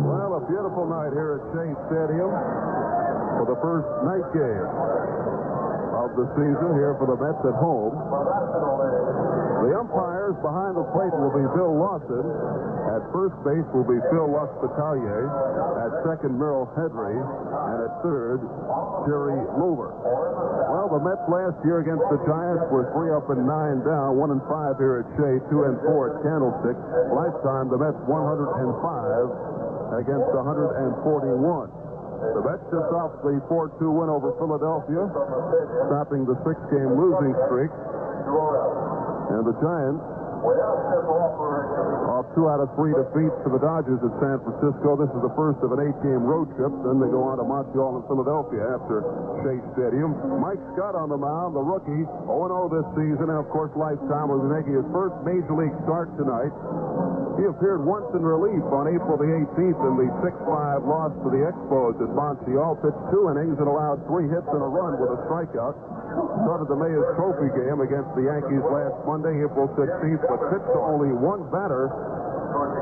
Well, a beautiful night here at Shea Stadium for the first night game of the season here for the Mets at home. The umpires behind the plate will be Bill Lawson. At first base will be Phil Luspitalier. At second, Merrill Hedry. And at third, Jerry Loover. Well, the Mets last year against the Giants were 3 up and 9 down, 1 and 5 here at Shea, 2 and 4 at Candlestick. Lifetime, the Mets 105 against 141. The Mets just off the 4-2 win over Philadelphia, stopping the 6-game losing streak. And the Giants off 2 out of 3 defeats to the Dodgers at San Francisco. This is the first of an 8-game road trip. Then they go on to Montreal and Philadelphia after Shea Stadium. Mike Scott on the mound, the rookie, 0-0 this season, and of course lifetime was making his first major league start tonight. He appeared once in relief on April the 18th in the 6-5 loss to the Expos at Montreal. Pitched 2 innings and allowed 3 hits and a run with a strikeout. Started the Mayor's Trophy game against the Yankees last Monday, April 16th, but pitched to only one batter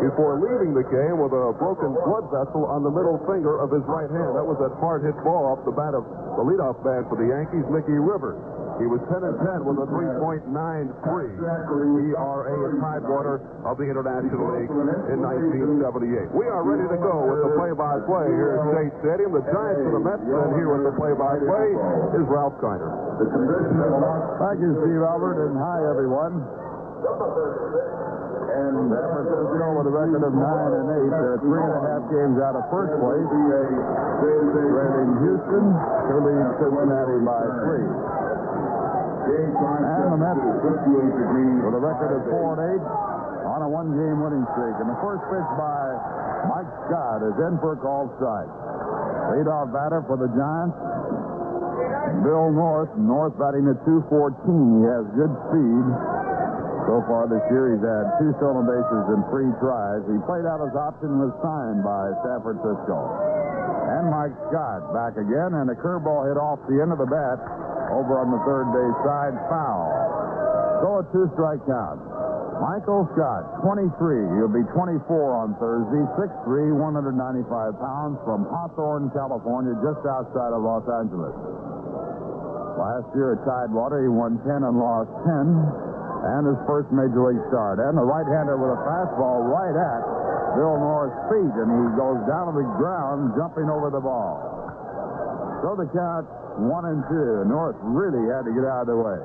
before leaving the game with a broken blood vessel on the middle finger of his right hand. That was that hard hit ball off the bat of the leadoff man for the Yankees, Mickey Rivers. He was 10-10 with a 3.93 ERA at Tidewater of the International League in 1978. We are ready to go with the play-by-play here at Shea Stadium. The Giants and the Mets, and here with the play-by-play is Ralph Kiner. Thank you, Steve Albert, and hi, everyone. And San Francisco with a record of 9-8. They're 3.5 games out of first place. Trailing Houston to lead Cincinnati by 3. And the Mets with a record of 4-8 on a 1-game winning streak. And the first pitch by Mike Scott is in for a called strike. Leadoff batter for the Giants, Bill North. North batting at .214. He has good speed. So far this year, he's had 2 stolen bases in 3 tries. He played out his option, was signed by San Francisco. And Mike Scott back again, and a curveball hit off the end of the bat over on the third base side, foul. So a 2-strike count. Michael Scott, 23. He'll be 24 on Thursday. 6'3", 195 pounds, from Hawthorne, California, just outside of Los Angeles. Last year at Tidewater, he won 10 and lost 10. And his first major league start. And the right-hander with a fastball right at Bill North's feet. And he goes down to the ground, jumping over the ball. So the count 1-2. North really had to get out of the way.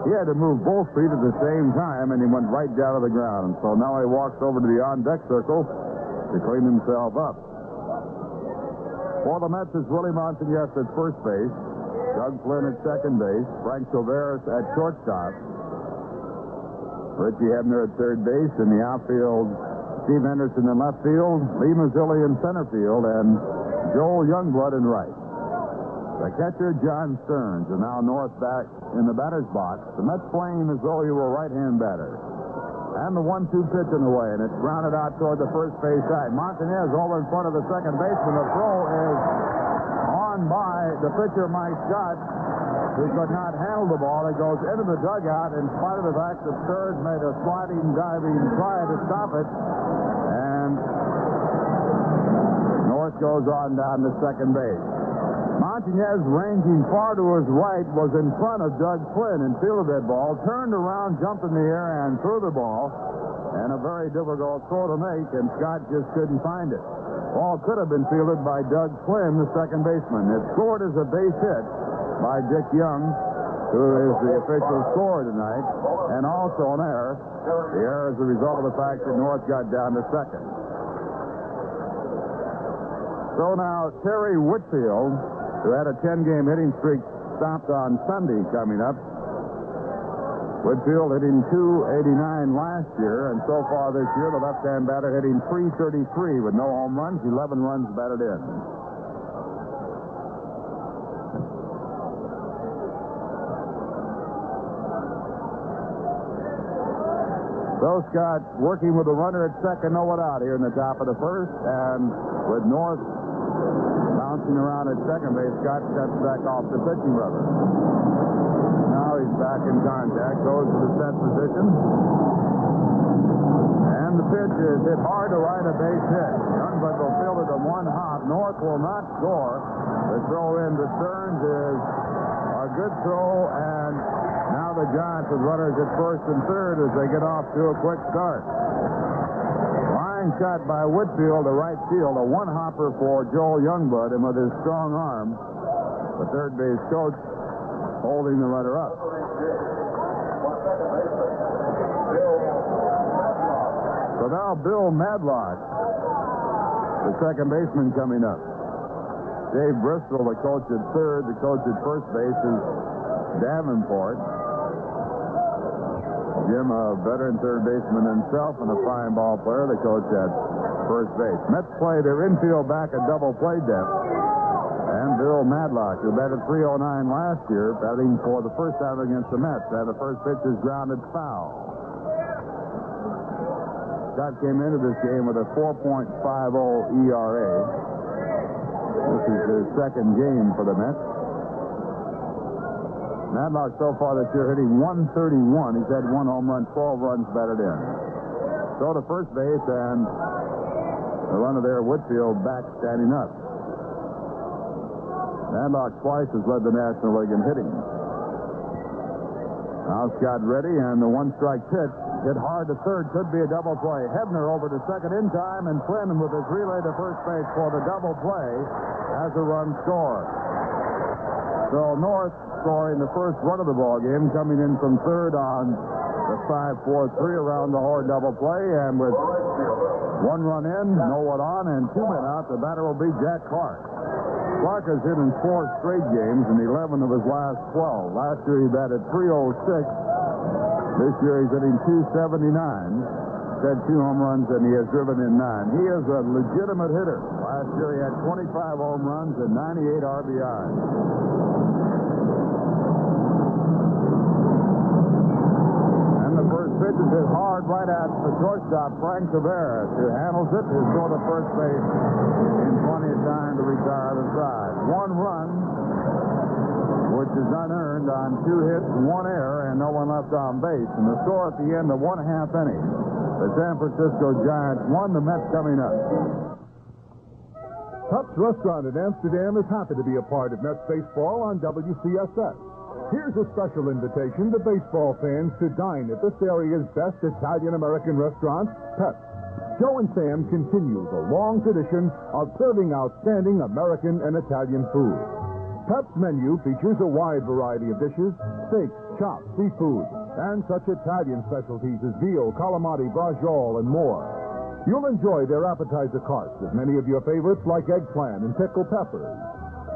He had to move both feet at the same time, and he went right down to the ground. So now he walks over to the on-deck circle to clean himself up. For the Mets, it's Willie Montañez at first base, Doug Flynn at second base, Frank Silveris at shortstop, Richie Hebner at third base. In the outfield, Steve Henderson in left field, Lee Mazzilli in center field, and Joel Youngblood in right. The catcher, John Stearns, and now North back in the batter's box. The Mets playing as though he were a right-hand batter. And the 1-2 pitch in the way, and it's grounded out toward the first base side. Montañez over in front of the second baseman. The throw is on by the pitcher, Mike Scott, who could not handle the ball. It goes into the dugout in spite of the fact that Stearns made a sliding, diving try to stop it. And North goes on down to second base. Montañez, ranging far to his right, was in front of Doug Flynn and fielded that ball, turned around, jumped in the air, and threw the ball. And a very difficult throw to make, and Scott just couldn't find it. Ball could have been fielded by Doug Flynn, the second baseman. It scored as a base hit by Dick Young, who is the official scorer tonight, and also an error. The error is a result of the fact that North got down to second. So now Terry Whitfield, who had a 10-game hitting streak stopped on Sunday, coming up. Whitfield hitting .289 last year, and so far this year, the left-hand batter hitting .333 with no home runs, 11 runs batted in. So Scott working with the runner at second, no one out here in the top of the first, and with North bouncing around at second base, Scott steps back off the pitching rubber. Now he's back in contact, goes to the set position, and And the pitch is hit hard to right, a base hit. Youngblood will field it to one hop. North will not score. The throw in to Stearns is a good throw, and now the Giants with runners at first and third as they get off to a quick start. Line shot by Whitfield to right field, a one-hopper for Joel Youngblood, and with his strong arm, the third base coach holding the runner up. So now Bill Madlock, the second baseman, coming up. Dave Bristol, the coach at third. The coach at first base is Davenport. Jim, a veteran third baseman himself and a fine ball player, the coach at first base. Mets play their infield back at double play depth. And Bill Madlock, who batted .309 last year, batting for the first time against the Mets. And the first pitch is grounded foul. Scott came into this game with a 4.50 ERA. This is his second game for the Mets. Madlock so far this year hitting .131. He's had one home run, 12 runs batted in. So to first base, and the runner there, Whitfield, back standing up. Madlock twice has led the National League in hitting. Now Scott ready, and the one-strike pitch hit hard to third. Could be a double play. Hebner over to second in time, and Flynn with his relay to first base for the double play has a run scored. So North scoring the first run of the ball game, coming in from third on the 5-4-3 around the horn double play, and with one run in, no one on, and 2 men out, the batter will be Jack Clark. Clark has hit in 4 straight games and 11 of his last 12. Last year he batted .306. This year he's hitting .279. He's had 2 home runs and he has driven in 9. He is a legitimate hitter. Last year he had 25 home runs and 98 RBIs. And the first pitch is hit hard right at the shortstop, Frank Tavares, who handles it. He'll go to first base in plenty of time to retire the side. 1 run, which is unearned on 2 hits, 1 error, and no one left on base. And the score at the end of 1.5 innings. The San Francisco Giants won. The Mets coming up. Pup's Restaurant in Amsterdam is happy to be a part of Mets baseball on WCSS. Here's a special invitation to baseball fans to dine at this area's best Italian-American restaurant, Pep's. Joe and Sam continue the long tradition of serving outstanding American and Italian food. Pep's menu features a wide variety of dishes, steaks, chops, seafood, and such Italian specialties as veal, calamari, braciole, and more. You'll enjoy their appetizer carts with many of your favorites like eggplant and pickled peppers.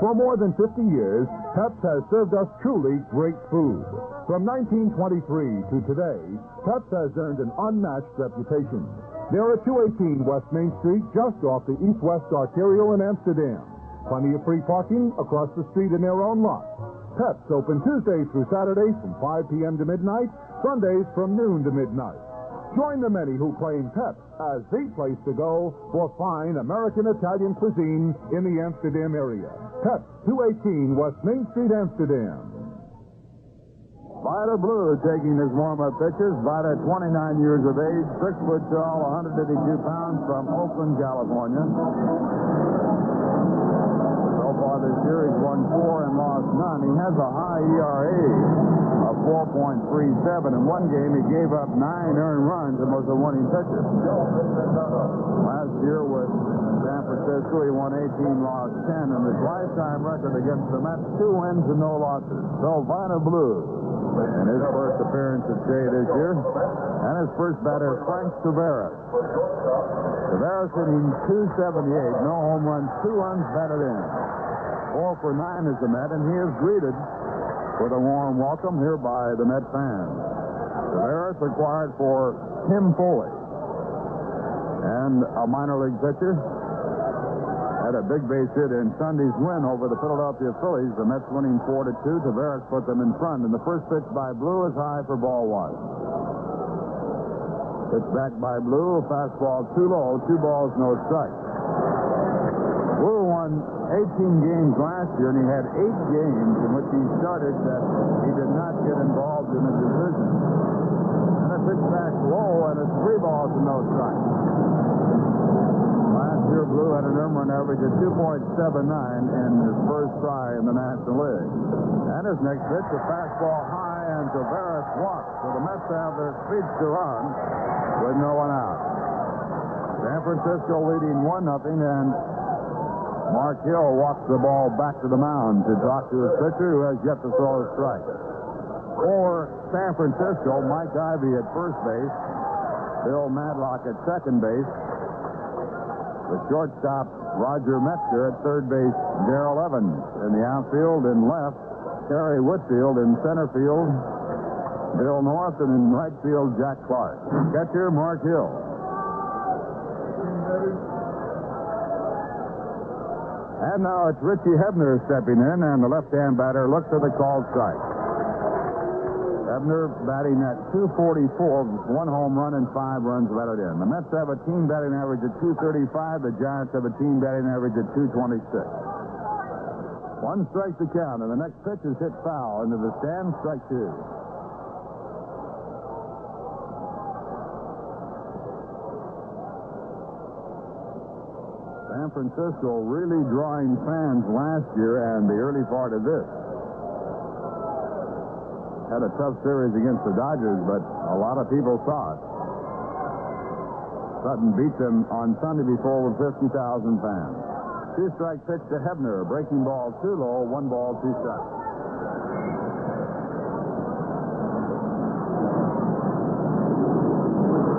For more than 50 years, Pep's has served us truly great food. From 1923 to today, Pep's has earned an unmatched reputation. They're at 218 West Main Street, just off the east-west arterial in Amsterdam. Plenty of free parking across the street in their own lot. Pep's open Tuesdays through Saturdays from 5 p.m. to midnight, Sundays from noon to midnight. Join the many who claim Pep's as the place to go for fine American-Italian cuisine in the Amsterdam area. Pep's, 218 West Main Street, Amsterdam. Vida Blue taking his warm-up pitches. Vida, 29 years of age, 6 foot tall, 182 pounds, from Oakland, California. So far this year, he's won 4 and lost none. He has a high ERA of 4.37. In one game, he gave up 9 earned runs and was a winning pitcher. Last year with San Francisco, he won 18, lost 10, and his lifetime record against the Mets, 2 wins and no losses. So Vida Blue in his first appearance at Shea this year, and his first batter, Frank Tavares. Tavares hitting .278, no home runs, 2 runs batted in. 4 for 9 is the Met, and he is greeted with a warm welcome here by the Met fans. Tavares acquired for Tim Foley, and a minor league pitcher. Had a big base hit in Sunday's win over the Philadelphia Phillies. The Mets winning 4-2. Tavares put them in front, and the first pitch by Blue is high for ball 1. Pitch back by Blue, fastball too low, 2 balls, no strike. Blue won 18 games last year, and he had 8 games in which he started that he did not get involved in a decision. And a pitch back low, and it's 3 balls and no strikes. Last year, Blue had an earned run average of 2.79 in his first try in the National League. And his next pitch, a fastball high, and Tavares walks. So the Mets have their speed to run with no one out. San Francisco leading 1-0, and Mark Hill walks the ball back to the mound to talk to his pitcher, who has yet to throw a strike. For San Francisco, Mike Ivey at first base, Bill Madlock at second base, the shortstop Roger Metzger at third base, Darrell Evans in the outfield, and left Terry Whitfield in center field, Bill North, and in right field Jack Clark. Catcher Mark Hill. And now it's Richie Hebner stepping in, and the left-hand batter looks for the called strike. Hebner batting at 244, 1 home run and 5 runs lettered in. The Mets have a team batting average of 235. The Giants have a team batting average of 226. 1 strike to count, and the next pitch is hit foul into the stand, strike 2. San Francisco really drawing fans last year and the early part of this. Had a tough series against the Dodgers, but a lot of people saw it. Sutton beat them on Sunday before with 50,000 fans. 2-strike pitch to Hebner. Breaking ball too low. 1 ball, 2 strikes.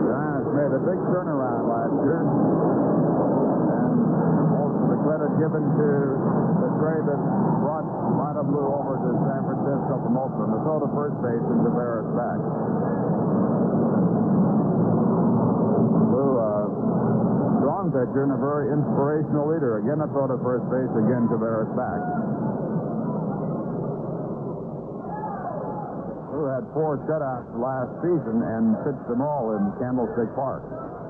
Giants made a big turnaround last year. Credit given to the trade that brought Vita Blue over to San Francisco from Oakland to throw to first base and Tavares back. Blue, strong pitcher and a very inspirational leader. Again, a throw to first base, again Tavares back. Blue had 4 shutouts last season and pitched them all in Candlestick Park.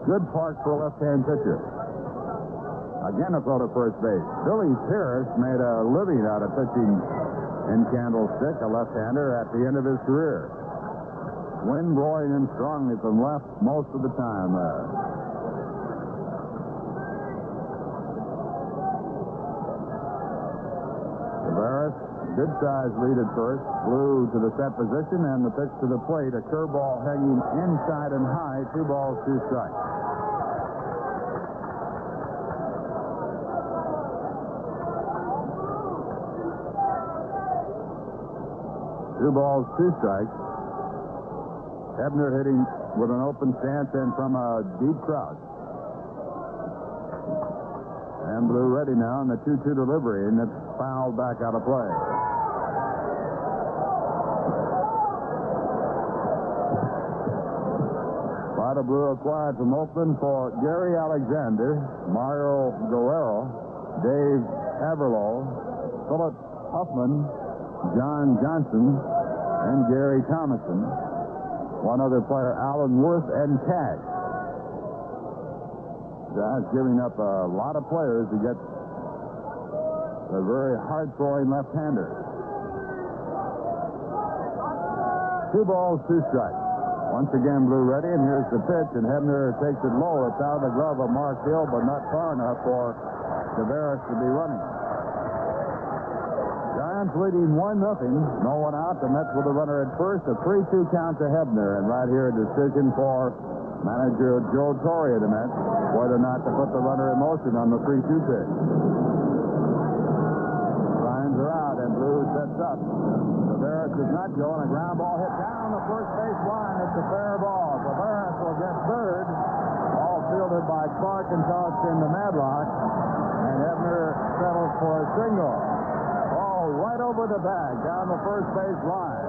Good park for a left-hand pitcher. Again, a throw to first base. Billy Pierce made a living out of pitching in Candlestick, a left-hander, at the end of his career. Wind blowing in strongly from left most of the time there. Tavares, good-sized lead at first. Blue to the set position, and the pitch to the plate. A curveball hanging inside and high. 2 balls, 2 strikes. Two balls, 2 strikes. Hebner hitting with an open stance and from a deep crouch. And Blue ready now in the 2-2 delivery, and it's fouled back out of play. Vita Blue acquired from Oakland for Gary Alexander, Mario Guerrero, Dave Averlo, Philip Huffman, John Johnson, and Gary Thomason. One other player, Alan Worth, and Cash. That's giving up a lot of players to get a very hard-throwing left-hander. 2 balls, 2 strikes. Once again, Blue ready, and here's the pitch, and Hebner takes it low. It's out of the glove of Mark Hill, but not far enough for Tavares to be running. Giants leading 1-0. No one out. The Mets with a runner at first. A 3-2 count to Hebner. And right here, a decision for manager Joe Torre of the Mets, whether or not to put the runner in motion on the 3-2 pitch. Signs are out, and Blue sets up. Tavares does not go, and a ground ball hit down the first base line. It's a fair ball. Tavares will get third. Ball fielded by Clark and tossed into Madlock. And Hebner settles for a single. Right over the bag, down the first base line.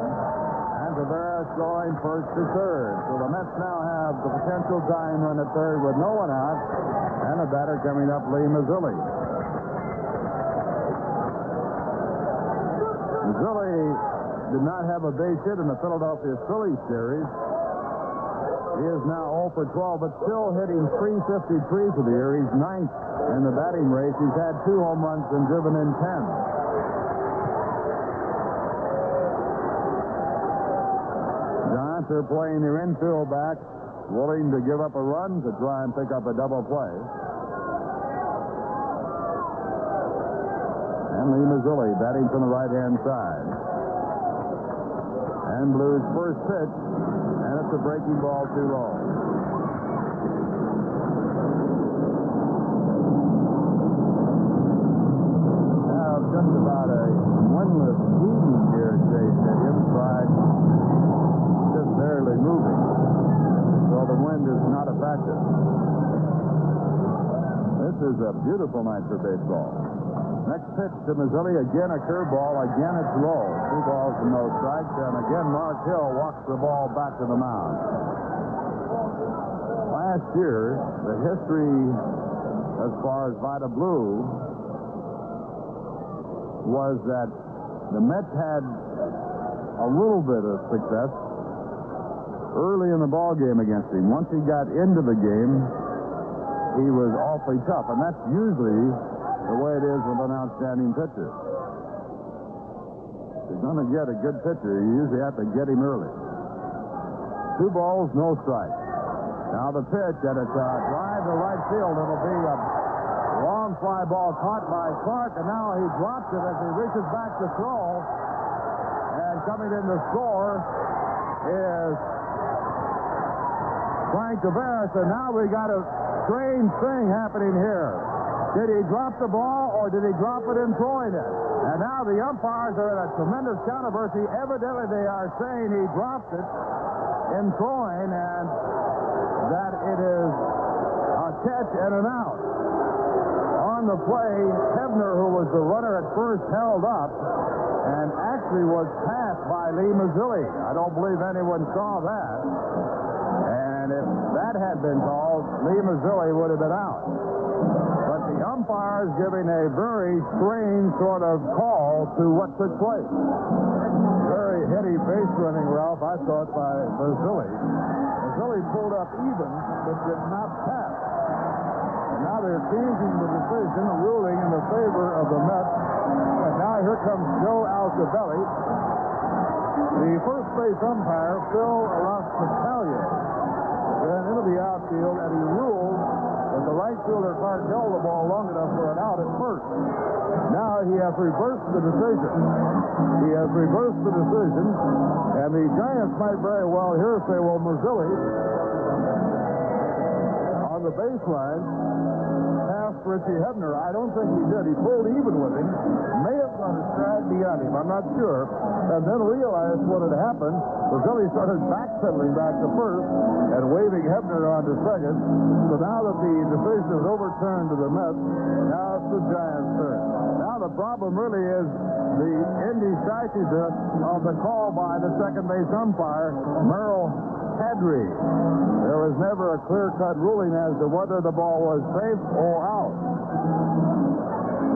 And Tavares going first to third. So the Mets now have the potential tying run at third with no one out. And a batter coming up, Lee Mazzilli. Mazzilli did not have a base hit in the Philadelphia Phillies series. He is now 0 for 12, but still hitting .353 for the year. He's 9th in the batting race. He's had 2 home runs and driven in 10. announcer playing their infield back, willing to give up a run to try and pick up a double play. And Lee Mazzilli batting from the right-hand side. And Blues' first pitch, and it's a breaking ball, 2 low. Now just about a winless evening here at Shea Stadium, but just barely moving. So the wind is not a factor. This is a beautiful night for baseball. Next pitch to Mazzilli, again a curveball, again it's low. 2 balls and no strikes, and again Mark Hill walks the ball back to the mound. Last year, the history as far as Vida Blue was that the Mets had a little bit of success early in the ball game against him. Once he got into the game, he was awfully tough, and that's usually the way it is with an outstanding pitcher. If you're going to get a good pitcher, you usually have to get him early. 2 balls, no strikes. Now the pitch, and it's a drive to right field. It'll be a long fly ball caught by Clark, and now he drops it as he reaches back to throw. And coming in to score is Frank Tavares, and now we got a strange thing happening here. Did he drop the ball, or did he drop it in throwing it? And now the umpires are in a tremendous controversy. Evidently, they are saying he dropped it in throwing, and that it is a catch and an out. On the play, Hebner, who was the runner at first, held up and actually was passed by Lee Mazzilli. I don't believe anyone saw that. And if that had been called, Lee Mazzilli would have been out. The umpires giving a very strange sort of call to what took place. Very heady base running, Ralph, I thought, by Mazzilli. Mazzilli pulled up even, but did not pass. And now they're changing the decision, ruling in the favor of the Mets. And now here comes Joe Altobelli. The first base umpire, Phil Rascatalia, ran into the outfield, and he ruled that the right fielder Clark held the ball long enough for an out at first. Now he has reversed the decision. And the Giants might very well here say, well, Mazzilli on the baseline passed Richie Hebner. I don't think he did. He pulled even with him. May have gone a stride beyond him. I'm not sure. And then realized what had happened. Mazzilli started backpedaling back to first and waving Hebner on to second. So now that the decision is overturned to the Mets, now it's the Giants' turn. Now the problem really is the indecisiveness of the call by the second base umpire, Merrill Kadri. There was never a clear-cut ruling as to whether the ball was safe or out.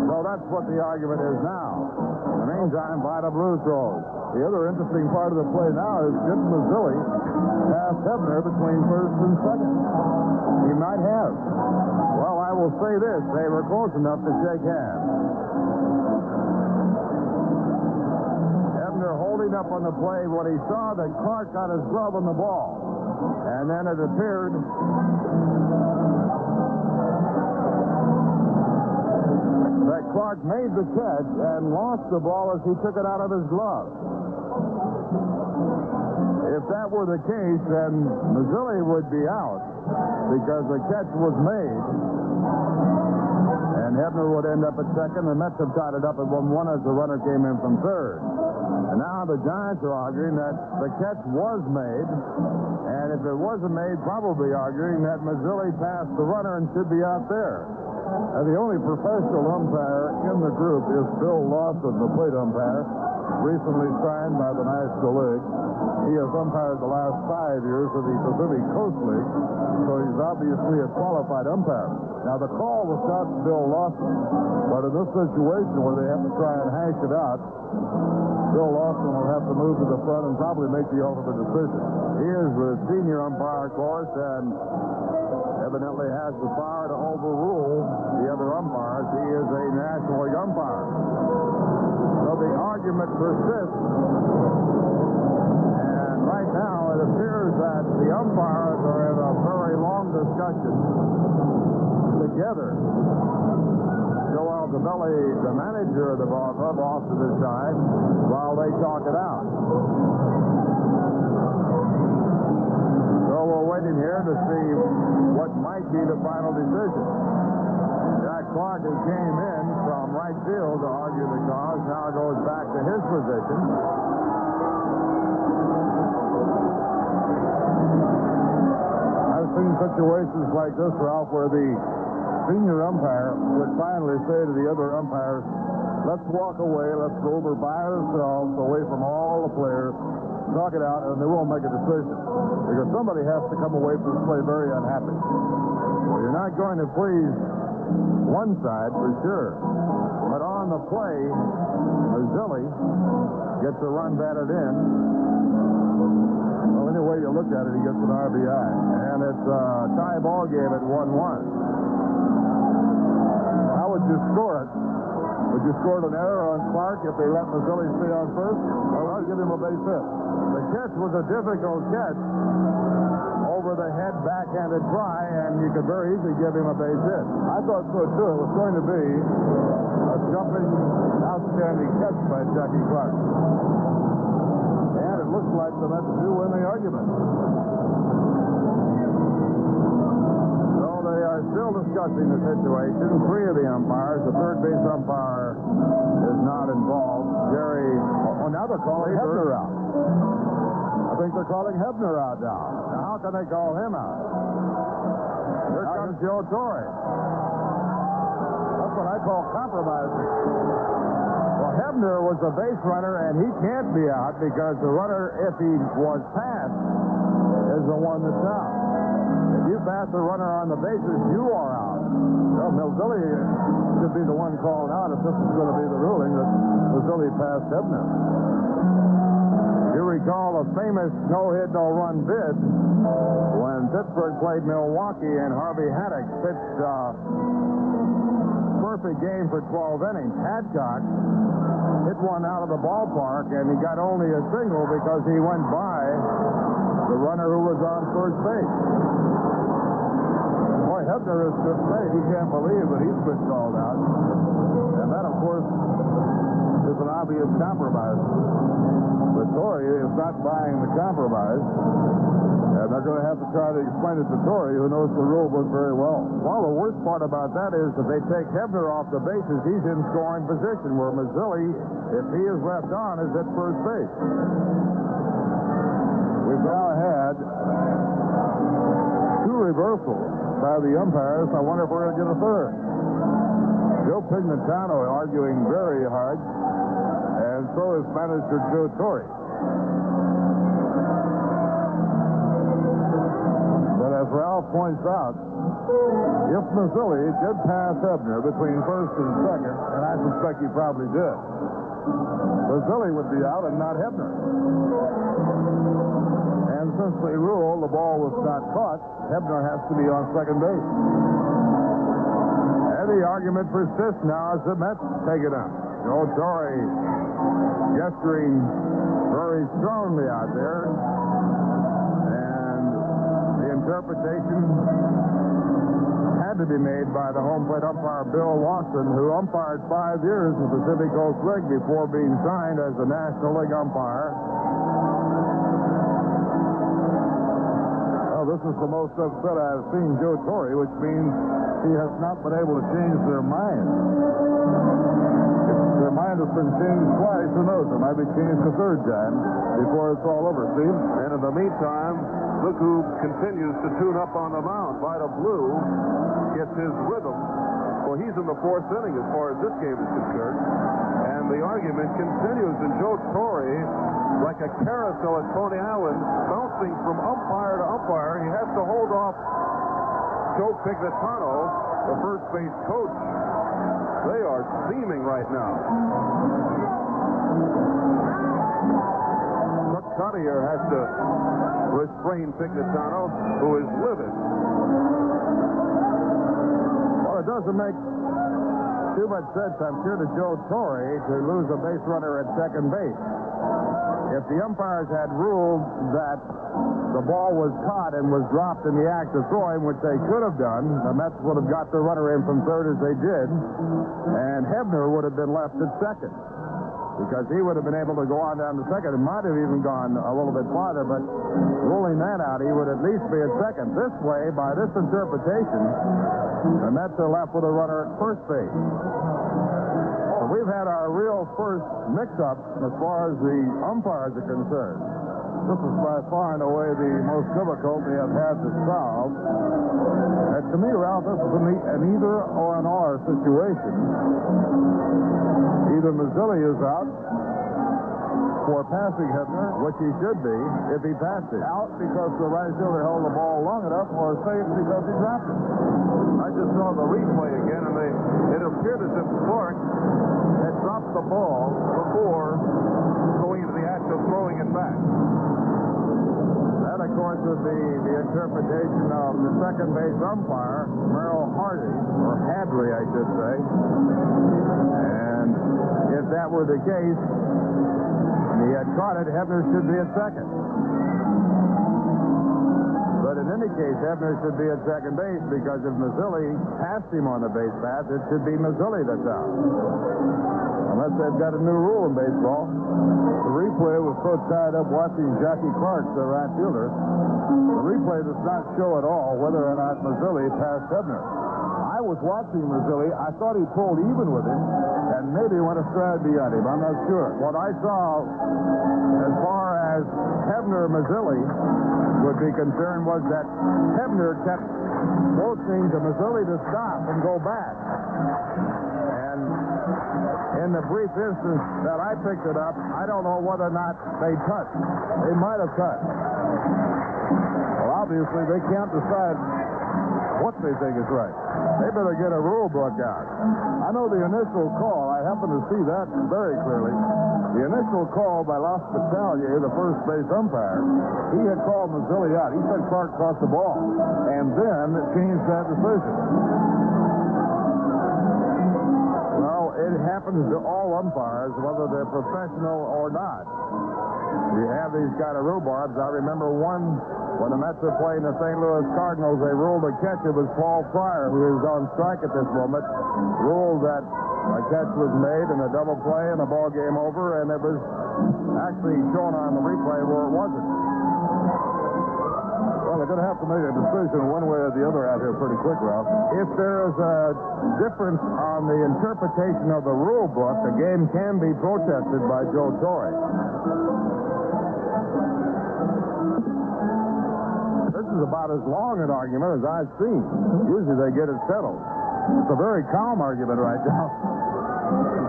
So that's what the argument is now. In the meantime, Vida Blue throws. The other interesting part of the play now is did Mazzilli pass Hebner between first and second? He might have. Well, I will say this. They were close enough to shake hands. Hebner holding up on the play when he saw that Clark got his glove on the ball. And then it appeared that Clark made the catch and lost the ball as he took it out of his glove. If that were the case, then Mazzilli would be out because the catch was made. And Hebner would end up at second. The Mets have tied it up at 1-1 as the runner came in from third. And now the Giants are arguing that the catch was made. And if it wasn't made, probably arguing that Mazzilli passed the runner and should be out there. And the only professional umpire in the group is Bill Lawson, the plate umpire, recently signed by the National League. He has umpired the last 5 years of the Pacific Coast League, so he's obviously a qualified umpire. Now, the call was not Bill Lawson, but in this situation where they have to try and hash it out, Bill Lawson will have to move to the front and probably make the ultimate decision. He is the senior umpire, of course, and evidently has the power to overrule the other umpires. He is a National League umpire. So the argument persists, and Right now, it appears that the umpires are in a very long discussion together. Joe Altobelli, the manager of the ball club, off to the side while they talk it out. So we're waiting here to see what might be the final decision. Jack Clark has came in from right field to argue the cause. Now goes back to his position. I've seen situations like this, Ralph, where the senior umpire would finally say to the other umpires, let's walk away, let's go over by ourselves, away from all the players, talk it out, and they won't make a decision. Because somebody has to come away from this play very unhappy. You're not going to please one side for sure. But on the play, Mazzilli gets a run batted in. Well, any way you look at it, he gets an RBI. And it's a tie ball game at 1-1. How would you score it? Would you score an error on Clark if they let Mazzilli stay on first? Or would you give him a base hit? The catch was a difficult catch. Over the head, backhanded try, and you could very easily give him a base hit. I thought so, too. It was going to be a jumping, outstanding catch by Jackie Clark. And it looks like the Mets do win the argument. So they are still discussing the situation. Three of the umpires, the third base umpire is not involved. Jerry, now they're calling Hebner out. I think they're calling Hebner out now. Now, how can they call him out? Here comes Joe Torre. That's what I call compromising. Well, Hebner was a base runner, and he can't be out because the runner, if he was passed, is the one that's out. If you pass the runner on the bases, you are out. Well, Mazzilli should be the one called out if this is going to be the ruling that Mazzilli passed Hebner. You recall a famous no-hit, no-run bid when Pittsburgh played Milwaukee and Harvey Haddock pitched a perfect game for 12 innings. Hadcock hit one out of the ballpark, and he got only a single because he went by the runner who was on first base. Boy, Hebner is dismayed. He can't believe that he's been called out. And that, of course, is an obvious compromise. But Torre is not buying the compromise. And they're going to have to try to explain it to Torre, who knows the rule book very well. Well, the worst part about that is if they take Hebner off the bases, he's in scoring position, where Mazzilli, if he is left on, is at first base. We've now had two reversals by the umpires. I wonder if we're going to get a third. Joe Pignatano arguing very hard, and so is manager Joe Torre. But as Ralph points out, if Mazzilli did pass Hebner between first and second, and I suspect he probably did, Mazzilli would be out and not Hebner. And since they rule the ball was not caught, Hebner has to be on second base. And the argument persists now as the Mets take it up. Joe Torre gesturing very strongly out there. And the interpretation had to be made by the home plate umpire Bill Watson, who umpired 5 years in the Pacific Coast League before being signed as the National League umpire. Well, this is the most upset I've seen Joe Torre, which means he has not been able to change their mind. If their mind has been changed twice, who knows? It might be changed a third time before it's all over, Steve. And in the meantime, look who continues to tune up on the mound. Vida Blue gets his rhythm. Well, he's in the fourth inning as far as this game is concerned. And the argument continues, and Joe Torre, like a carousel at Coney Island, bouncing from umpire to umpire. He has to hold off Joe Pignatano, the first base coach. They are steaming right now. Chuck Cottier has to restrain Pignatano, who is livid. Well, it doesn't make too much sense, I'm sure, to Joe Torre to lose a base runner at second base. If the umpires had ruled that the ball was caught and was dropped in the act of throwing, which they could have done, the Mets would have got the runner in from third as they did, and Hebner would have been left at second, because he would have been able to go on down to second. It might have even gone a little bit farther, but ruling that out, he would at least be at second. This way, by this interpretation, the Mets are left with a runner at first base. So we've had our real first mix-up as far as the umpires are concerned. This is by far and away the most difficult they have had to solve. And to me, Ralph, this is an either or an or situation. Either Mazzilli is out for passing Hebner, which he should be if he passed it. Out because the right fielder held the ball long enough, or safe because he dropped it. I just saw the replay again, and it appeared as if Clark had dropped the ball before going into the act of throwing it back. That, of course, would be the interpretation of the second base umpire, Merrill Hardy, or Hadley, I should say. And if that were the case, and he had caught it, Hebner should be at second. But in any case, Hebner should be at second base, because if Mazzilli passed him on the base path, it should be Mazzilli that's out. Unless they've got a new rule in baseball. The replay was so tied up watching Jackie Clark, the right fielder. The replay does not show at all whether or not Mazzilli passed Hebner. I was watching Mazzilli. I thought he pulled even with him and maybe went a stride beyond him. I'm not sure. What I saw as far as Hebner-Mazzilli would be concerned was that Hebner kept motioning to Mazzilli to stop and go back. And in the brief instance that I picked it up, I don't know whether or not they touched. They might have touched. Well, obviously, they can't decide what they think is right. They better get a rule book out. I know the initial call, I happen to see that very clearly. The initial call by L'Hospitalier, the first base umpire, he had called Mazzilli out. He said Clark caught the ball, and then changed that decision. Well, it happens to all umpires, whether they're professional or not. You have these kind of rhubarbs. I remember one when the Mets were playing the St. Louis Cardinals. They ruled a catch. It was Paul Pryor, who is on strike at this moment, ruled that a catch was made and a double play and the ball game over, and it was actually shown on the replay where it wasn't. Well, they're going to have to make a decision one way or the other out here pretty quick, Ralph. If there is a difference on the interpretation of the rule book, the game can be protested by Joe Torre. This is about as long an argument as I've seen. Usually they get it settled. It's a very calm argument right now.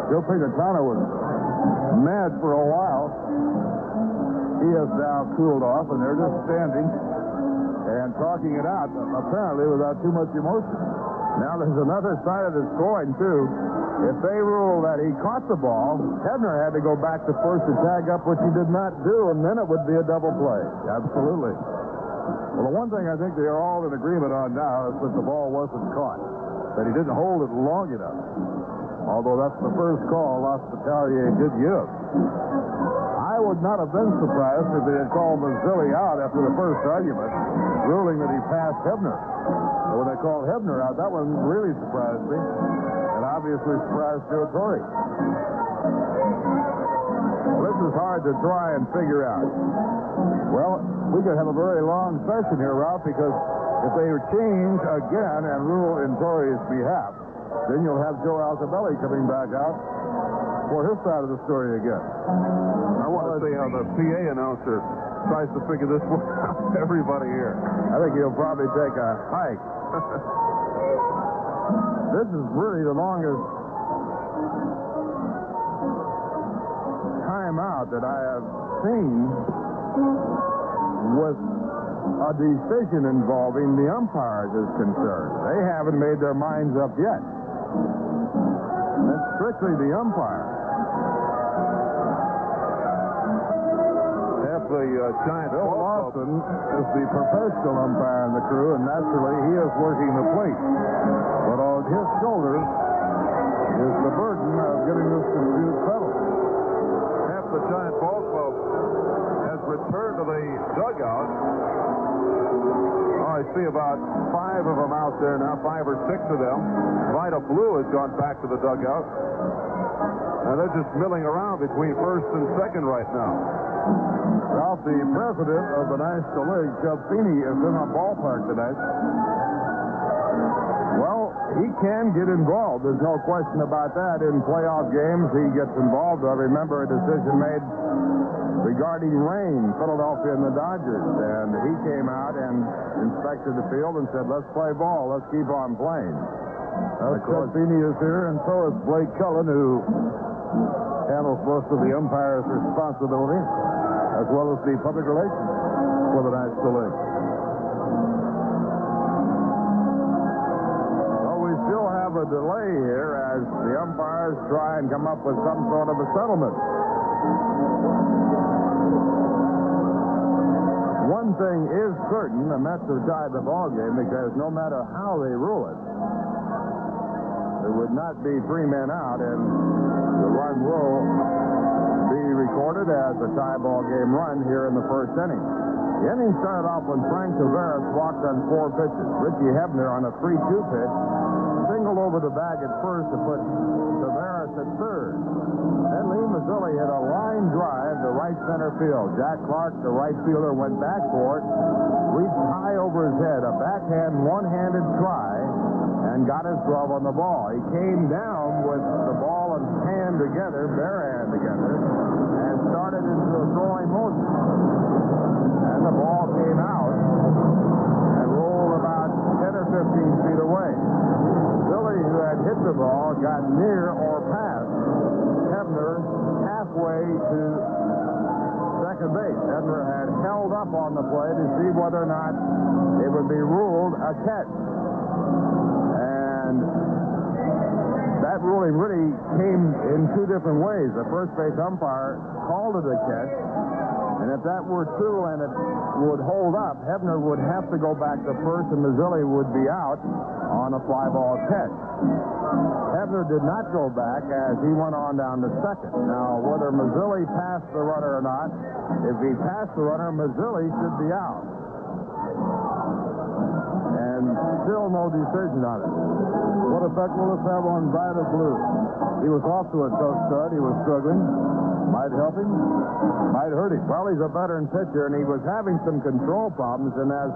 Joe Pignatano was mad for a while. He has now cooled off, and they're just standing and talking it out, apparently without too much emotion. Now there's another side of this coin, too. If they rule that he caught the ball, Hebner had to go back to first to tag up, which he did not do, and then it would be a double play. Absolutely. Well, the one thing I think they are all in agreement on now is that the ball wasn't caught, that he didn't hold it long enough. Although that's the first call L'Hospitalier did give. I would not have been surprised if they had called Mazzilli out after the first argument, ruling that he passed Hebner. But when they called Hebner out, that one really surprised me, and obviously surprised Joe Torre. Well, this is hard to try and figure out. Well, we could have a very long session here, Ralph, because if they change again and rule in Torre's behalf, then you'll have Joe Altobelli coming back out for his side of the story again. I want to see how the PA announcer tries to figure this one out. Everybody here. I think he'll probably take a hike. This is really the longest timeout that I have seen with a decision involving the umpires is concerned. They haven't made their minds up yet. That's strictly the umpire. The giant Bill Lawson is the professional umpire in the crew, and naturally he is working the plate. But on his shoulders the burden of getting this dispute settled. Half the Giant ball club has returned to the dugout. I see about 5 of them out there now, 5 or 6 of them. Vida Blue has gone back to the dugout. And they're just milling around between first and second right now. Well, the president of the National League, Chubb Feeney, is in the ballpark tonight. Well, he can get involved. There's no question about that. In playoff games, he gets involved. I remember a decision made regarding rain, Philadelphia and the Dodgers. And he came out and inspected the field and said, let's play ball. Let's keep on playing. Chubb Feeney is here, and so is Blake Cullen, who handles most of the umpire's responsibility, as well as the public relations for the National League. So we still have a delay here as the umpires try and come up with some sort of a settlement. One thing is certain, the Mets have tied the ball game because no matter how they rule it, there would not be 3 men out, and the run will be recorded as a tie ball game run here in the first inning. The inning started off when Frank Tavares walked on 4 pitches. Richie Hebner on a 3-2 pitch singled over the bag at first to put Tavares at third. Then Lee Mazzilli hit a line drive to right center field. Jack Clark, the right fielder, went back for it, reached high over his head, a backhand one-handed try, and got his glove on the ball. He came down with the ball and hand together, bare hand together, and started into a throwing motion. And the ball came out and rolled about 10 or 15 feet away. Billy, who had hit the ball, got near or past Hebner halfway to second base. Hebner had held up on the play to see whether or not it would be ruled a catch. And that ruling really came in 2 different ways. The first base umpire called it a catch, and if that were true and it would hold up, Hebner would have to go back to first and Mazzilli would be out on a fly ball catch. Hebner did not go back as he went on down to second. Now, whether Mazzilli passed the runner or not, if he passed the runner, Mazzilli should be out. And still no decision on it. What effect will this have on Vida Blue? He was off to a tough start. He was struggling. Might help him, might hurt him. Well, he's a veteran pitcher, and he was having some control problems. And as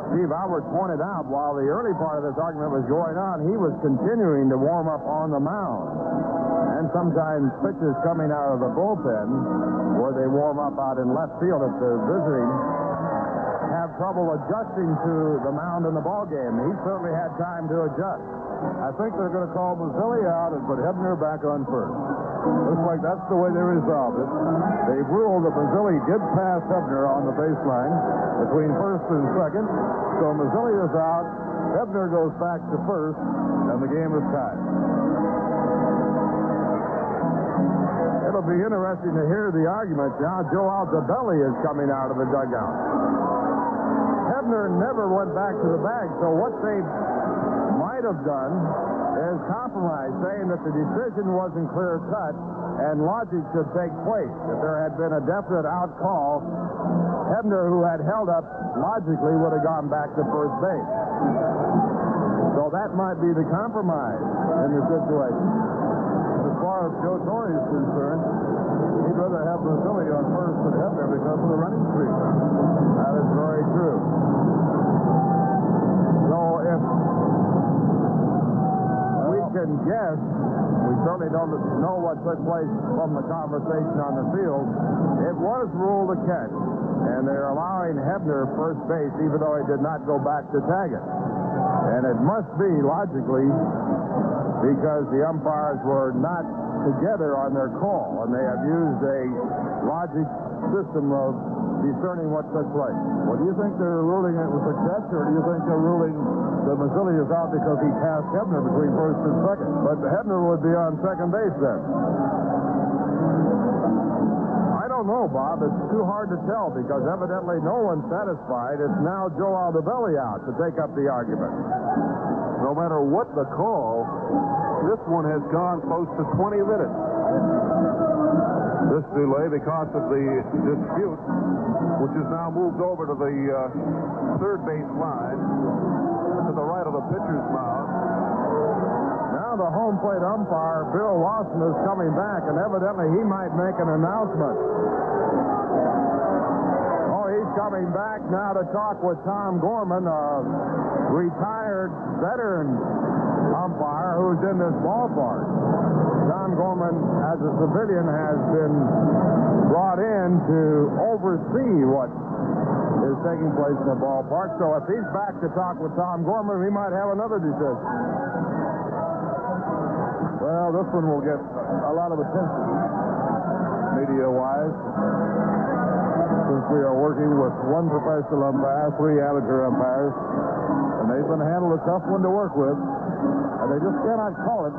Steve Albert pointed out, while the early part of this argument was going on, he was continuing to warm up on the mound. And sometimes pitchers coming out of the bullpen, where they warm up out in left field if they're visiting, have trouble adjusting to the mound in the ball game. He certainly had time to adjust. I think they're going to call Mazzilli out and put Hebner back on first. Looks like that's the way they resolved it. They've ruled that Mazzilli did pass Hebner on the baseline between first and second. So Mazzilli is out. Hebner goes back to first, and the game is tied. It'll be interesting to hear the argument. Now Joe Altobelli is coming out of the dugout. Hebner never went back to the bag, so what they might have done is compromise, saying that the decision wasn't clear-cut and logic should take place. If there had been a definite out call, Hebner, who had held up, logically would have gone back to first base. So that might be the compromise in the situation. As far as Joe Torre is concerned, he'd rather have Mazzilli on first than Hebner because of the running streak. That is very true. So if we can guess, we certainly don't know what took place from the conversation on the field. It was ruled a catch, and they're allowing Hebner first base even though he did not go back to tag it. And it must be, logically, because the umpires were not together on their call, and they have used a logic system of discerning what took place. Well, do you think they're ruling it was a catch, or do you think they're ruling that Mazzilli is out because he passed Hebner between first and second? But Hebner would be on second base then. I don't know, Bob. It's too hard to tell because evidently no one's satisfied. It's now Joe Altobelli out to take up the argument. No matter what the call, This one has gone close to 20 minutes. This delay because of the dispute, which is now moved over to the third base line, to the right of the pitcher's mound. Now the home plate umpire, Bill Lawson, is coming back, and evidently he might make an announcement. Oh, he's coming back now to talk with Tom Gorman, a retired veteran umpire who's in this ballpark. Tom Gorman, as a civilian, has been brought in to oversee what is taking place in the ballpark. So if he's back to talk with Tom Gorman, we might have another decision. Well, this one will get a lot of attention, media-wise, since we are working with one professional umpire, 3 amateur umpires, and they've been handled a tough one to work with, and they just cannot call it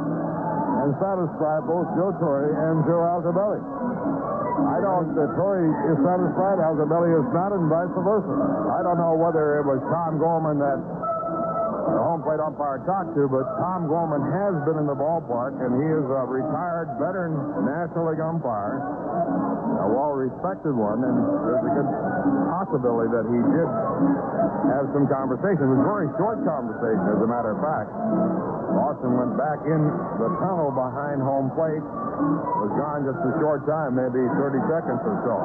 and satisfy both Joe Torre and Joe Altobelli. I don't, Torre is satisfied, Altobelli is not, and vice versa. I don't know whether it was Tom Gorman that the home plate umpire talked to, but Tom Gorman has been in the ballpark, and he is a retired veteran National League umpire, a well-respected one, and there's a good possibility that he did have some conversation. It was a very short conversation, as a matter of fact. Lawson went back in the tunnel behind home plate, was gone just a short time, maybe 30 seconds or so.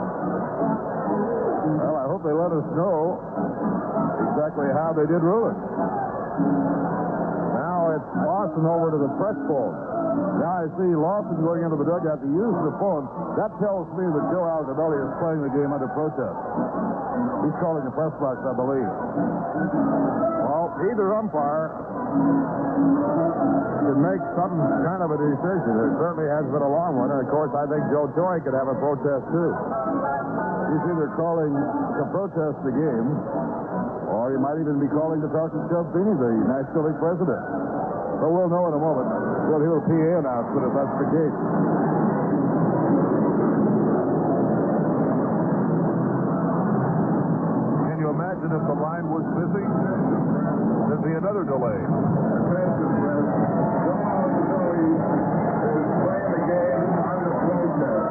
Well, I hope they let us know exactly how they did rule it. Now it's Lawson over to the press phone. Now I see Lawson going into the dugout to use the phone. That tells me that Joe Altobelli is playing the game under protest. He's calling the press box, I believe. Well, either umpire should make some kind of a decision. It certainly has been a long one, and of course I think Joe Torre could have a protest too. He's either calling to protest the game, or he might even be calling to talk to Chubb Feeney, the National League president. But we'll know in a moment. We'll hear a PA announcement if that's the case. Can you imagine if the line was busy? There'd be another delay.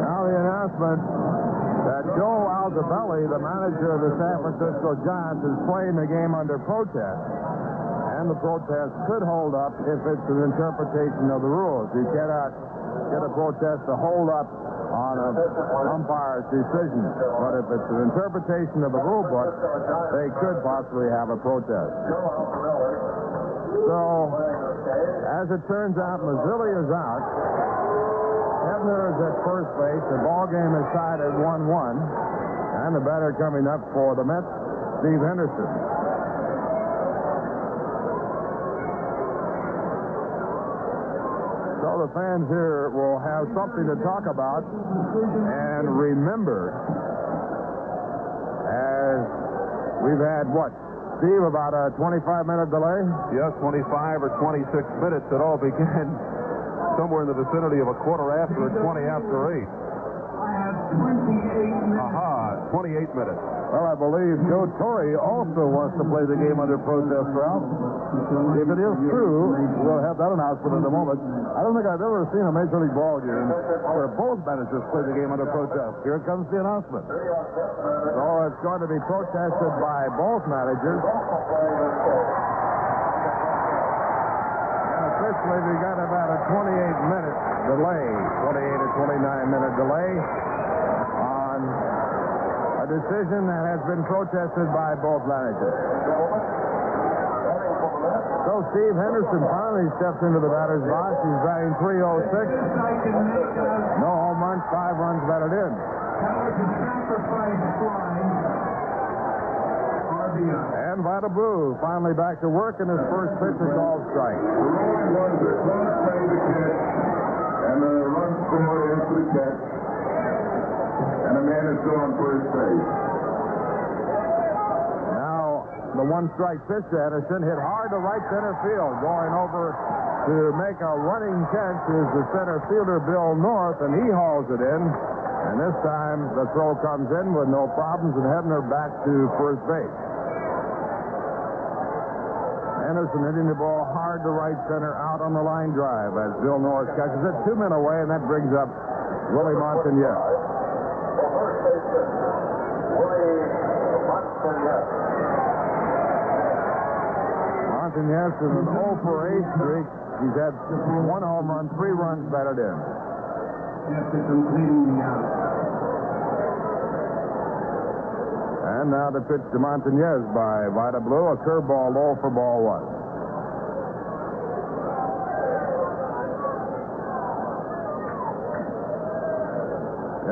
Now the announcement that Joe Altobelli, the manager of the San Francisco Giants, is playing the game under protest. And the protest could hold up if it's an interpretation of the rules. You cannot get a protest to hold up on an umpire's decision. But if it's an interpretation of the rule book, they could possibly have a protest. So, as it turns out, Mazzilli is out. Hebner is at first base. The ball game is tied at 1-1. And the batter coming up for the Mets, Steve Henderson. So the fans here will have something to talk about and remember, as we've had, what, Steve, about a 25-minute delay? Yes, 25 or 26 minutes. It all began somewhere in the vicinity of a quarter after or 20 after 8. Aha, 28 minutes. Well, I believe Joe Torre also wants to play the game under protest, Ralph. If it is true, we'll have that announcement in a moment. I don't think I've ever seen a Major League ball game where both managers play the game under protest. Here comes the announcement. So it's going to be protested by both managers. And officially, we got about a 28-minute delay, 28 or 29-minute delay on a decision that has been protested by both managers. So Steve Henderson finally steps into the batter's box. He's batting .306. No home runs, 5 runs batted in. And Vida Blue finally back to work, and his first pitch is called strike. And the run scored into the catch. And the man is still on first base. Now, the one-strike pitch to Henderson hit hard to right center field. Going over to make a running catch is the center fielder, Bill North, and he hauls it in. And this time, the throw comes in with no problems, and Hebner back to first base. Henderson hitting the ball hard to right center out on the line drive as Bill Norris catches it. 2 men away, and that brings up Willie Montagnez. Montagnez is an 0 for 8 streak. He's had 1 home run, 3 runs batted in. And now the pitch to Montagnez by Vida Blue, a curveball low for ball 1.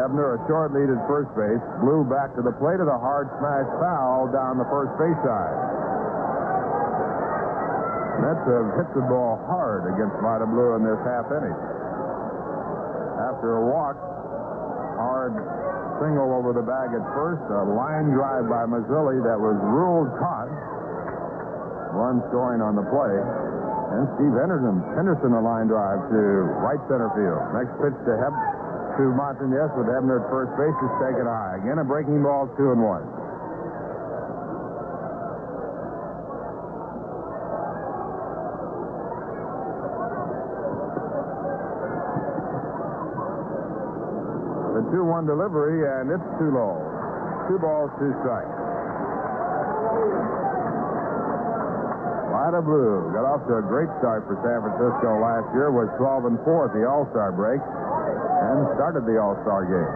Ebner, a short lead at first base. Blue back to the plate at a hard smash foul down the first base side. Mets have hit the ball hard against Vida Blue in this half inning. After a walk, hard single over the bag at first, a line drive by Mazzilli that was ruled caught. Run scoring on the play. And Steve Henderson a line drive to right center field. Next pitch to Montagnez with Ebner at first base is taken high. Again, a breaking ball, 2-1. The 2-1 delivery, and it's too low. 2 balls, 2 strikes. Vida Blue got off to a great start for San Francisco last year, was 12-4 at the All-Star break, and started the All-Star game.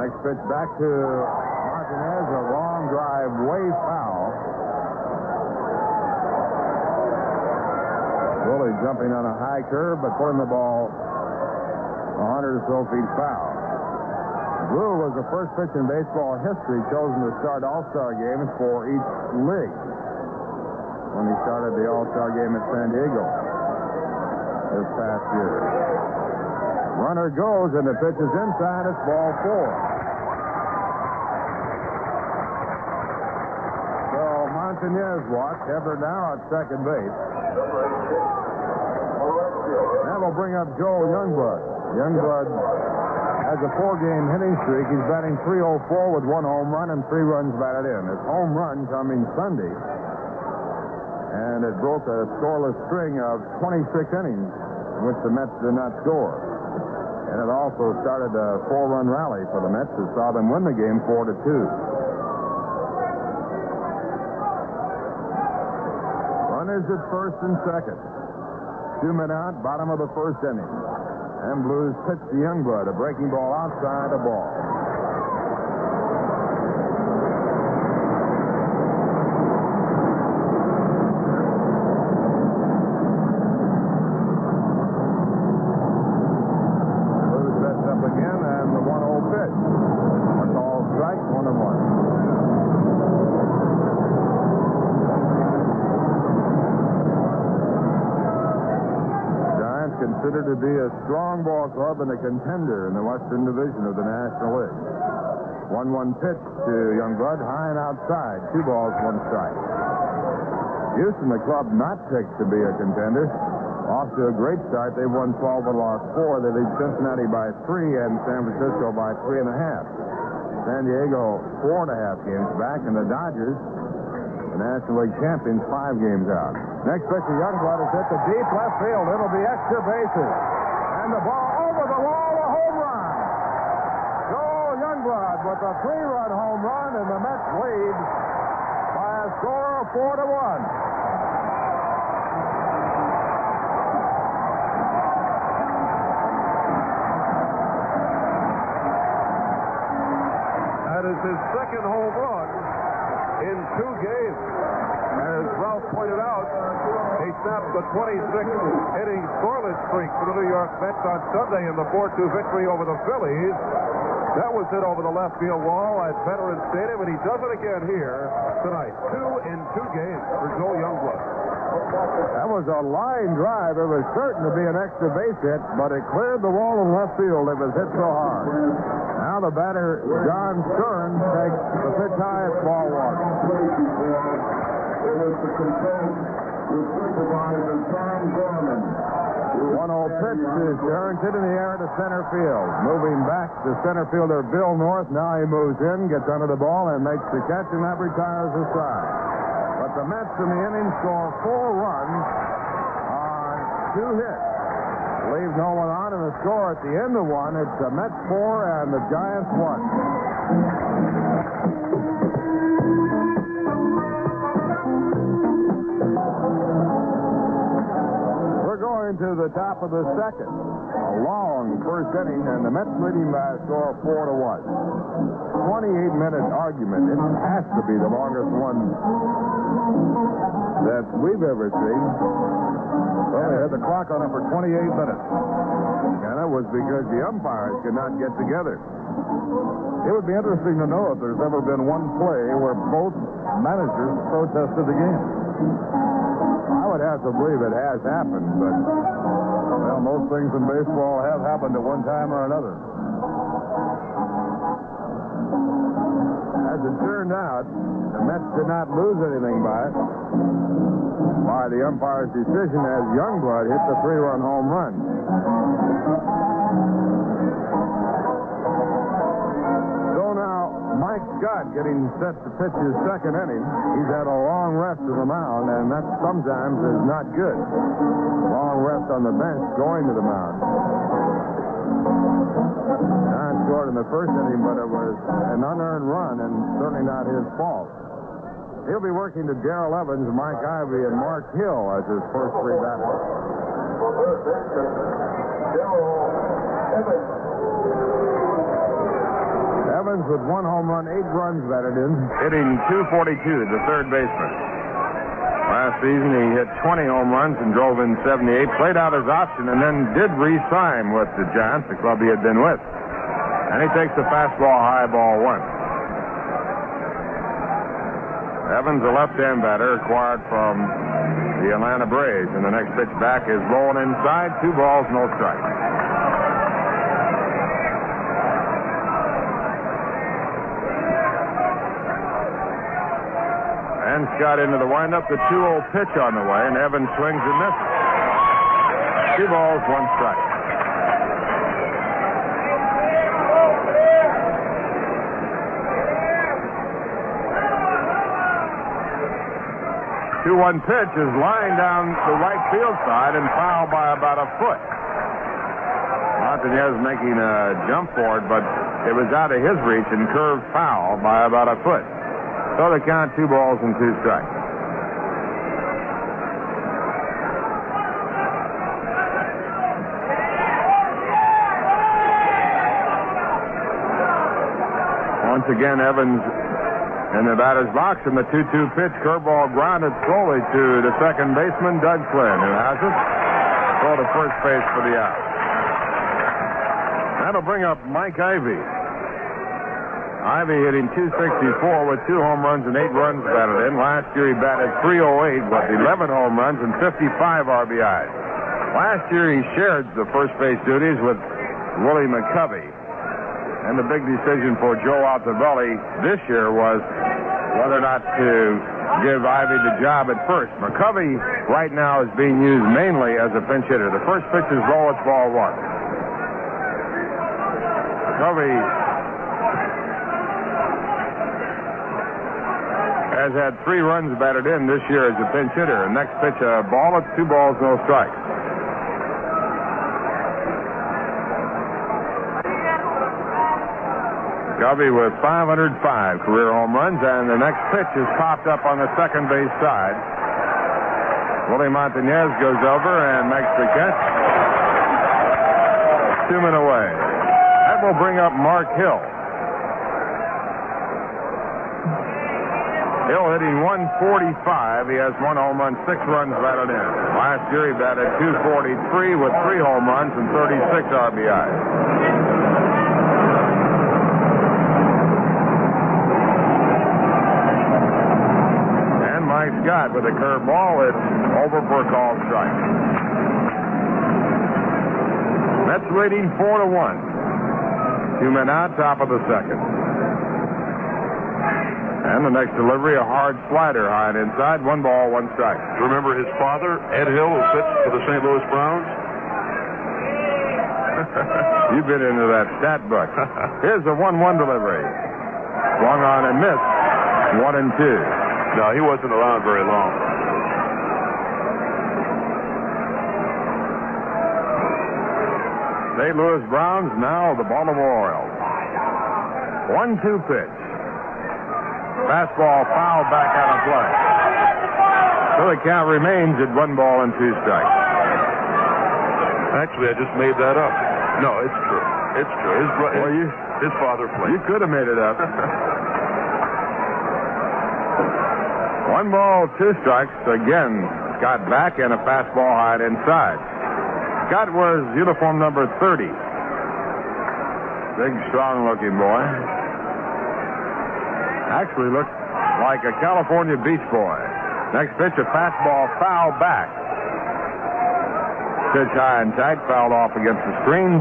Next pitch back to Martinez, a long drive way foul. Willie jumping on a high curve, but putting the ball 100 or so feet foul. Blue was the first pitch in baseball history chosen to start All-Star games for each league when he started the All-Star game at San Diego this past year. Runner goes, and the pitch is inside. It's ball 4. So Montagnez walks. Ebner now at second base. That will bring up Joe Youngblood. Youngblood has a 4-game hitting streak. He's batting .304 with 1 home run and 3 runs batted in. His home run coming Sunday, and it broke a scoreless string of 26 innings in which the Mets did not score. And it also started a 4-run rally for the Mets that saw them win the game 4-2. Runners at first and second. 2 men out, bottom of the first inning. And Blues pitch to Youngblood, a breaking ball outside, a ball. Blues sets up again, and the 1-0 pitch. A call strike, 1-1. Considered to be a strong ball club and a contender in the Western Division of the National League. 1-1 pitch to Youngblood, high and outside. 2 balls, 1 strike. Houston, the club not picked to be a contender, off to a great start. They won 12 and lost 4. They lead Cincinnati by 3 and San Francisco by 3.5. San Diego 4.5 games back, and the Dodgers, the National League champions, 5 games out. Next pitch to Youngblood is hit to deep left field. It'll be extra bases. And the ball over the wall, a home run. Joe Youngblood with a 3-run home run, and the Mets lead by a score of 4-1. That is his second home run in 2 games. As Ralph pointed out, he snapped the 26-inning scoreless streak for the New York Mets on Sunday in the 4-2 victory over the Phillies. That was hit over the left field wall at Veterans Stadium, and he does it again here tonight. 2 in 2 games for Joe Youngblood. That was a line drive. It was certain to be an extra base hit, but it cleared the wall in left field. It was hit so hard. Now the batter, John Stern, takes the pitch high at ball 1. It was the control with supervisor Tom Gorman. 1-0 pitch to Harrington in the air to center field. Moving back to center fielder Bill North. Now he moves in, gets under the ball, and makes the catch, and that retires the side. But the Mets in the inning score 4 runs on 2 hits. Leave no one on, and the score at the end of one, it's the Mets 4 and the Giants 1. We're going to the top of the second. A long first inning, and the Mets leading by a score of 4-1. 28-minute argument. It has to be the longest one that we've ever seen. Well, they had the clock on it for 28 minutes. And that was because the umpires could not get together. It would be interesting to know if there's ever been one play where both managers protested the game. I would have to believe it has happened, but, well, most things in baseball have happened at one time or another. As it turned out, the Mets did not lose anything by it. By the umpire's decision as Youngblood hit the 3-run home run. So now, Mike Scott getting set to pitch his second inning. He's had a long rest of the mound, and that sometimes is not good. Long rest on the bench going to the mound. John scored in the first inning, but it was an unearned run and certainly not his fault. He'll be working to Darrell Evans, Mike Ivey, and Mark Hill as his first 3 batters. Evans with 1 home run, 8 runs batted in, hitting .242, the third baseman. Last season he hit 20 home runs and drove in 78, played out his option, and then did re-sign with the Giants, the club he had been with. And he takes the fastball high, ball 1. Evans, a left-hand batter, acquired from the Atlanta Braves. And the next pitch back is rolling inside. 2 balls, no strikes. And Scott into the windup. The 2-0 pitch on the way, and Evans swings and misses. 2 balls, 1 strike. 2-1 pitch is lying down the right field side and fouled by about a foot. Montanez making a jump for it, but it was out of his reach and curved foul by about a foot. So they count 2 balls and 2 strikes. Once again, Evans in the batter's box, and the 2-2 pitch, curveball grounded slowly to the second baseman, Doug Flynn, who has it. Throw to first base for the out. That'll bring up Mike Ivey. Ivey hitting .264 with 2 home runs and 8 runs batted in. Last year he batted .308 with 11 home runs and 55 RBIs. Last year he shared the first base duties with Willie McCovey. And the big decision for Joe Altobelli this year was whether or not to give Ivey the job at first. McCovey right now is being used mainly as a pinch hitter. The first pitch is low, it's ball 1. McCovey has had 3 runs batted in this year as a pinch hitter. And next pitch, a ball, it's 2 balls, no strikes. Covey with 505 career home runs, and the next pitch is popped up on the second base side. Willie Montanez goes over and makes the catch. 2 men away. That will bring up Mark Hill. Hill hitting .145. He has 1 home run, 6 runs batted in. Last year he batted .243 with 3 home runs and 36 RBIs. Scott with a curveball. It's over for a called strike. Mets leading 4-1. 2 men out, top of the second. And the next delivery, a hard slider high and inside. 1 ball, 1 strike. Remember his father, Ed Hill, who pitched for the St. Louis Browns? You've been into that stat book. Here's the 1-1 delivery. Swung on and missed. 1-2. No, he wasn't around very long. St. Louis Browns, now the Baltimore Orioles. 1-2 pitch. Fastball fouled back out of play. So the count remains at 1 ball and 2 strikes. Actually, I just made that up. No, it's true. It's true. His father played. You could have made it up. 1 ball, 2 strikes. Again, Scott back and a fastball high inside. Scott was uniform number 30. Big, strong-looking boy. Actually looked like a California beach boy. Next pitch, a fastball foul back. Pitch high and tight, fouled off against the screen.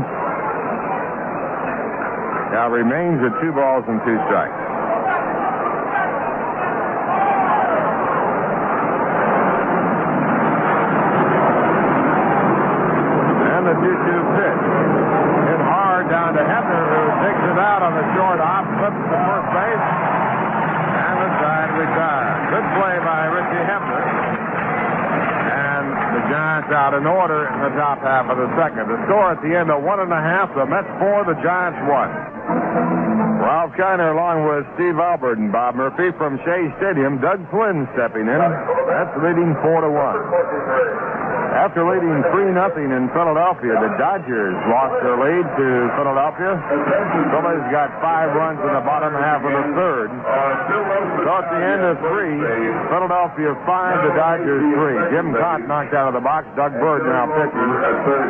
Now remains at 2 balls and 2 strikes. And the 2-2 pitch. Hit hard down to Hebner, who digs it out on the short hop, flips to first base. Retired. Good play by Richie Hebner. And the Giants out in order in the top half of the second. The score at the end of 1.5. The Mets 4, the Giants 1. Ralph Kiner along with Steve Albert and Bob Murphy from Shea Stadium. Doug Flynn stepping in. That's leading 4-1. After leading 3-0 in Philadelphia, the Dodgers lost their lead to Philadelphia. Phillies got 5 runs in the bottom half of the third. So at the end of 3, Philadelphia 5, the Dodgers 3. Jim Cott knocked out of the box. Doug Bird now pitching.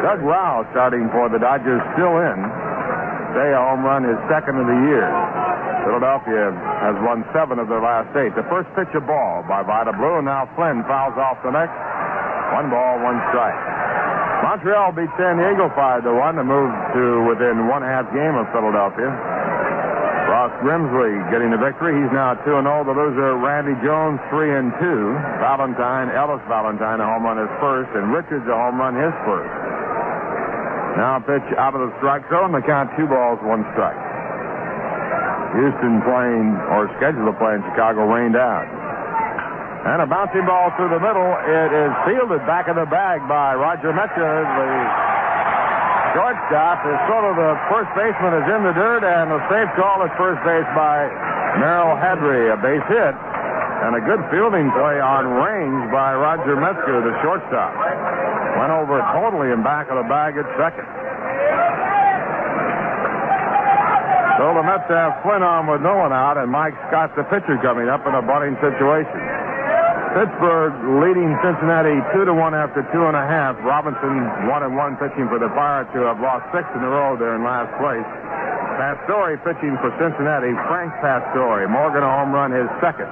Doug Rao starting for the Dodgers, still in. Shea, a home run, his second of the year. Philadelphia has won 7 of their last 8. The first pitch, a ball by Vida Blue, and now Flynn fouls off the next. 1 ball, 1 strike. Montreal beat San Diego 5-1 to move to within 1/2 game of Philadelphia. Ross Grimsley getting the victory. He's now 2-0. The loser, Randy Jones, 3-2. Ellis Valentine, a home run, his first, and Richards, a home run, his first. Now pitch out of the strike zone. The count 2 balls, 1 strike. Houston playing, or scheduled to play in Chicago, rained out. And a bouncing ball through the middle. It is fielded back in the bag by Roger Metzger. The shortstop is sort of the first baseman is in the dirt, and a safe call at first base by Merrill Hadry. A base hit, and a good fielding play on range by Roger Metzger, the shortstop. Went over totally in back of the bag at second. So the Mets have Flynn on with no one out, and Mike Scott, the pitcher, coming up in a bunting situation. Pittsburgh leading Cincinnati 2-1 after 2.5. Robinson 1-1 pitching for the Pirates, who have lost 6 in a row. They're in last place. Pastore pitching for Cincinnati. Frank Pastore. Morgan, a home run, his second.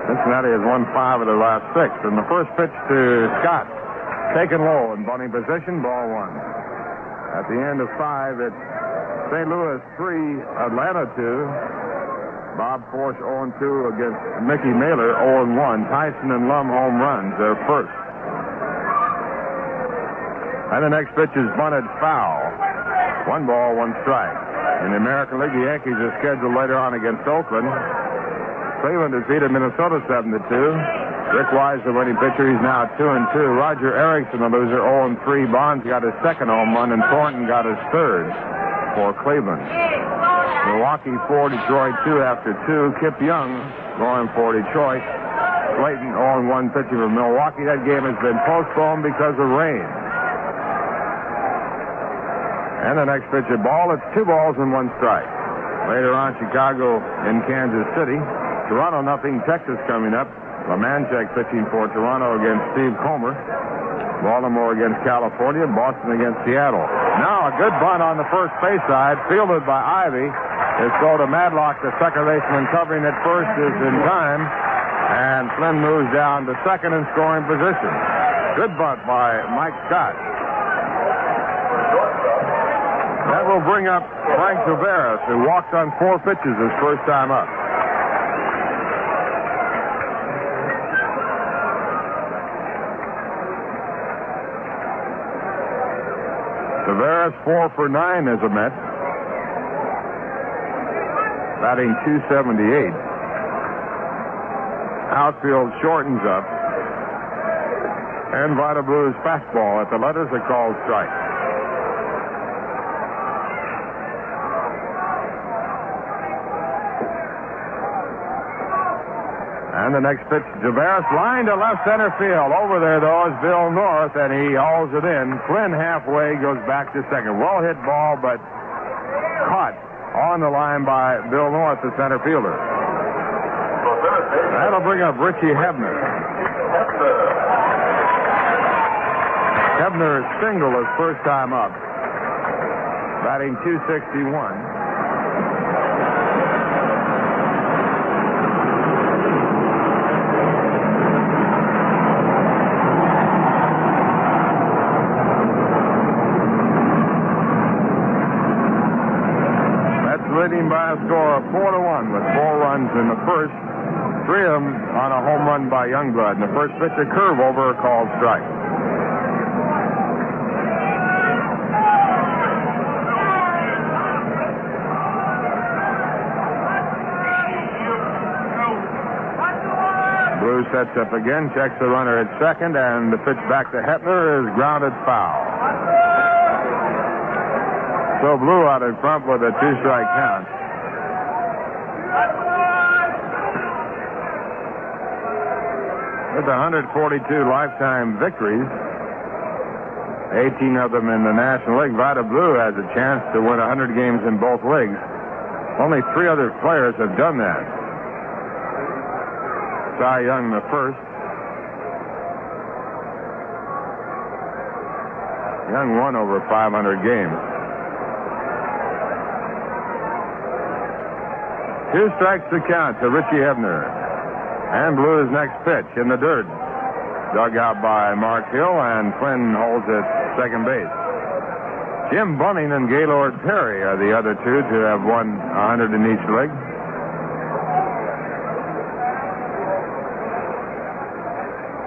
Cincinnati has won 5 of their last 6. And the first pitch to Scott, taken low in bunting position, ball 1. At the end of 5, it's St. Louis 3, Atlanta 2. Bob Forsch 0-2 against Mickey Mailer 0-1. Tyson and Lum home runs, their first. And the next pitch is bunted foul. 1 ball, 1 strike. In the American League, the Yankees are scheduled later on against Oakland. Cleveland defeated Minnesota 7-2. Rick Wise, the winning pitcher, he's now 2-2. Roger Erickson, the loser, 0-3. Bonds got his second home run, and Thornton got his third for Cleveland. Milwaukee 4, Detroit 2 after 2. Kip Young going for Detroit. Slayton 0-1 pitching for Milwaukee. That game has been postponed because of rain. And the next pitch, a ball. It's 2 balls and 1 strike. Later on, Chicago in Kansas City. Toronto 0, Texas coming up. Lemanchek pitching for Toronto against Steve Comer. Baltimore against California. Boston against Seattle. Now a good bunt on the first base side, fielded by Ivy. It's go to Madlock, the second baseman covering at first, is in time. And Flynn moves down to second in scoring position. Good bunt by Mike Scott. That will bring up Frank Tavares, who walked on 4 pitches his first time up. Tavares 4 for 9 as a Met. Batting .278. Outfield shortens up. And Vida Blue's fastball at the letters, a called strike. And the next pitch, Tavares line to left center field. Over there, though, is Bill North, and he hauls it in. Flynn halfway goes back to second. Well hit ball, but caught on the line by Bill North, the center fielder. That'll bring up Richie Hebner. Hebner single his first time up. Batting .261. Leading by a score of 4-1 with 4 runs in the first. 3 of them on a home run by Youngblood. And the first pitch, a curve over, a called strike. Blue sets up again, checks the runner at second, and the pitch back to Hebner is grounded foul. So Blue out in front with a 2-strike count. With 142 lifetime victories, 18 of them in the National League, Vida Blue has a chance to win 100 games in both leagues. Only 3 other players have done that. Cy Young the first. Young won over 500 games. 2 strikes to count to Richie Hebner. And Blue's next pitch in the dirt. Dug out by Mark Hill, and Flynn holds at second base. Jim Bunning and Gaylord Perry are the other 2 to have won 100 in each league.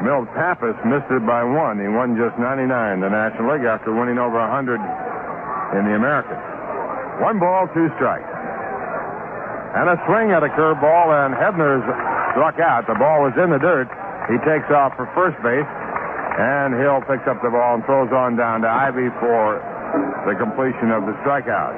Milt Pappas missed it by 1. He won just 99 in the National League after winning over 100 in the American. 1 ball, 2 strikes. And a swing at a curveball, and Hebner's struck out. The ball was in the dirt. He takes off for first base, and Hill picks up the ball and throws on down to Ivy for the completion of the strikeout.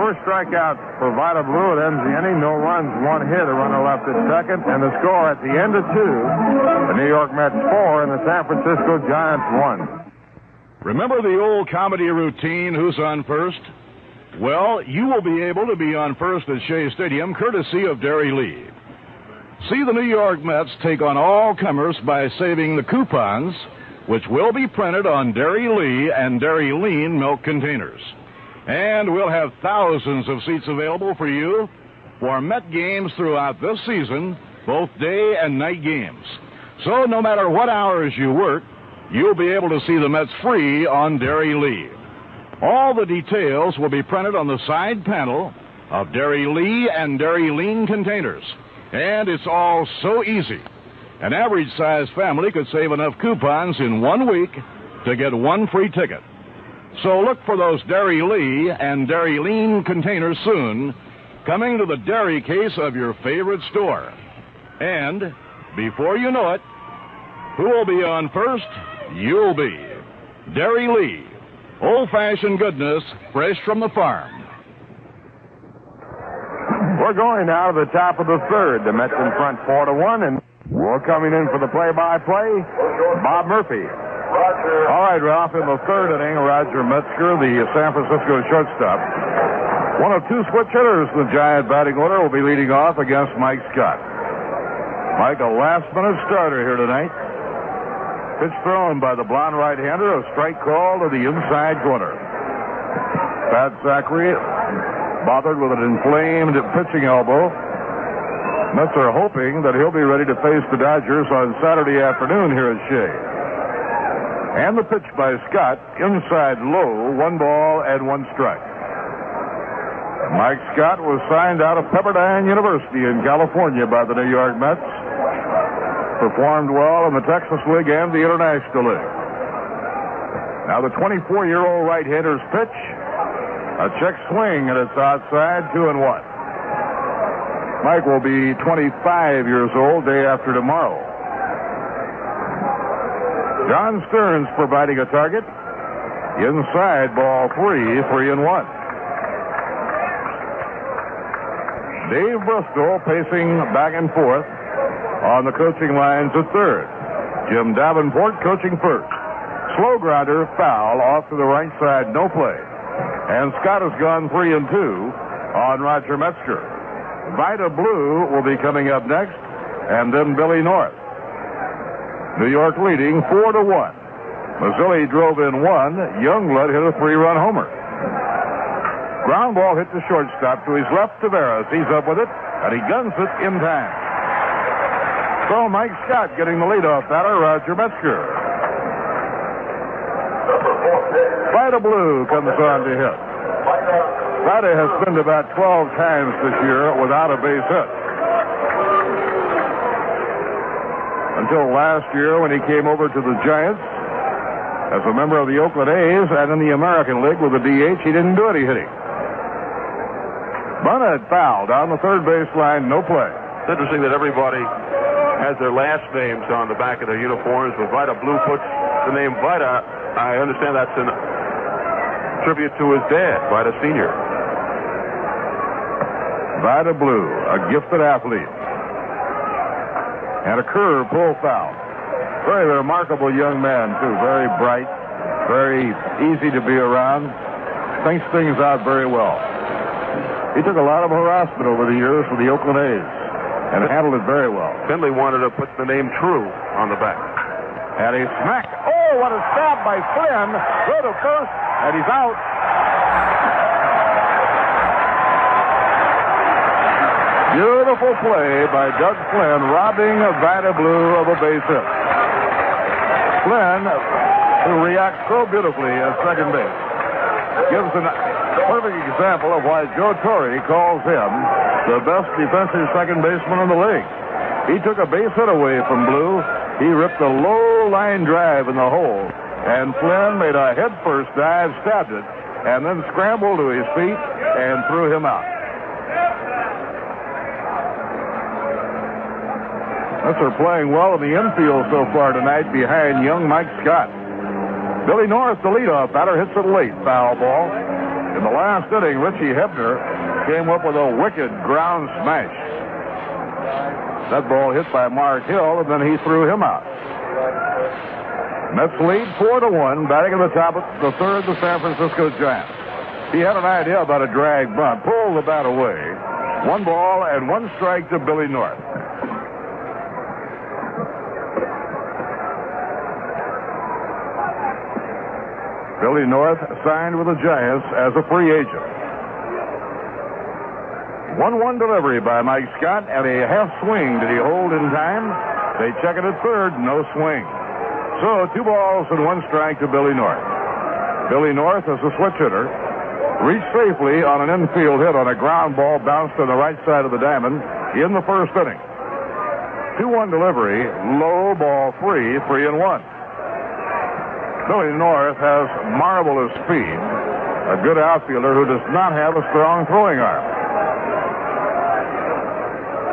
First strikeout for Vida Blue. It ends the inning. No runs, 1 hit, a runner left at second, and the score at the end of 2, the New York Mets 4 and the San Francisco Giants 1. Remember the old comedy routine, who's on first? Well, you will be able to be on first at Shea Stadium, courtesy of Dairy Lee. See the New York Mets take on all comers by saving the coupons, which will be printed on Dairy Lee and Dairy Lean milk containers. And we'll have thousands of seats available for you for Met games throughout this season, both day and night games. So no matter what hours you work, you'll be able to see the Mets free on Dairy Lee. All the details will be printed on the side panel of Dairy Lee and Dairy Lean containers. And it's all so easy. An average-sized family could save enough coupons in 1 week to get 1 free ticket. So look for those Dairy Lee and Dairy Lean containers soon, coming to the dairy case of your favorite store. And before you know it, who will be on first? You'll be. Dairy Lee. Old-fashioned goodness, fresh from the farm. We're going now to the top of the 3rd. The Mets in front 4-1, and we're coming in for the play-by-play, Bob Murphy. All right, Ralph, in the 3rd inning, Roger Metzger, the San Francisco shortstop. One of 2 switch hitters in the Giant batting order will be leading off against Mike Scott. Mike, a last-minute starter here tonight. Pitch thrown by the blonde right-hander, a strike call to the inside corner. Pat Zachary bothered with an inflamed pitching elbow. Mets are hoping that he'll be ready to face the Dodgers on Saturday afternoon here at Shea. And the pitch by Scott, inside low, 1 ball and 1 strike. Mike Scott was signed out of Pepperdine University in California by the New York Mets. Performed well in the Texas League and the International League. Now the 24-year-old right-hander's pitch. A check swing, and it's outside, 2-1. Mike will be 25 years old day after tomorrow. John Stearns providing a target. Inside, ball 3, 3-1. Dave Bristol pacing back and forth on the coaching lines at third. Jim Davenport coaching first. Slow grounder, foul, off to the right side, no play. And Scott has gone 3-2 on Roger Metzger. Vida Blue will be coming up next, and then Billy North. New York leading 4-1. Mazzilli drove in 1. Youngblood hit a 3-run homer. Ground ball hit to shortstop to his left. Tavares. He's up with it, and he guns it in time. So Mike Scott getting the leadoff batter, Roger Metzger. Vida Blue comes on to hit. Vida has been about 12 times this year without a base hit. Until last year when he came over to the Giants as a member of the Oakland A's and in the American League with the DH, he didn't do any hitting. Bunnett foul down the third baseline, no play. It's interesting that everybody has their last names on the back of their uniforms, but Vida Blue puts the name Vida. I understand that's a tribute to his dad, Vida Sr. Vida Blue, a gifted athlete. And a curve pull foul. Very remarkable young man, too. Very bright, very easy to be around. Thinks things out very well. He took a lot of harassment over the years for the Oakland A's and handled it very well. Finley wanted to put the name True on the back. And he smacked. Oh, what a stab by Flynn. Throw to first, and he's out. Beautiful play by Doug Flynn, robbing Vida Blue of a base hit. Flynn, who reacts so beautifully at second base, gives a perfect example of why Joe Torre calls him the best defensive second baseman in the league. He took a base hit away from Blue. He ripped a low line drive in the hole, and Flynn made a headfirst dive, stabbed it, and then scrambled to his feet and threw him out. Mets are playing well in the infield so far tonight behind young Mike Scott. Billy North, the leadoff batter, hits it late, foul ball. In the last inning, Richie Hebner came up with a wicked ground smash. That ball hit by Mark Hill, and then he threw him out. Mets lead 4-1, batting at the top of the third, the San Francisco Giants. He had an idea about a drag bunt, pulled the bat away. 1 ball and 1 strike to Billy North. Billy North signed with the Giants as a free agent. 1-1 delivery by Mike Scott, and a half swing. Did he hold in time? They check it at third, no swing. So 2 balls and 1 strike to Billy North. Billy North, as a switch hitter, reached safely on an infield hit on a ground ball bounced on the right side of the diamond in the first inning. 2-1 delivery, low, ball 3, 3-1. Billy North has marvelous speed, a good outfielder who does not have a strong throwing arm.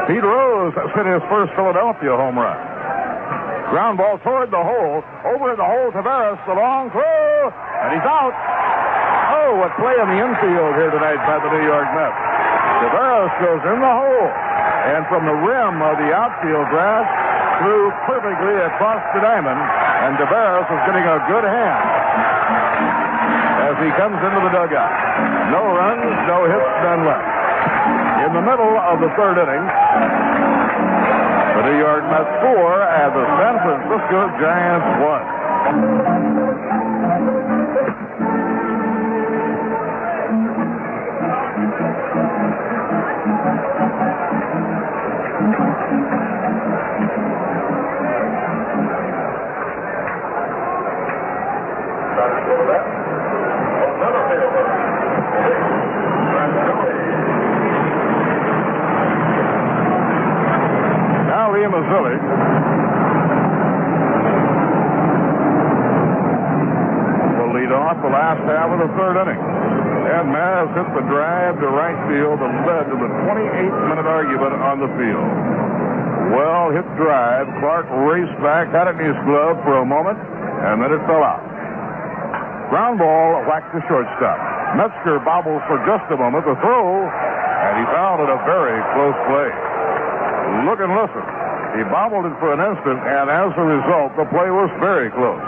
Pete Rose hit his first Philadelphia home run. Ground ball toward the hole, over in the hole, Tavares, the long throw, and he's out. Oh, what play in the infield here tonight by the New York Mets. Tavares goes in the hole, and from the rim of the outfield grass, threw perfectly across the diamond, and Tavares is getting a good hand as he comes into the dugout. No runs, no hits, none left. In the middle of the third inning, the New York Mets 4 and the San Francisco Giants 1. Mazzilli off the last half of the third inning. And Maz hit the drive to right field that led to the 28-minute argument on the field. Well hit drive. Clark raced back, had it in his glove for a moment, and then it fell out. Ground ball whacked the shortstop. Metzger bobbles for just a moment to throw, and he fouled it a very close play. Look and listen. He bobbled it for an instant, and as a result, the play was very close.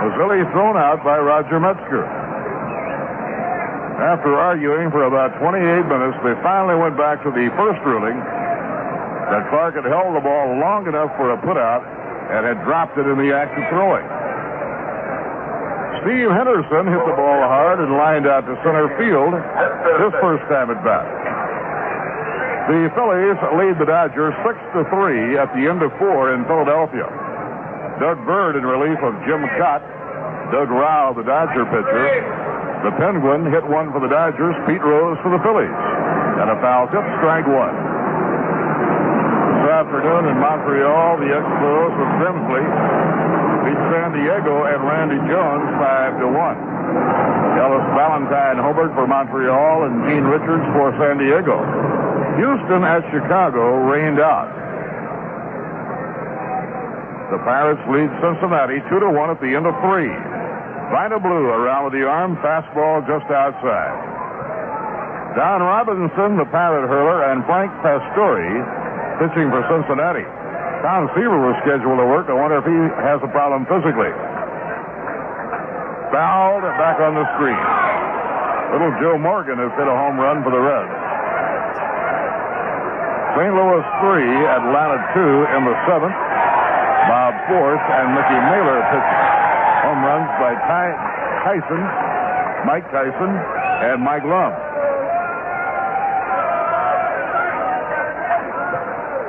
Mazzilli thrown out by Roger Metzger. After arguing for about 28 minutes, they finally went back to the first ruling that Clark had held the ball long enough for a putout and had dropped it in the act of throwing. Steve Henderson hit the ball hard and lined out to center field his first time at bat. The Phillies lead the Dodgers 6-3 at the end of 4 in Philadelphia. Doug Bird in relief of Jim Cott. Doug Rao, the Dodger pitcher. The Penguin hit one for the Dodgers. Pete Rose for the Phillies. And a foul tip, strike one. This afternoon in Montreal, the Expos with Grimsley beat San Diego and Randy Jones 5-1. Ellis Valentine Hobart for Montreal and Gene Richards for San Diego. Houston at Chicago rained out. The Pirates lead Cincinnati 2-1 at the end of 3. Vida Blue around with the arm, fastball just outside. Don Robinson, the Pirate hurler, and Frank Pastore pitching for Cincinnati. Tom Seaver was scheduled to work. I wonder if he has a problem physically. Fouled back on the screen. Little Joe Morgan has hit a home run for the Reds. St. Louis 3, Atlanta 2 in the 7th. Bob Force and Mickey Mailer pitching. Home runs by Mike Tyson, and Mike Lum.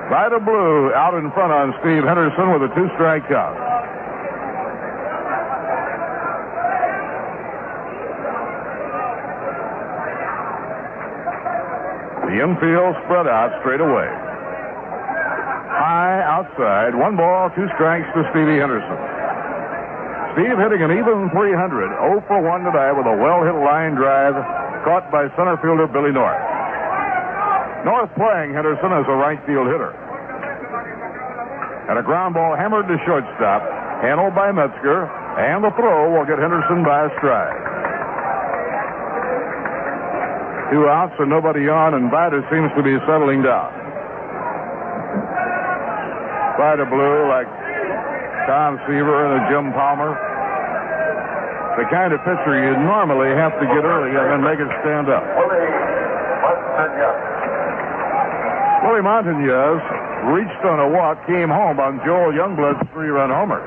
Vida Blue out in front on Steve Henderson with a 2-strike count. The infield spread out straight away. High outside, 1 ball, 2 strikes to Stevie Henderson. Steve hitting an even 300, 0 for 1 today with a well-hit line drive caught by center fielder Billy North. North playing Henderson as a right field hitter. And a ground ball hammered to shortstop, handled by Metzger, and the throw will get Henderson by a stride. 2 outs and nobody on, and Vida seems to be settling down. Vida Blue, like Tom Seaver and Jim Palmer, the kind of pitcher you normally have to get early and then make it stand up. Willie Montañez reached on a walk, came home on Joel Youngblood's 3-run homer.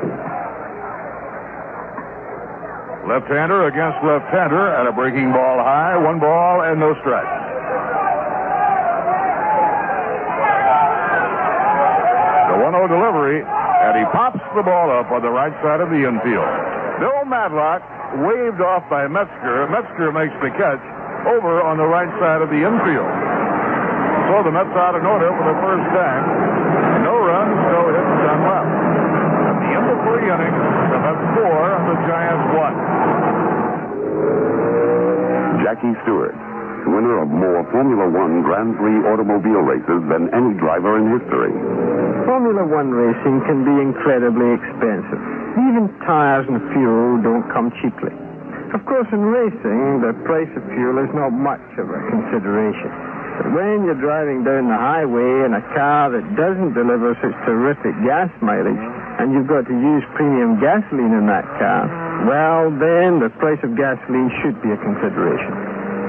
Left-hander against left-hander, and a breaking ball high, 1 ball and no strikes. The 1-0 delivery, and he pops the ball up on the right side of the infield. Bill Madlock waved off by Metzger. Metzger makes the catch over on the right side of the infield. So the Mets out in order for the first time. No runs, no hits, none left. At the end of 3 innings, the Mets 4, the Giants 1. Jackie Stewart, winner of more Formula One Grand Prix automobile races than any driver in history. Formula One racing can be incredibly expensive. Even tires and fuel don't come cheaply. Of course, in racing, the price of fuel is not much of a consideration. But when you're driving down the highway in a car that doesn't deliver such terrific gas mileage, and you've got to use premium gasoline in that car, well, then the price of gasoline should be a consideration.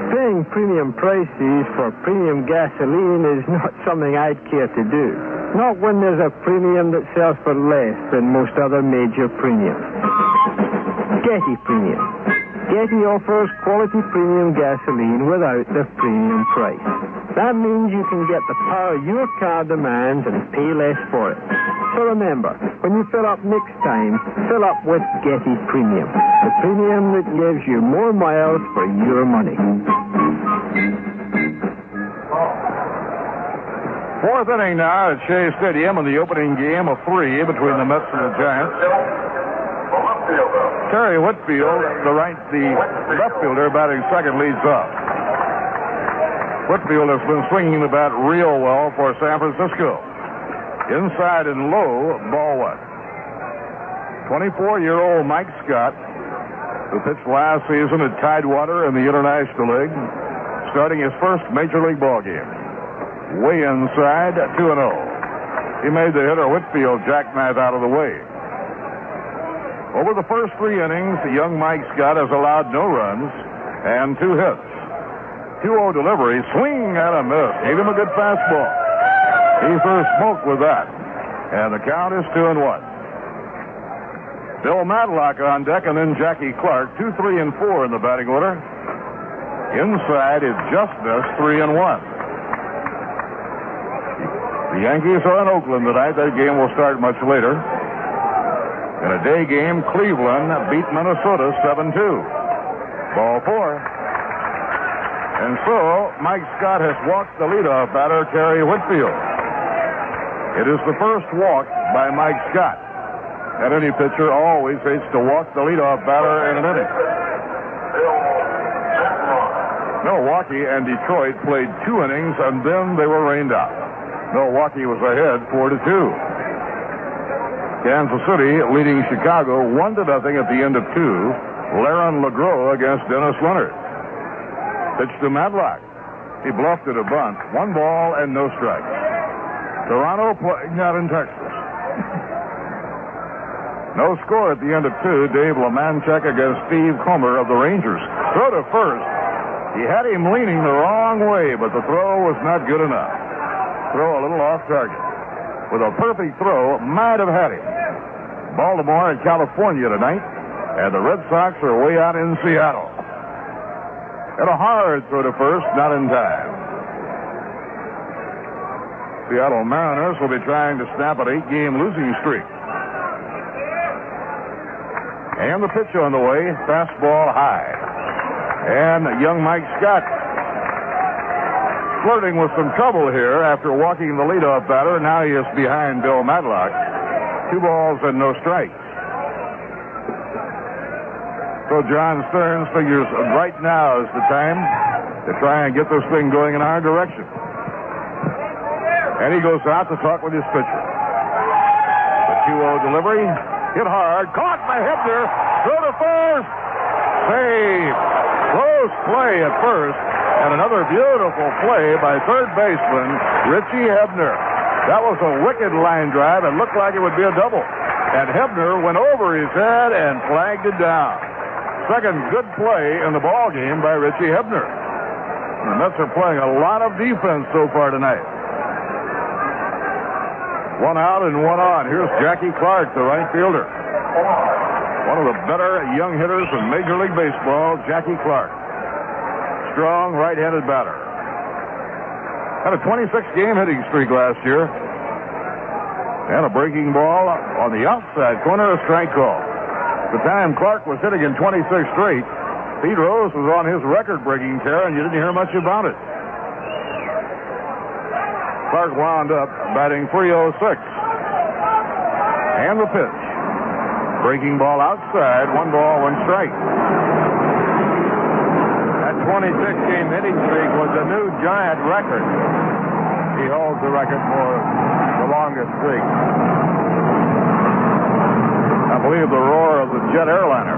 Paying premium prices for premium gasoline is not something I'd care to do. Not when there's a premium that sells for less than most other major premiums. Getty Premium. Getty offers quality premium gasoline without the premium price. That means you can get the power your car demands and pay less for it. So remember, when you fill up next time, fill up with Getty Premium. The premium that gives you more miles for your money. 4th inning now at Shea Stadium in the opening game of 3 between the Mets and the Giants. Terry Whitfield, the left fielder, batting second, leads off. Whitfield has been swinging the bat real well for San Francisco. Inside and low, ball one. 24-year-old Mike Scott, who pitched last season at Tidewater in the International League, starting his first Major League ball game. Way inside, 2-0. He made the hitter Whitfield jackknife out of the way. Over the first 3 innings, young Mike Scott has allowed no runs and 2 hits. 2-0 delivery, swing and a miss. Gave him a good fastball. He threw smoke with that. And the count is 2-1. Bill Matlock on deck, and then Jackie Clark, 2, 3, and 4 in the batting order. Inside, it just missed, 3-1. The Yankees are in Oakland tonight. That game will start much later. In a day game, Cleveland beat Minnesota 7-2. Ball 4. And so, Mike Scott has walked the leadoff batter, Terry Whitfield. It is the first walk by Mike Scott. And any pitcher always hates to walk the leadoff batter in an inning. Milwaukee and Detroit played 2 innings, and then they were rained out. Milwaukee was ahead 4-2. Kansas City leading Chicago 1-0 at the end of 2. Laron LeGros against Dennis Leonard. Pitch to Matlock. He bluffed at a bunt. 1 ball and no strikes. Toronto playing out in Texas. No score at the end of 2. Dave LeManchek against Steve Comer of the Rangers. Throw to first. He had him leaning the wrong way, but the throw was not good enough. Throw a little off target. With a perfect throw, might have had him. Baltimore and California tonight, and the Red Sox are way out in Seattle. And a hard throw to first, not in time. Seattle Mariners will be trying to snap an 8-game losing streak. And the pitch on the way, fastball high. And young Mike Scott flirting with some trouble here after walking the leadoff batter. Now he is behind Bill Matlock. 2 balls and no strikes. So John Stearns figures right now is the time to try and get this thing going in our direction. And he goes out to talk with his pitcher. The 2-0 delivery. Hit hard. Caught by Hebner. Throw to first. Save. Close play at first. And another beautiful play by third baseman Richie Hebner. That was a wicked line drive. It looked like it would be a double. And Hebner went over his head and flagged it down. Second good play in the ball game by Richie Hebner. The Mets are playing a lot of defense so far tonight. 1 out and 1 on. Here's Jackie Clark, the right fielder. One of the better young hitters in Major League Baseball, Jackie Clark. Strong right-handed batter. Had a 26-game hitting streak last year. And a breaking ball on the outside corner, a strike call. At the time Clark was hitting in 26 straight, Pete Rose was on his record-breaking tear, and you didn't hear much about it. Clark wound up batting .306. And the pitch. Breaking ball outside, 1 ball, 1 strike. That 26-game hitting streak was a new Giant record. He holds the record for the longest streak. I believe the roar of the jet airliner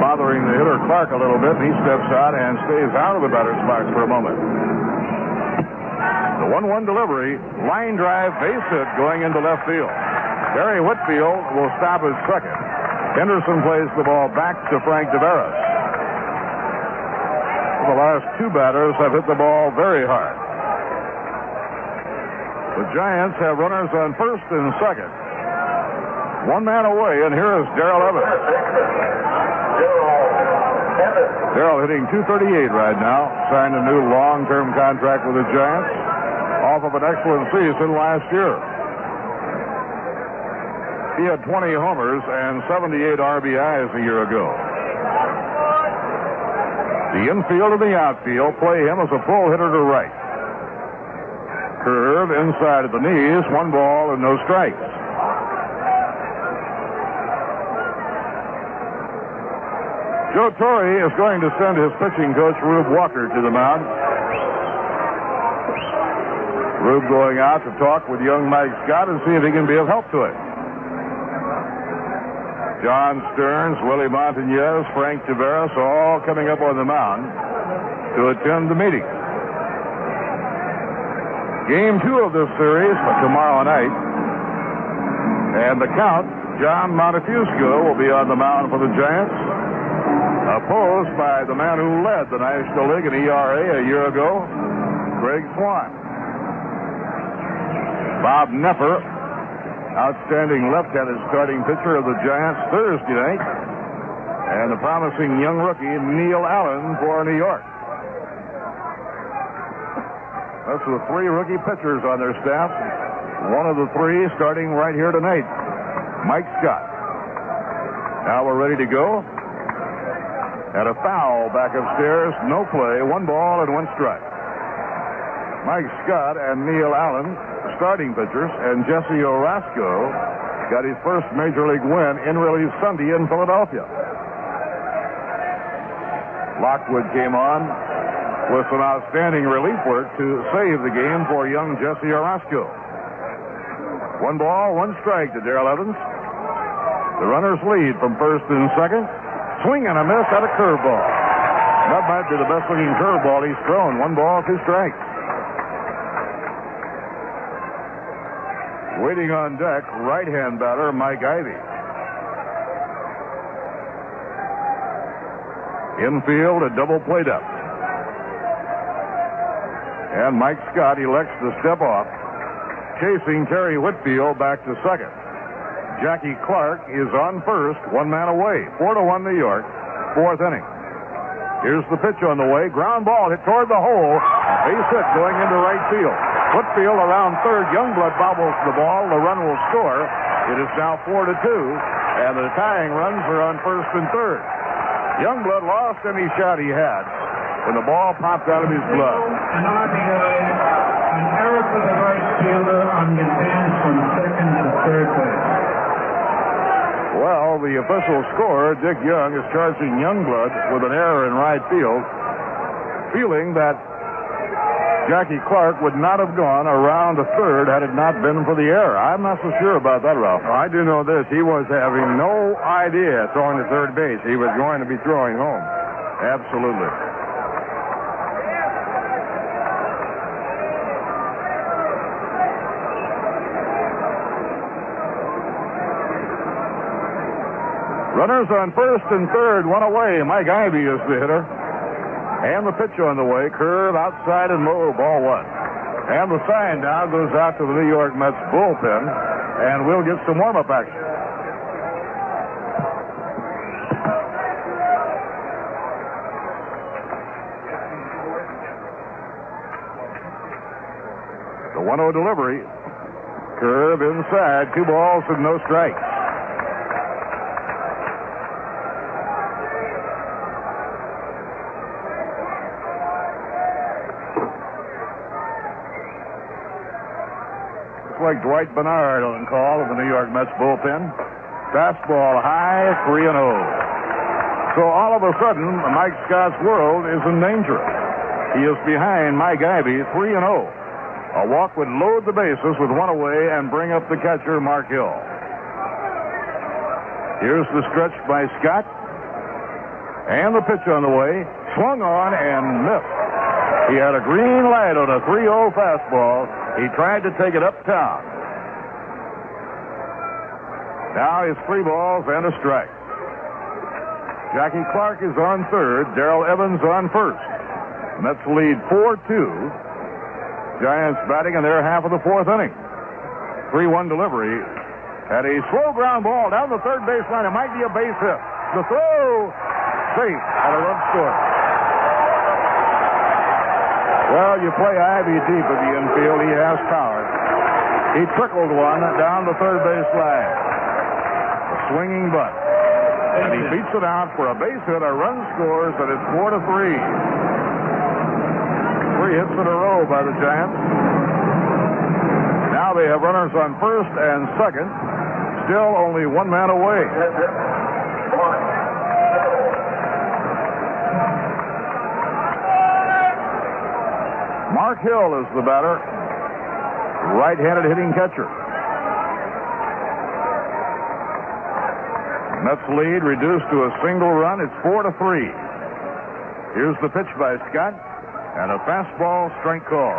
bothering the hitter Clark a little bit, and he steps out and stays out of the batter's box for a moment. The 1-1 delivery, line drive, base hit going into left field. Terry Whitfield will stop his second. Henderson plays the ball back to Frank Tavares. The last 2 batters have hit the ball very hard. The Giants have runners on first and second. 1 man away, and here is Darrell Evans. Darrell hitting .238 right now. Signed a new long-term contract with the Giants. Off of an excellent season last year. He had 20 homers and 78 RBIs a year ago. The infield and the outfield play him as a pull hitter to right. Curve inside of the knees, 1 ball and no strikes. Joe Torrey is going to send his pitching coach, Rube Walker, to the mound. Rube going out to talk with young Mike Scott and see if he can be of help to him. John Stearns, Willie Montañez, Frank Tavares, all coming up on the mound to attend the meeting. Game 2 of this series tomorrow night. And the count, John Montefusco will be on the mound for the Giants, opposed by the man who led the National League in ERA a year ago, Greg Swan. Bob Nepper, outstanding left-handed starting pitcher of the Giants Thursday night, and the promising young rookie Neil Allen for New York. That's the 3 rookie pitchers on their staff. One of the 3 starting right here tonight, Mike Scott. Now we're ready to go. And a foul back upstairs, no play, 1 ball and 1 strike. Mike Scott and Neil Allen, starting pitchers, and Jesse Orasco got his first Major League win in relief Sunday in Philadelphia. Lockwood came on with some outstanding relief work to save the game for young Jesse Orasco. 1 ball, 1 strike to Darrell Evans. The runners lead from first and second. Swing and a miss at a curveball. That might be the best-looking curveball he's thrown. 1 ball, 2 strikes. Waiting on deck, right-hand batter Mike Ivey. Infield, a double plate up. And Mike Scott elects to step off, chasing Terry Whitfield back to second. Jackie Clark is on first, 1 man away. 4-1 New York, 4th inning. Here's the pitch on the way. Ground ball hit toward the hole. Base hit going into right field. Whitfield around third. Youngblood bobbles the ball. The run will score. It is now 4-2, and the tying runs are on first and third. Youngblood lost any shot he had when the ball popped out of his glove. An RBI, an error for the right fielder on the advance from second to third base. Well, the official scorer, Dick Young, is charging Youngblood with an error in right field, feeling that Jackie Clark would not have gone around to third had it not been for the error. I'm not so sure about that, Ralph. Well, I do know this. He was having no idea throwing to third base. He was going to be throwing home. Absolutely. Runners on first and third, 1 away. Mike Ivey is the hitter. And the pitch on the way, curve outside and low, ball 1. And the sign now goes out to the New York Mets bullpen, and we'll get some warm-up action. The 1-0 delivery, curve inside, 2 balls and no strikes. Like Dwight Bernard on call of the New York Mets bullpen. Fastball high, 3-0. So all of a sudden, Mike Scott's world is in danger. He is behind Mike Ivey, 3-0. A walk would load the bases with 1 away and bring up the catcher, Mark Hill. Here's the stretch by Scott. And the pitch on the way. Swung on and missed. He had a green light on a 3-0 fastball. He tried to take it uptown. Now it's 3 balls and a strike. Jackie Clark is on third. Darrell Evans on first. Mets lead 4-2. Giants batting in their half of the 4th inning. 3-1 delivery. Had a slow ground ball down the third baseline. It might be a base hit. The throw, safe, and a run scored. Well, you play Ivy deep at the infield. He has power. He trickled one down the third base line. A swinging butt. And he beats it out for a base hit. A run scores, and it's 4-3. 3 hits in a row by the Giants. Now they have runners on first and second. Still only 1 man away. Mark Hill is the batter. Right-handed hitting catcher. Mets lead reduced to a single run. It's 4-3. Here's the pitch by Scott, and a fastball strike call.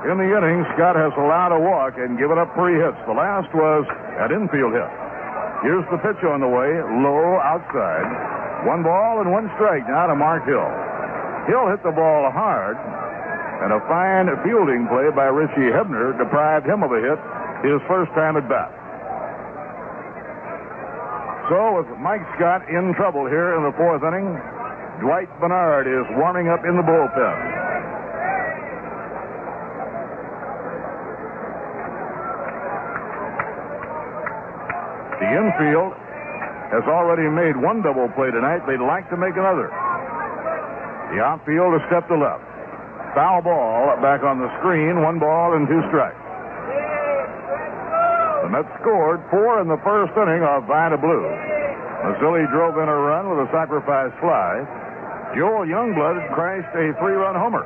In the inning, Scott has allowed a walk and given up 3 hits. The last was an infield hit. Here's the pitch on the way, low outside. 1 ball and 1 strike now to Mark Hill. Hill hit the ball hard, and a fine fielding play by Richie Hebner deprived him of a hit his first time at bat. So with Mike Scott in trouble here in the 4th inning, Dwight Bernard is warming up in the bullpen. The infield has already made 1 double play tonight. They'd like to make another. The outfield a step to left. Foul ball back on the screen. 1 ball and 2 strikes. The Mets scored 4 in the first inning of Vida Blue. Mazzilli drove in a run with a sacrifice fly. Joel Youngblood crashed a 3-run homer.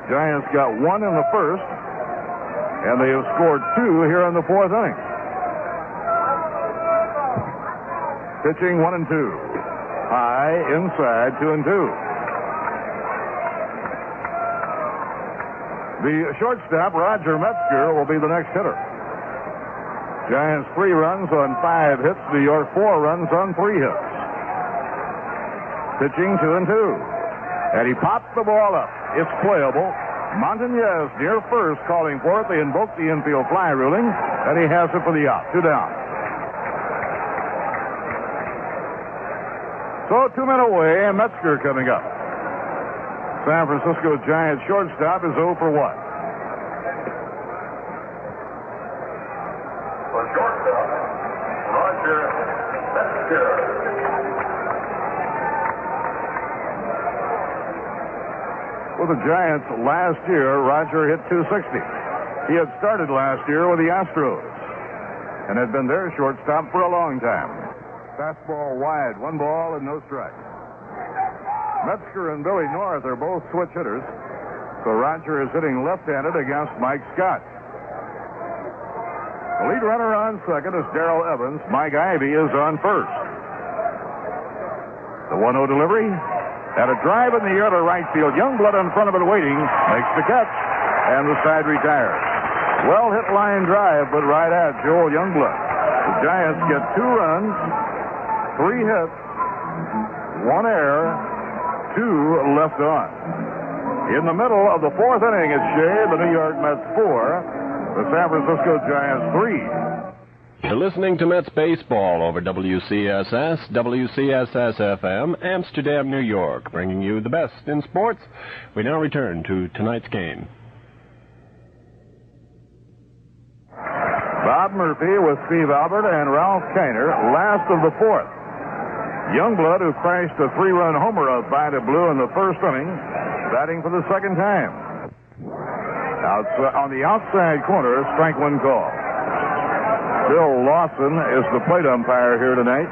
Giants got 1 in the first, and they have scored 2 here in the 4th inning. Pitching 1 and 2. High, inside, 2-2. The shortstop, Roger Metzger, will be the next hitter. Giants 3 runs on 5 hits. New York 4 runs on 3 hits. Pitching 2-2. And he popped the ball up. It's playable. Montañez near first calling for it. They invoke the infield fly ruling, and he has it for the out. 2 down. So 2 men away, and Metzger coming up. San Francisco Giants shortstop is 0 for 1. For shortstop, Roger Metzger. With the Giants last year, Roger hit .260. He had started last year with the Astros and had been their shortstop for a long time. Fastball wide, 1 ball and no strikes. Metzger and Billy North are both switch hitters, so Roger is hitting left-handed against Mike Scott. The lead runner on second is Darrell Evans. Mike Ivey is on first. The 1-0 delivery, and a drive in the air to right field. Youngblood in front of it waiting, makes the catch, and the side retires. Well hit line drive, but right at Joel Youngblood. The Giants get 2 runs, 3 hits, 1 error, 2 left on. In the middle of the 4th inning at Shea, the New York Mets 4, the San Francisco Giants 3. You're listening to Mets baseball over WCSS, WCSS-FM, Amsterdam, New York, bringing you the best in sports. We now return to tonight's game. Bob Murphy with Steve Albert and Ralph Kiner, last of the 4th. Youngblood, who crashed a 3-run homer of Vida Blue in the first inning, batting for the 2nd time. On the outside corner, strike 1 call. Bill Lawson is the plate umpire here tonight.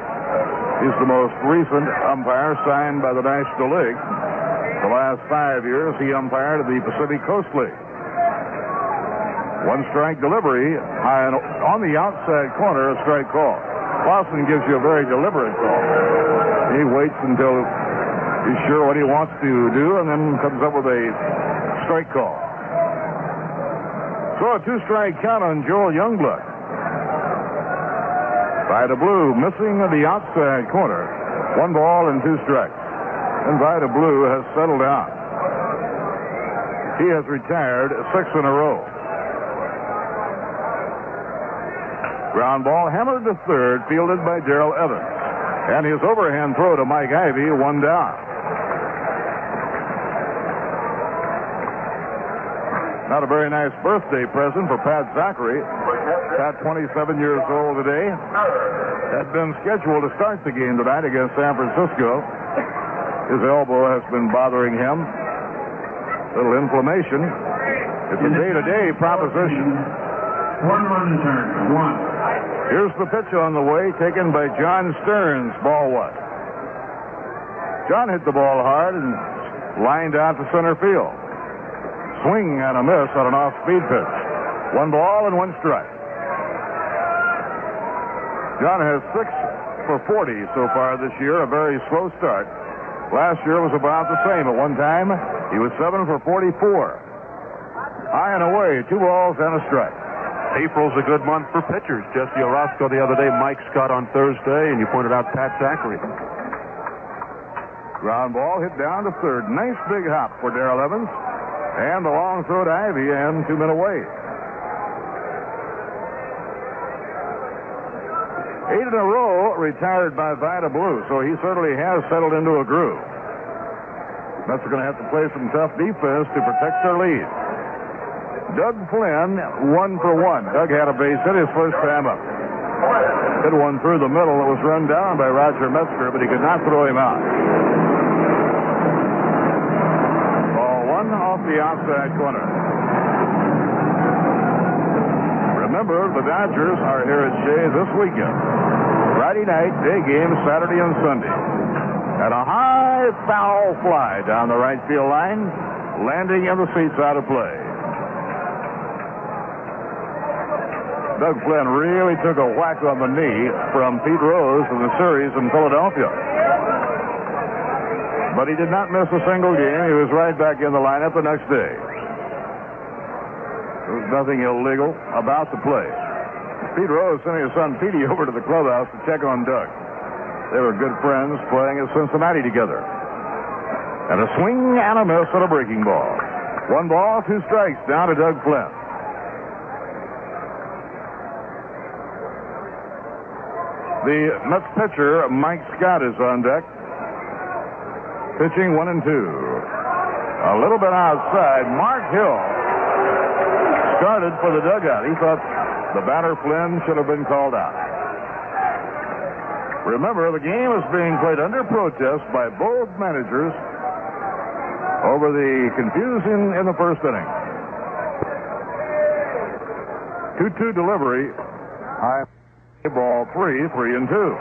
He's the most recent umpire signed by the National League. The last 5 years, he umpired the Pacific Coast League. 1 strike delivery, high on the outside corner, a strike call. Lawson gives you a very deliberate call. He waits until he's sure what he wants to do and then comes up with a strike call. So a 2-strike count on Joel Youngblood. Vida Blue missing the outside corner. 1 ball and 2 strikes. And Vida Blue has settled down. He has retired 6 in a row. Ground ball hammered to third, fielded by Darrell Evans. And his overhand throw to Mike Ivey, 1 down. Not a very nice birthday present for Pat Zachary. Pat, 27 years old today, had been scheduled to start the game tonight against San Francisco. His elbow has been bothering him. Little inflammation. It's a day-to-day proposition. 1 run turn. 1. Here's the pitch on the way, taken by John Stearns. Ball one. John hit the ball hard and lined out to center field. Swing and a miss on an off-speed pitch. 1 ball and 1 strike. John has 6 for 40 so far this year, a very slow start. Last year was about the same. At one time, he was 7 for 44. High and away, 2 balls and a strike. April's a good month for pitchers. Jesse Orozco the other day, Mike Scott on Thursday, and you pointed out Pat Zachary. Ground ball hit down to third. Nice big hop for Darrell Evans. And the long throw to Ivy, and 2 men away. 8 in a row retired by Vida Blue, so he certainly has settled into a groove. Mets are going to have to play some tough defense to protect their lead. Doug Flynn, 1 for 1. Doug had a base hit his first time up. Hit one through the middle that was run down by Roger Metzger, but he could not throw him out. Off the outside corner. Remember, the Dodgers are here at Shea this weekend. Friday night, day game, Saturday and Sunday. And a high foul fly down the right field line, landing in the seats out of play. Doug Flynn really took a whack on the knee from Pete Rose in the series in Philadelphia. But he did not miss a single game. He was right back in the lineup the next day. There was nothing illegal about the play. Pete Rose sent his son Petey over to the clubhouse to check on Doug. They were good friends playing at Cincinnati together. And a swing and a miss at a breaking ball. 1 ball, 2 strikes down to Doug Flynn. The Mets pitcher, Mike Scott, is on deck. Pitching 1 and 2. A little bit outside. Mark Hill started for the dugout. He thought the batter Flynn should have been called out. Remember, the game is being played under protest by both managers over the confusion in the first inning. 2-2 delivery. High ball 3, 3 and 2.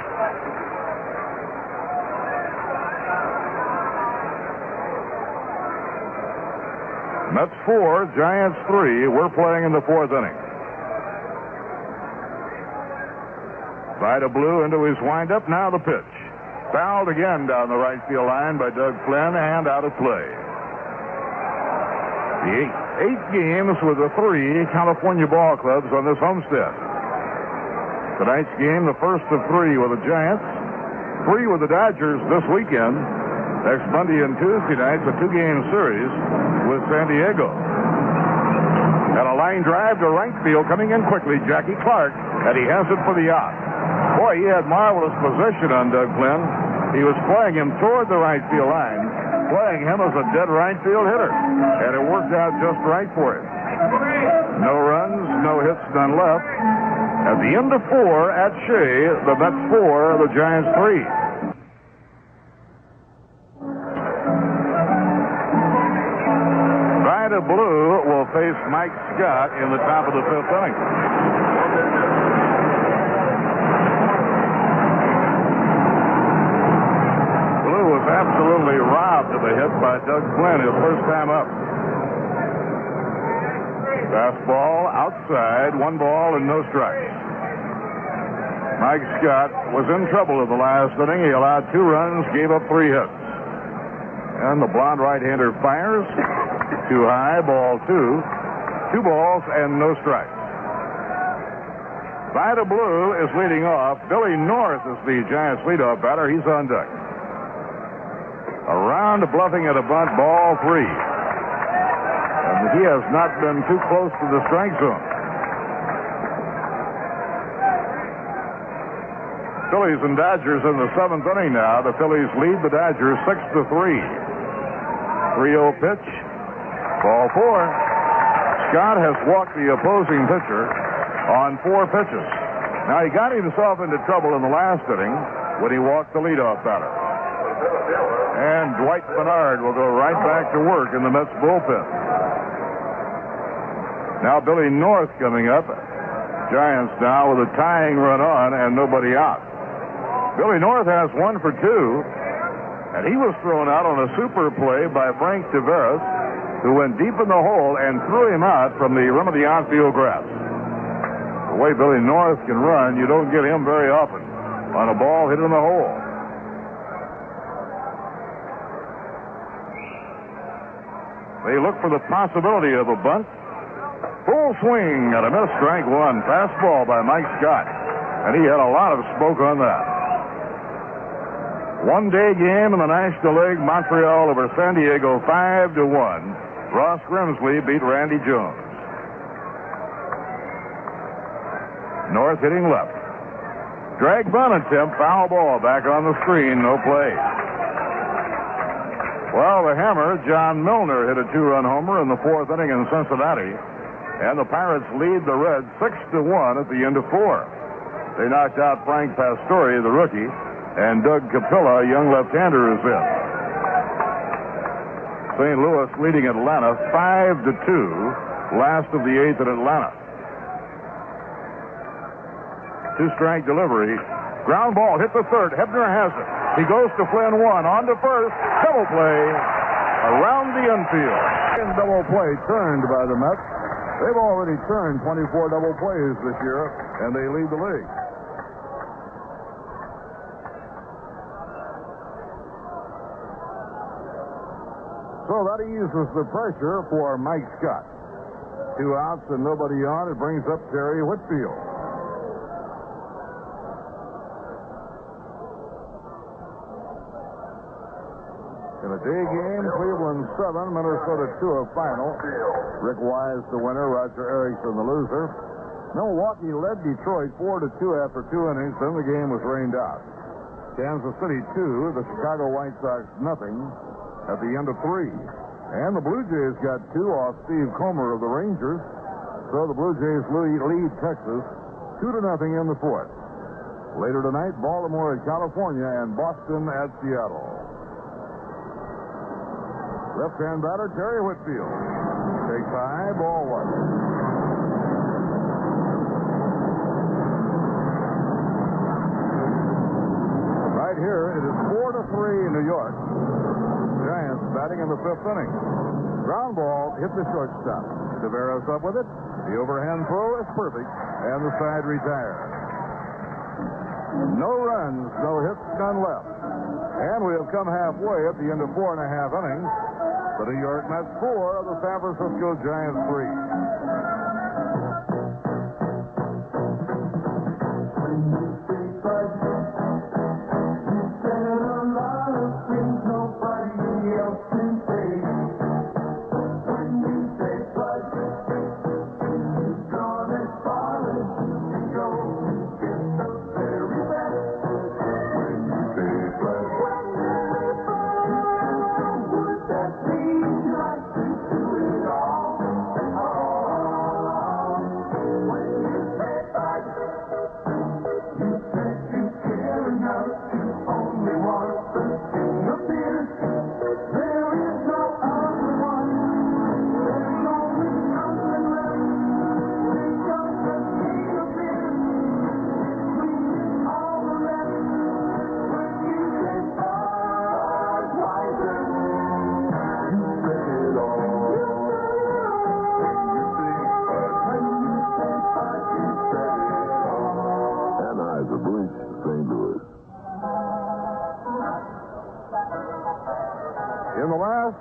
Mets 4, Giants 3. We're playing in the 4th inning. Vida Blue into his windup. Now the pitch. Fouled again down the right field line by Doug Flynn and out of play. The 8 games with the 3 California ball clubs on this homestand. Tonight's game, the first of 3 with the Giants. 3 with the Dodgers this weekend. Next Monday and Tuesday nights, a 2-game series with San Diego. And a line drive to right field coming in quickly, Jackie Clark, and he has it for the out. Boy, he had marvelous position on Doug Flynn. He was playing him toward the right field line, playing him as a dead right field hitter, and it worked out just right for him. No runs, no hits, none left. At the end of 4 at Shea, the Mets 4, the Giants 3. Vida Blue will face Mike Scott in the top of the 5th inning. Blue was absolutely robbed of a hit by Doug Flynn his first time up. Fastball outside, 1 ball and no strikes. Mike Scott was in trouble in the last inning. He allowed 2 runs, gave up 3 hits. And the blonde right-hander fires. Too high, ball 2. 2 balls and no strikes. Vida Blue is leading off. Billy North is the Giants' leadoff batter. He's on deck. Around bluffing at a bunt, ball 3. And he has not been too close to the strike zone. Phillies and Dodgers in the 7th inning now. The Phillies lead the Dodgers 6-3. 3-0 pitch. Ball 4. Scott has walked the opposing pitcher on 4 pitches. Now, he got himself into trouble in the last inning when he walked the leadoff batter. And Dwight Bernard will go right back to work in the Mets bullpen. Now, Billy North coming up. Giants now with a tying run on and nobody out. Billy North has 1 for 2, and he was thrown out on a super play by Frank Tavares, who went deep in the hole and threw him out from the rim of the outfield grass. The way Billy North can run, you don't get him very often on a ball hit in the hole. They look for the possibility of a bunt. Full swing at a miss, strike 1. Fastball by Mike Scott, and he had a lot of smoke on that. One-day game in the National League, Montreal over San Diego, 5-1. Ross Grimsley beat Randy Jones. North hitting left. Drag bunt attempt, foul ball, back on the screen, no play. Well, the hammer, John Milner, hit a 2-run homer in the 4th inning in Cincinnati, and the Pirates lead the Reds 6-1 at the end of 4. They knocked out Frank Pastore, the rookie, and Doug Capilla, a young left-hander, is in. St. Louis leading Atlanta 5-2, last of the 8th at Atlanta. 2-strike delivery. Ground ball, hit the third. Hebner has it. He goes to Flynn, 1, on to first. Double play around the infield. And double play turned by the Mets. They've already turned 24 double plays this year, and they lead the league. So that eases the pressure for Mike Scott. 2 outs and nobody on. It brings up Terry Whitfield. In a day game, Cleveland 7, Minnesota 2 of final. Rick Wise the winner, Roger Erickson the loser. Milwaukee led Detroit 4-2 after 2 innings, then the game was rained out. Kansas City 2, the Chicago White Sox nothing at the end of 3. And the Blue Jays got 2 off Steve Comer of the Rangers. So the Blue Jays lead Texas 2-0 in the 4th. Later tonight, Baltimore at California and Boston at Seattle. Left-hand batter, Terry Whitfield. Takes high, ball 1. Right here, it is 4-3 New York. Giants batting in the 5th inning. Ground ball hit the shortstop. Tavares up with it. The overhand throw is perfect, and the side retired. No runs, no hits, none left. And we have come halfway at the end of 4.5 innings. The New York Mets 4, the San Francisco Giants 3.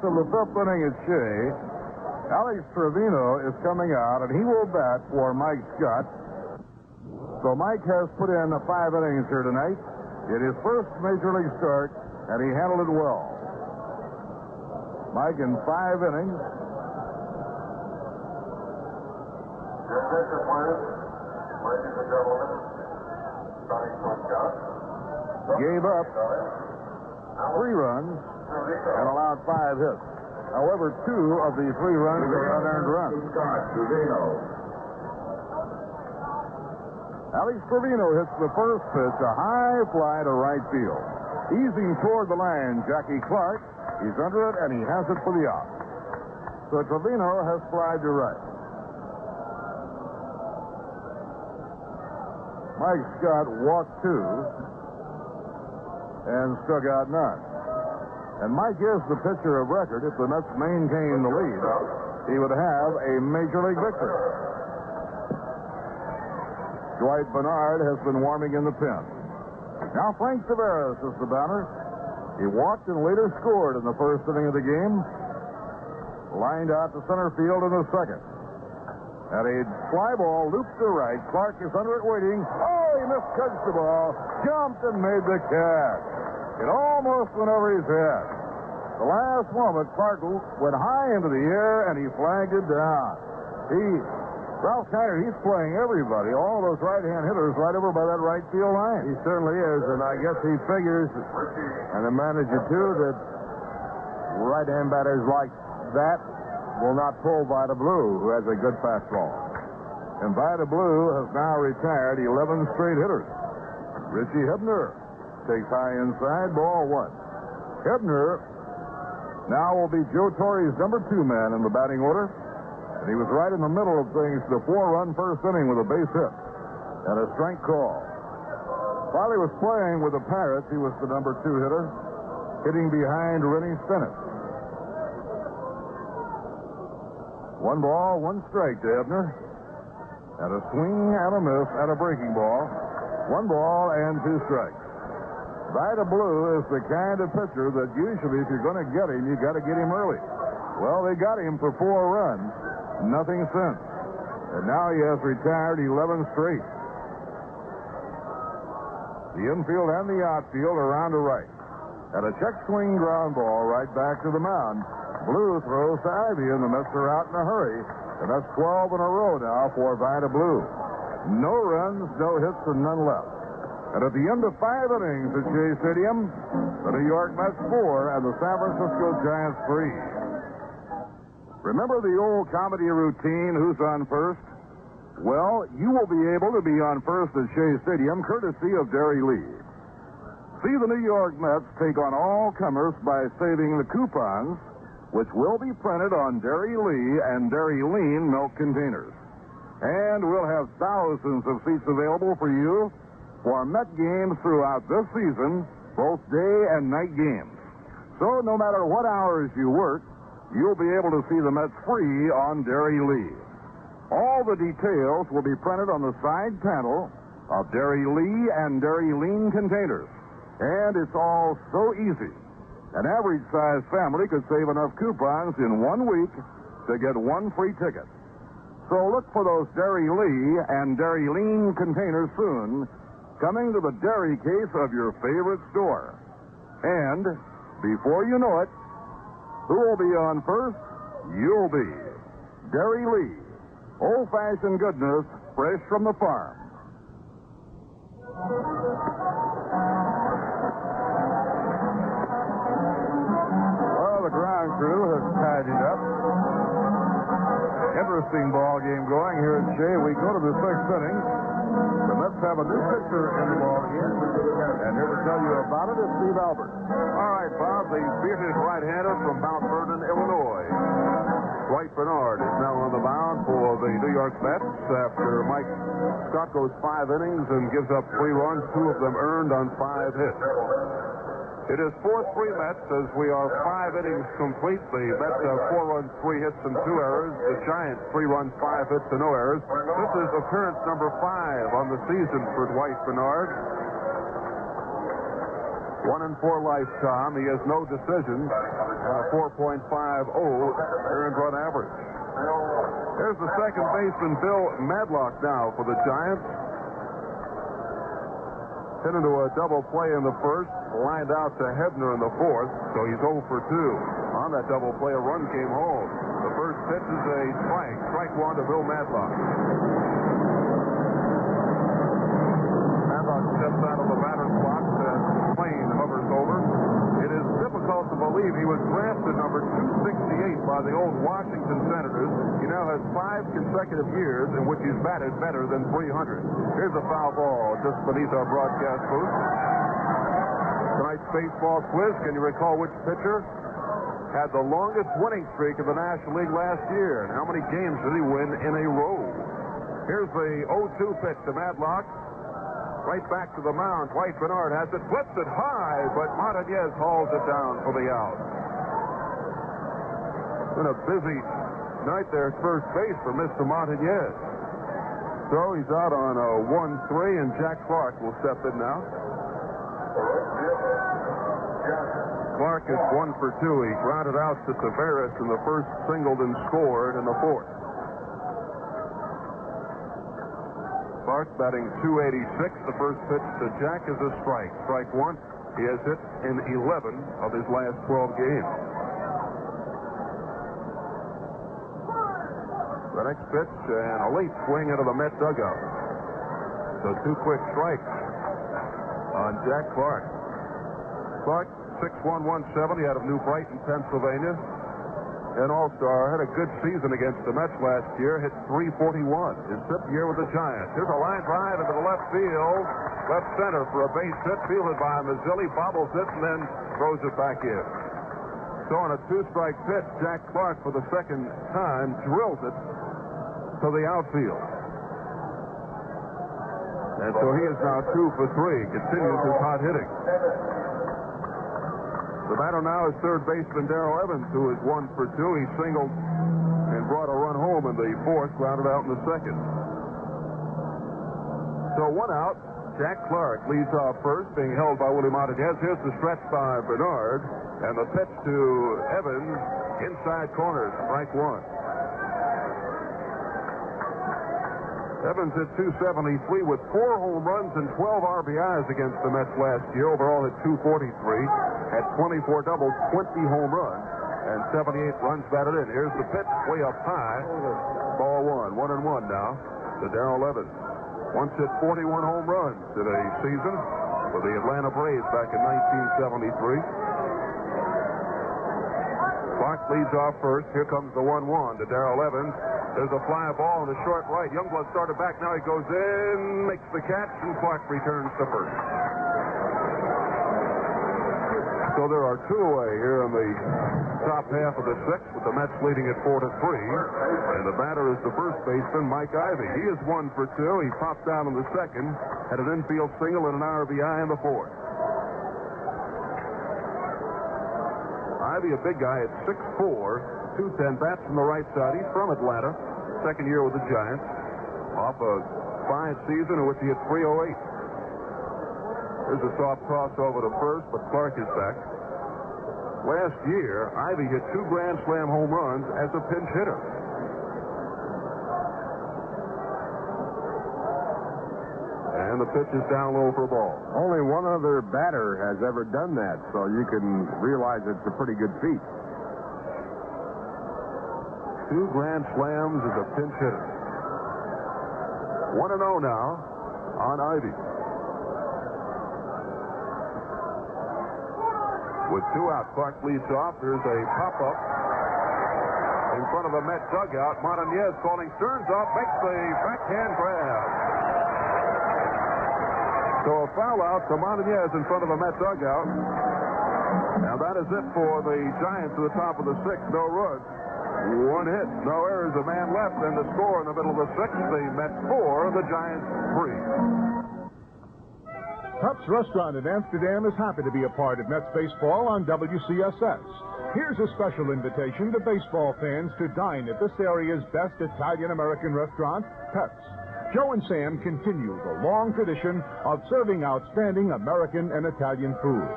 Of the 5th inning at Shea, Alex Trevino is coming out, and he will bat for Mike Scott. So Mike has put in 5 innings here tonight. In his first Major League start, and he handled it well. Mike in 5 innings. Gave up 3 runs and allowed 5 hits. However, 2 of the 3 runs are unearned runs. Alex Trevino hits the first pitch, a high fly to right field. Easing toward the line, Jackie Clark. He's under it, and he has it for the out. So Trevino has flied to right. Mike Scott walked 2 and struck out none. And Mike is the pitcher of record. If the Mets maintain the lead, he would have a major league victory. Dwight Bernard has been warming in the pen. Now Frank Tavares is the batter. He walked and later scored in the first inning of the game. Lined out to center field in the second. And a fly ball looped to right. Clark is under it waiting. Oh, he misjudged the ball. Jumped and made the catch. It almost went over his head. The last moment, Clark went high into the air, and he flagged it down. Ralph Kiner, he's playing everybody, all those right-hand hitters right over by that right field line. He certainly is, and I guess he figures, and the manager too, that right-hand batters like that will not pull Vida Blue, who has a good fastball. And Vida Blue has now retired 11 straight hitters. Richie Hebner takes high inside, ball 1. Hebner now will be Joe Torre's number 2 man in the batting order. And he was right in the middle of things, the 4-run first inning with a base hit and a strike call. While he was playing with the Pirates, he was the number 2 hitter, hitting behind Rennie Stennett. 1 ball, 1 strike to Ebner. And a swing and a miss at a breaking ball. 1 ball and 2 strikes. Vida Blue is the kind of pitcher that usually, if you're going to get him, you got to get him early. Well, they got him for 4 runs. Nothing since. And now he has retired 11 straight. The infield and the outfield around to right. And a check swing ground ball right back to the mound. Blue throws to Ivy, and the Mets are out in a hurry. And that's 12 in a row now for Vida Blue. No runs, no hits, and none left. And at the end of 5 innings at Shea Stadium, the New York Mets 4 and the San Francisco Giants 3. Remember the old comedy routine, who's on first? Well, you will be able to be on first at Shea Stadium, courtesy of Dairy Lee. See the New York Mets take on all comers by saving the coupons, which will be printed on Dairy Lee and Dairy Lean milk containers. And we'll have thousands of seats available for you for Met games throughout this season, both day and night games. So no matter what hours you work, you'll be able to see the Mets free on Dairy Lee. All the details will be printed on the side panel of Dairy Lee and Dairy Lean containers. And it's all so easy. An average-sized family could save enough coupons in 1 week to get 1 free ticket. So look for those Dairy Lee and Dairy Lean containers soon, coming to the dairy case of your favorite store. And before you know it, who will be on first? You'll be. Dairy Lee. Old-fashioned goodness, fresh from the farm. Well, the ground crew has tidied up. Interesting ball game going here at Shea. We go to the 6th inning. The Mets have a new pitcher in the ball game. And here to tell you about it is Steve Albert. All right, Bob, the bearded right-hander from Mount Vernon, Illinois. Dwight Bernard is now on the mound for the New York Mets after Mike Scott goes 5 innings and gives up 3 runs, 2 of them earned on 5 hits. It is 4-3 Mets as we are 5 innings complete. The Mets have 4 runs, 3 hits, and 2 errors. The Giants 3 runs, 5 hits, and no errors. This is appearance number 5 on the season for Dwight Bernard. 1-4 lifetime. He has no decisions and a 4.50 earned run average. There's the second baseman, Bill Madlock, now for the Giants. Hit into a double play in the first, lined out to Hebner in the fourth, so he's 0 for 2. On that double play, a run came home. The first pitch is a strike 1 to Bill Madlock. Madlock steps out of the batter's box and plane hovers over. It is difficult to believe he was drafted number 268 by the old Washington Senators. He now has 5 consecutive years in which he's batted better than 300. Here's a foul ball just beneath our broadcast booth. Tonight's baseball quiz, can you recall which pitcher had the longest winning streak in the National League last year? And how many games did he win in a row? Here's the 0-2 pitch to Madlock. Right back to the mound. Dwight Bernard has it, flips it high, but Montañez hauls it down for the out. Been a busy night there at first base for Mr. Montañez. So he's out on a 1-3, and Jack Clark will step in now. Clark is 1 for 2. He grounded out to Taveras in the first, singled and scored in the fourth. Clark batting .286. The first pitch to Jack is a strike. Strike one. He has hit in 11 of his last 12 games. The next pitch and a late swing into the Met dugout. So 2 quick strikes on Jack Clark. Clark, 6'1", 170 out of New Brighton, Pennsylvania. An all-star, had a good season against the Mets last year, hit .341. His 5th year with the Giants. Here's a line drive into the left field, left center for a base hit, fielded by Mazzilli, bobbles it, and then throws it back in. So on a 2-strike pitch, Jack Clark for the second time drills it to the outfield. And so he is now 2 for 3, continues his hot hitting. The batter now is third baseman Darrell Evans, who is 1 for 2. He singled and brought a run home in the fourth, grounded out in the second. So 1 out. Jack Clark leads off first, being held by Willie Montañez. Here's the stretch by Bernard, and the pitch to Evans, inside corner, strike 1. Evans hit .273 with 4 home runs and 12 RBIs against the Mets last year. Overall hit .243, had 24 doubles, 20 home runs, and 78 runs batted in. Here's the pitch, way up high. Ball 1, 1-1 now to Darrell Evans. Once hit 41 home runs in a season for the Atlanta Braves back in 1973. Clark leads off first. Here comes the 1-1 to Darrell Evans. There's a fly ball in the short right. Youngblood started back. Now he goes in, makes the catch, and Clark returns to first. So there are 2 away here in the top half of the 6th, with the Mets leading at 4-3. And the batter is the first baseman, Mike Ivy. He is 1 for 2. He popped out in the second, had an infield single and an RBI in the fourth. Ivy, a big guy at 6'4", 210, bats from the right side. He's from Atlanta, second year with the Giants, off a fine season in which he hit .308. There's a soft toss over to first, but Clark is back. Last year, Ivy hit 2 Grand Slam home runs as a pinch hitter. And the pitch is down low for a ball. Only one other batter has ever done that, so you can realize it's a pretty good feat. 2 Grand Slams as a pinch hitter. 1-0 now on Ivy. With 2 out, Clark leads off. There's a pop-up in front of the Met dugout. Montañez calling Stearns off, makes the backhand grab. So a foul out to Montañez in front of the Met dugout. Now that is it for the Giants to the top of the 6th. No runs. 1 hit, no errors, a man left, and the score in the middle of the 6th, the Mets 4, the Giants 3. Pep's Restaurant in Amsterdam is happy to be a part of Mets baseball on WCSS. Here's a special invitation to baseball fans to dine at this area's best Italian-American restaurant, Pep's. Joe and Sam continue the long tradition of serving outstanding American and Italian food.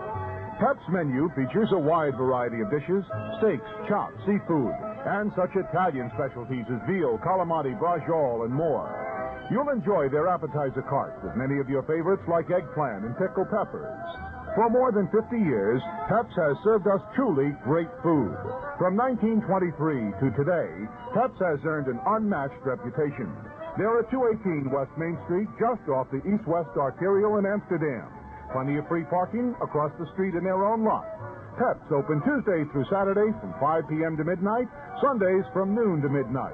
Pep's menu features a wide variety of dishes, steaks, chops, seafood, and such Italian specialties as veal, calamari, braciole, and more. You'll enjoy their appetizer cart with many of your favorites like eggplant and pickled peppers. For more than 50 years, Pep's has served us truly great food. From 1923 to today, Pep's has earned an unmatched reputation. They're at 218 West Main Street, just off the east-west arterial in Amsterdam. Plenty of free parking across the street in their own lot. Pep's open Tuesday through Saturday from 5 p.m. to midnight, Sundays from noon to midnight.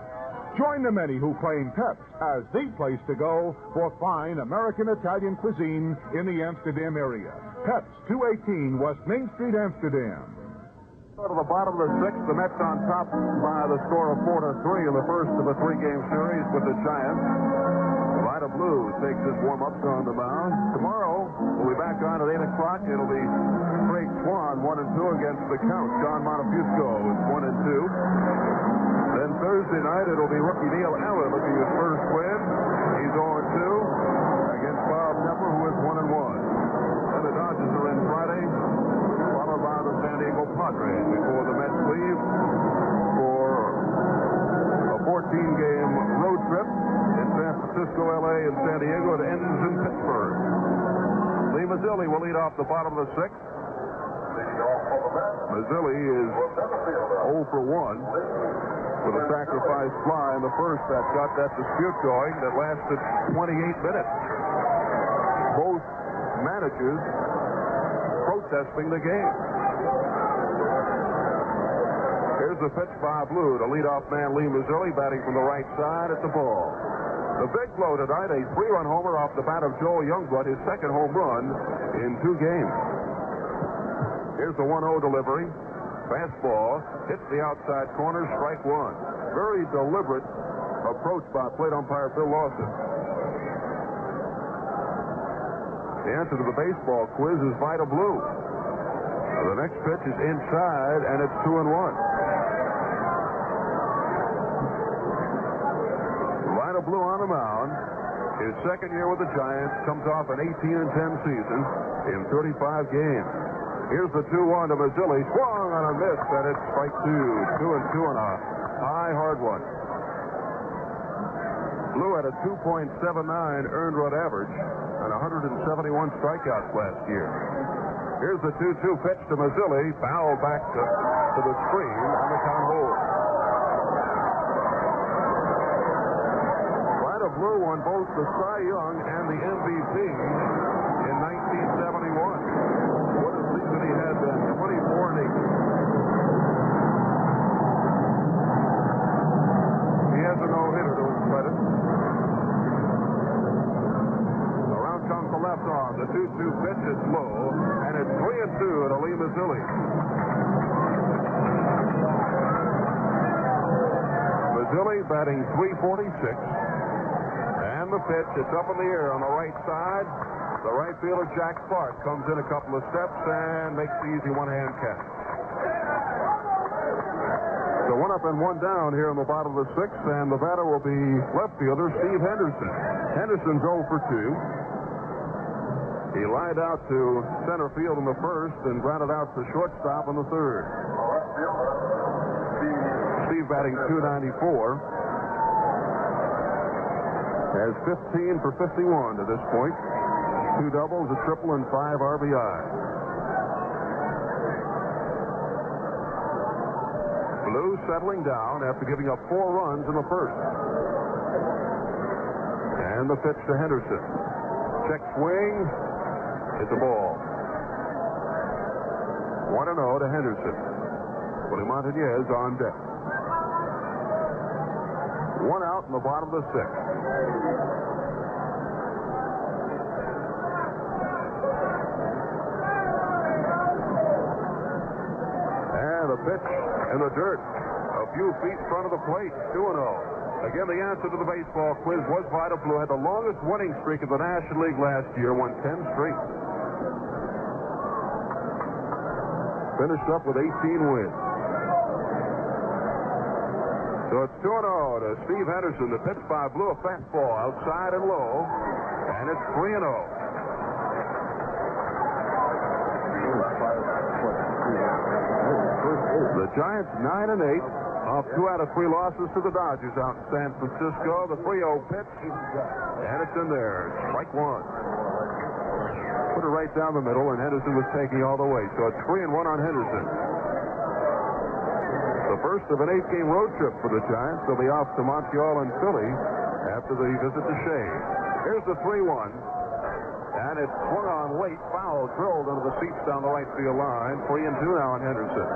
Join the many who claim Pep's as the place to go for fine American-Italian cuisine in the Amsterdam area. Pep's, 218 West Main Street, Amsterdam. Go to the bottom of the sixth. The Mets on top by the score of 4-3 in the first of a three-game series with the Giants. Vida Blue takes his warm-ups on the mound. Tomorrow, we'll be back on at 8 o'clock. It'll be Craig Swan, 1-2 against the Count. John Montefusco is 1-2. Then Thursday night, it'll be rookie Neil Allen looking his first win. He's 0-2 against Bob Nepper, who is 1-1. Then the Dodgers are in Friday, followed by the San Diego Padres before the Mets leave for a 14-game road trip in San Francisco, L.A., and San Diego. It ends in Pittsburgh. Lee Mazzilli will lead off the bottom of the sixth. Mazzilli is 0 for 1 with a sacrifice fly in the first that got that dispute going that lasted 28 minutes. Both managers protesting the game. Here's the pitch by Blue to leadoff man Lee Mazzilli, batting from the right side at the ball. The big blow tonight, a 3-run homer off the bat of Joel Youngblood, his second home run in 2 games. Here's the 1-0 delivery. Fastball hits the outside corner, strike one. Very deliberate approach by plate umpire Phil Lawson. The answer to the baseball quiz is Vida Blue. The next pitch is inside, and it's 2-1. Vida Blue on the mound. His second year with the Giants, comes off an 18-10 season in 35 games. Here's the 2-1 to Mazzilli. Swung on a miss, and it's strike two. 2-2 on a high, hard one. Blue had a 2.79 earned run average and 171 strikeouts last year. Here's the 2-2 pitch to Mazzilli. Foul back to the screen on the count hold. Vida Blue won both the Cy Young and the MVP in 1971. What a season he had then, 24-8. He has a no-hitter to his credit. Around comes the left arm. The 2-2 pitch is low, and it's 3-2 to Lee Mazzilli. Mazzilli batting .346. And the pitch, it's up in the air on the right side. The right fielder, Jack Clark, comes in a couple of steps and makes the easy one-hand catch. So 1 up and 1 down here in the bottom of the sixth, and the batter will be left fielder Steve Henderson. Henderson's 0 for 2. He lined out to center field in the first and grounded out to shortstop in the third. Steve batting .294. Has 15 for 51 to this point. 2 doubles, a triple, and 5 RBI. Blue settling down after giving up 4 runs in the first. And the pitch to Henderson. Check swing. It's a ball. 1-0 to Henderson. Willie Montañez on deck. 1 out in the bottom of the sixth. And a pitch in the dirt. A few feet in front of the plate. 2-0. Again, the answer to the baseball quiz was Vida Blue. Had the longest winning streak of the National League last year. Won 10 straight. Finished up with 18 wins. So it's 2-0 to Steve Henderson. The pitch by Blue, a fastball outside and low. And it's 3-0. The Giants 9-8 off 2 out of 3 losses to the Dodgers out in San Francisco. The 3-0 pitch, and it's in there. Strike one. Put it right down the middle, and Henderson was taking all the way. So it's 3-1 on Henderson. The first of an 8-game road trip for the Giants. They'll be off to Montreal and Philly after the visit to Shea. Here's the 3-1. And it's swung on late. Foul drilled into the seats down the right field line. 3-2 now on Henderson.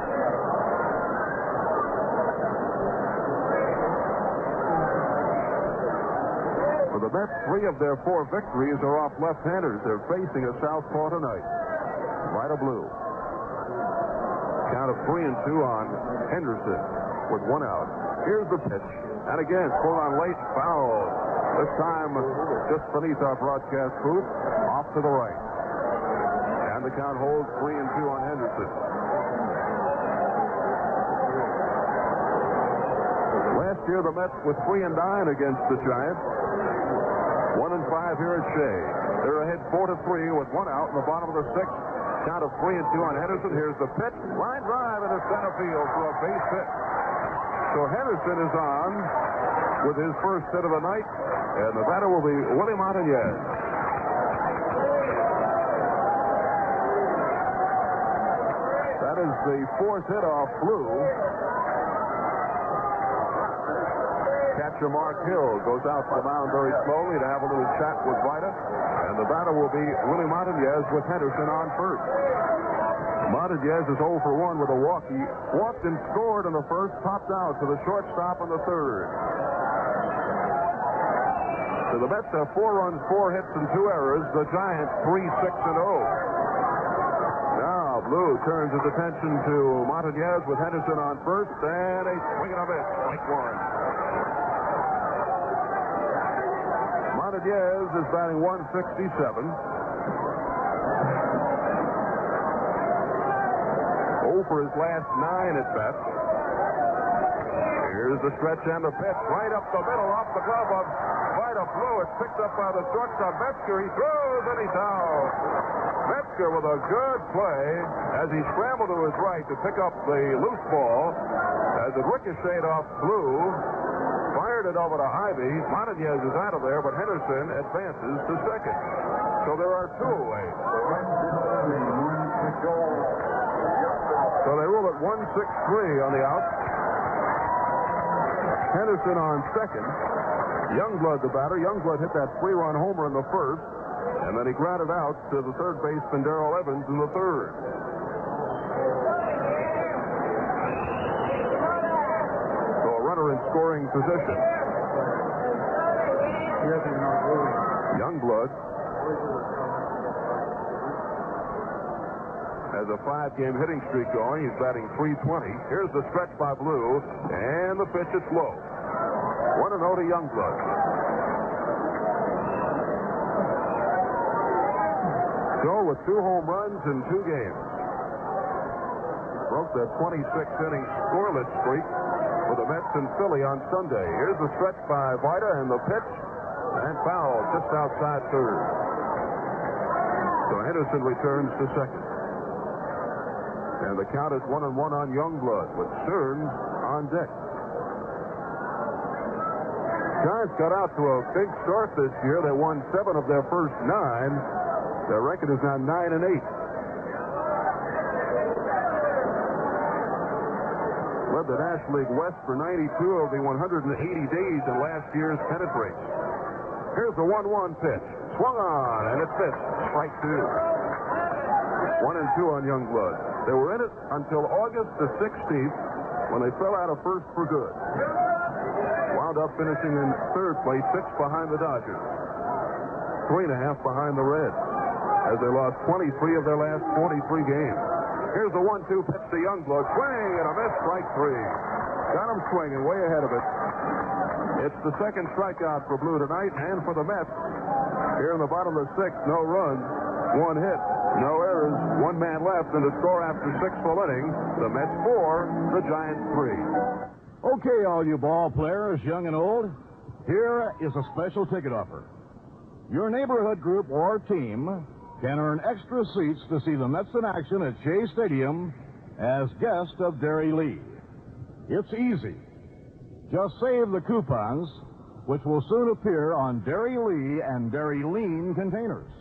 For the Mets, 3 of their 4 victories are off left-handers. They're facing a southpaw tonight. Vida Blue. Count of of 3-2 on Henderson with 1 out. Here's the pitch. And again, swung on late, foul. This time just beneath our broadcast booth, off to the right. And the count holds 3-2 on Henderson. Last year, the Mets were 3-9 against the Giants. 1-5 here at Shea. They're ahead 4-3 with 1 out in the bottom of the 6th. Count of 3-2 on Henderson. Here's the pitch. Line drive into center field for a base hit. So Henderson is on with his first hit of the night, and the batter will be Willie Montañez. That is the 4th hit off Blue. Catcher Mark Hill goes out to the mound very slowly to have a little chat with Vida, and the batter will be Willie Montañez with Henderson on first. Montañez is 0 for 1 with a walk. He walked and scored in the first, popped out to the shortstop in the third. So the Mets have 4 runs, 4 hits, and 2 errors. The Giants 3-6-0. Now Blue turns his attention to Montañez with Henderson on first, and a swing and a miss, strike 1. Montañez is batting 167. 0 for his last 9 at bats. Here's the stretch and the pitch. Right up the middle, off the glove of Vida Blue. It's picked up by the shortstop, Metzger. He throws and he's out. Metzger with a good play as he scrambled to his right to pick up the loose ball. As it ricocheted off Blue, fired it over to Ivy. Montañez is out of there, but Henderson advances to second. So there are 2 away. So they rule it 1-6-3 on the out. Henderson on second. Youngblood the batter. Youngblood hit that 3-run homer in the first, and then he grounded out to the third baseman Darrell Evans in the third. So a runner in scoring position. Youngblood has a 5-game hitting streak going. He's batting .320. Here's the stretch by Blue, and the pitch is low. 1-0 to Youngblood. So with 2 home runs in 2 games, broke the 26-inning scoreless streak for the Mets in Philly on Sunday. Here's the stretch by Vida, and the pitch, and foul just outside third. So Henderson returns to second. And the count is 1-1 on Youngblood with Stearns on deck. Giants got out to a big start this year. They won 7 of their first 9. Their record is now 9-8. Led the National League West for 92 of the 180 days in last year's pennant race. Here's the 1-1 pitch. Swung on, and it's missed. Strike 2. 1-2 on Youngblood. They were in it until August the 16th when they fell out of first for good. Wound up finishing in third place, 6 behind the Dodgers. 3.5 behind the Reds as they lost 23 of their last 43 games. Here's the 1-2 pitch to Youngblood. Swing and a miss, strike 3. Got him swinging way ahead of it. It's the second strikeout for Blue tonight and for the Mets. Here in the bottom of the 6th, no runs, 1 hit. No errors, 1 man left, and the score after 6 full innings, the Mets 4, the Giants 3. Okay, all you ball players, young and old, here is a special ticket offer. Your neighborhood group or team can earn extra seats to see the Mets in action at Shea Stadium as guest of Derry Lee. It's easy. Just save the coupons, which will soon appear on Derry Lee and Derry Lean containers.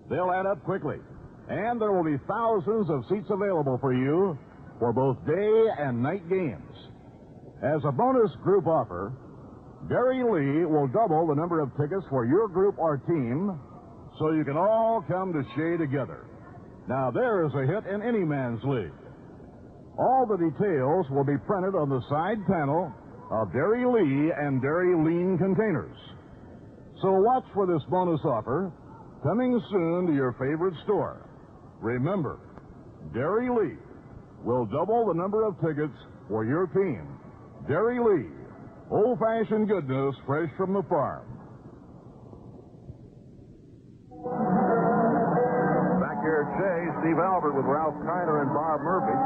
They'll add up quickly, and there will be thousands of seats available for you for both day and night games. As a bonus group offer, Derry Lee will double the number of tickets for your group or team so you can all come to Shea together. Now, there is a hit in any man's league. All the details will be printed on the side panel of Derry Lee and Derry Lean containers. So watch for this bonus offer coming soon to your favorite store. Remember, Derry Lee, will double the number of tickets for your team. Dairy Lee, old-fashioned goodness fresh from the farm. Back here at Shea, Steve Albert with Ralph Kiner and Bob Murphy.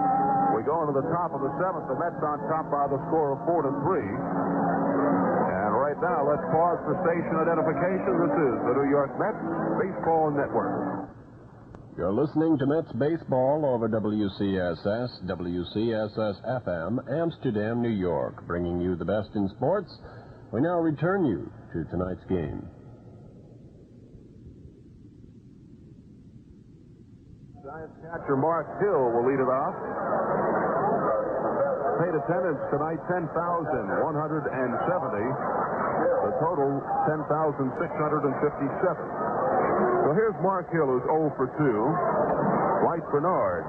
We go into the top of the seventh. The Mets on top by the score of 4-3. And right now, let's pause for station identification. This is the New York Mets Baseball Network. You're listening to Mets baseball over WCSS, WCSS-FM, Amsterdam, New York, bringing you the best in sports. We now return you to tonight's game. Giants catcher Mark Hill will lead it off. Paid attendance tonight, 10,170. The total, 10,657. So here's Mark Hill, who's 0 for 2. Dwight Bernard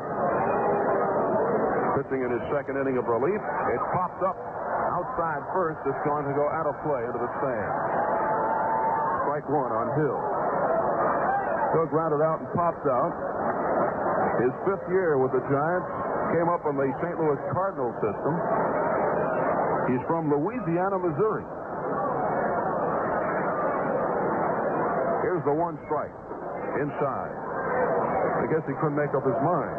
pitching in his second inning of relief. It popped up outside first. It's going to go out of play into the stand. Strike one on Hill. Hill grounded out and popped out. His fifth year with the Giants, came up in the St. Louis Cardinal system. He's from Louisiana, Missouri. Here's the one strike. Inside. I guess he couldn't make up his mind.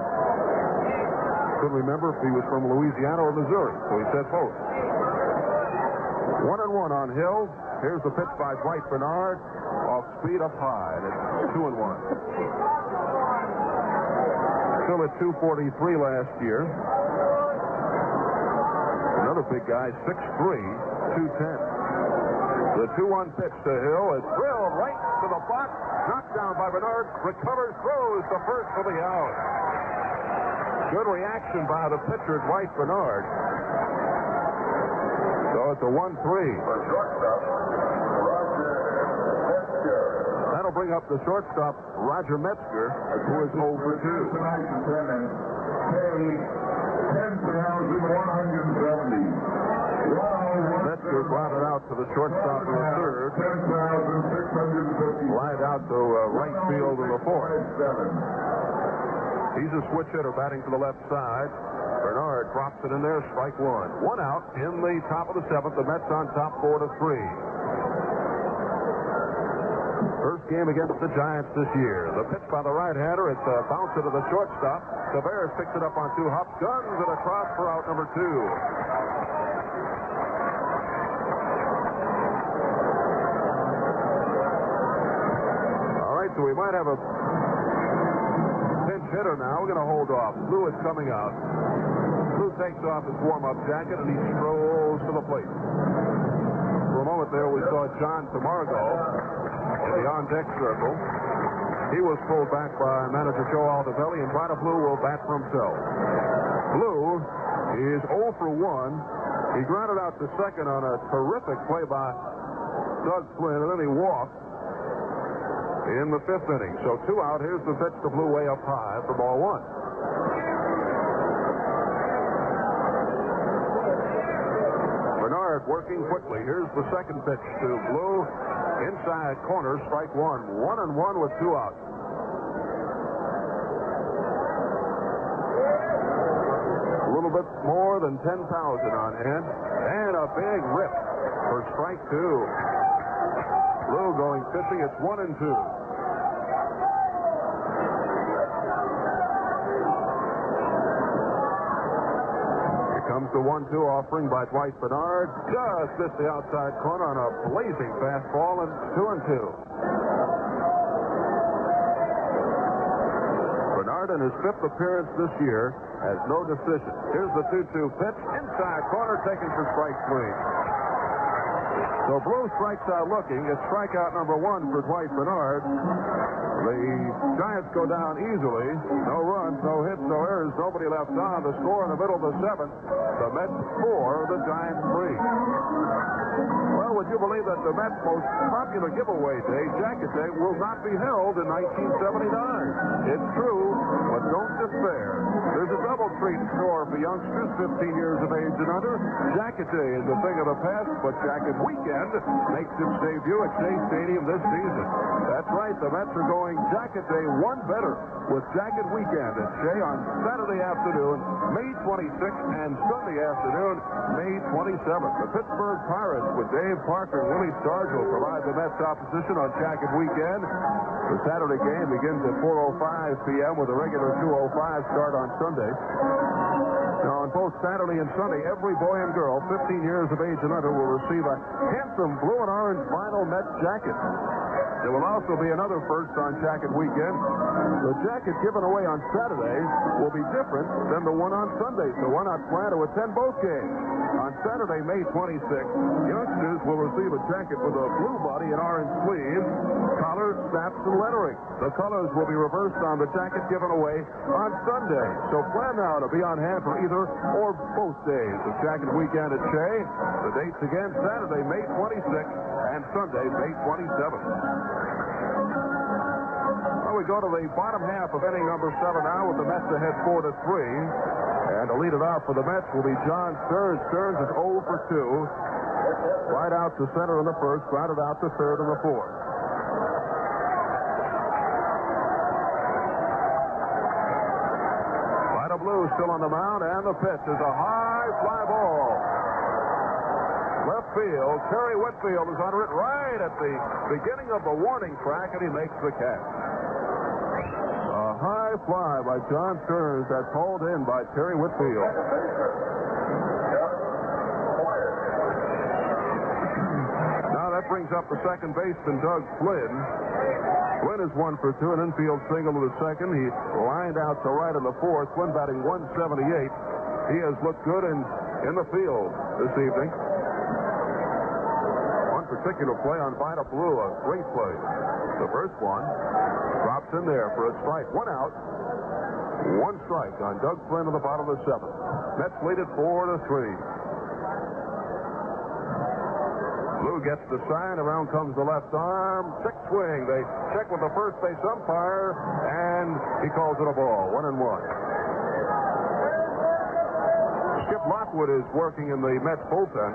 Couldn't remember if he was from Louisiana or Missouri, so he said both. 1-1 on Hill. Here's the pitch by Dwight Bernard. Off speed up high, and it's 2-1. Still at 243 last year. Another big guy, 6'3", 210. The 2-1 pitch to Hill. It's drilled right to the box. Knocked down by Bernard. Recovers, throws the first for the out. Good reaction by the pitcher, Dwight Bernard. So it's a 1-3. That'll bring up the shortstop, Roger Metzger, who is 0 for 2. Tonight's attendance paid 10,170. Metzger grounded out to the shortstop in the third. 10,650. Lined out to right field in the fourth. He's a switch hitter batting to the left side. Bernard drops it in there, strike one. One out in the top of the seventh. The Mets on top 4-3. First game against the Giants this year. The pitch by the right-hander. It's a bouncer to the shortstop. Tavares picks it up on two hops. Guns it across for out number 2. All right, so we might have a pinch hitter now. We're going to hold off. Lou is coming out. Lou takes off his warm-up jacket and he strolls to the plate. For a moment there, we saw John Tamargo in the on-deck circle. He was pulled back by manager Joe Aldavelli, and Bryda Blue will bat for himself. Blue is 0 for 1. He grounded out to second on a terrific play by Doug Flynn, and then he walked in the fifth inning. So 2 out. Here's the pitch to Blue way up high for ball 1. Bernard working quickly. Here's the second pitch to Blue. Inside corner, strike one. 1-1 with 2 outs. A little bit more than 10,000 on hand. And a big rip for strike 2. Blue going pitching. It's 1-2. Comes the 1-2 offering by Dwight Bernard. Just missed the outside corner on a blazing fastball, and 2-2. Bernard, in his 5th appearance this year, has no decision. Here's the 2-2 pitch. Inside corner, taken for strike 3. So Blue strikes out looking. It's strikeout number 1 for Dwight Bernard. The Giants go down easily. No runs, no hits, no errors, nobody left on. The score in the middle of the 7th. The Mets 4, the Giants 3. Well, would you believe that the Mets' most popular giveaway day, Jacket Day, will not be held in 1979? It's true, but don't despair. There's a double treat in store for youngsters 15 years of age and under. Jacket Day is a thing of the past, but Jacket Weekend Weekend makes its debut at Shea Stadium this season. That's right, the Mets are going Jacket Day one better with Jacket Weekend at Shea on Saturday afternoon, May 26th, and Sunday afternoon, May 27th. The Pittsburgh Pirates with Dave Parker and Willie Stargell will provide the Mets opposition on Jacket Weekend. The Saturday game begins at 4:05 p.m. with a regular 2:05 start on Sunday. Now, on both Saturday and Sunday, every boy and girl 15 years of age and under will receive a handsome blue and orange vinyl Mets jacket. There will also be another first on Jacket Weekend. The jacket given away on Saturday will be different than the one on Sunday, so why not plan to attend both games? On Saturday, May 26th, youngsters will receive a jacket with a blue body and orange sleeves, collar, snaps, and lettering. The colors will be reversed on the jacket given away on Sunday, so plan now to be on hand for either or both days of Jacket Weekend at Shea. The dates again, Saturday, May 26th, and Sunday, May 27th. Well, we go to the bottom half of inning number 7 now with the Mets ahead 4-3. And to lead it off for the Mets will be John Stearns. Stearns is 0 for 2. Right out to center in the first, grounded out to third in the fourth. Vida Blue still on the mound, and the pitch is a high fly ball. Left field, Terry Whitfield is under it right at the beginning of the warning track, and he makes the catch. A high fly by John Stearns that's hauled in by Terry Whitfield. Now that brings up the second baseman, Doug Flynn. Flynn is 1 for 2, an infield single to the second. He lined out to right in the fourth. Flynn batting 178. He has looked good in the field this evening. One particular play on Vida Blue, a great play. The first one drops in there for a strike. 1 out. 1 strike on Doug Flynn in the bottom of the 7th. Mets lead it 4-3. Blue gets the sign. Around comes the left arm. 6 swing. They check with the first base umpire, and he calls it a ball. 1-1. Skip Lockwood is working in the Mets bullpen.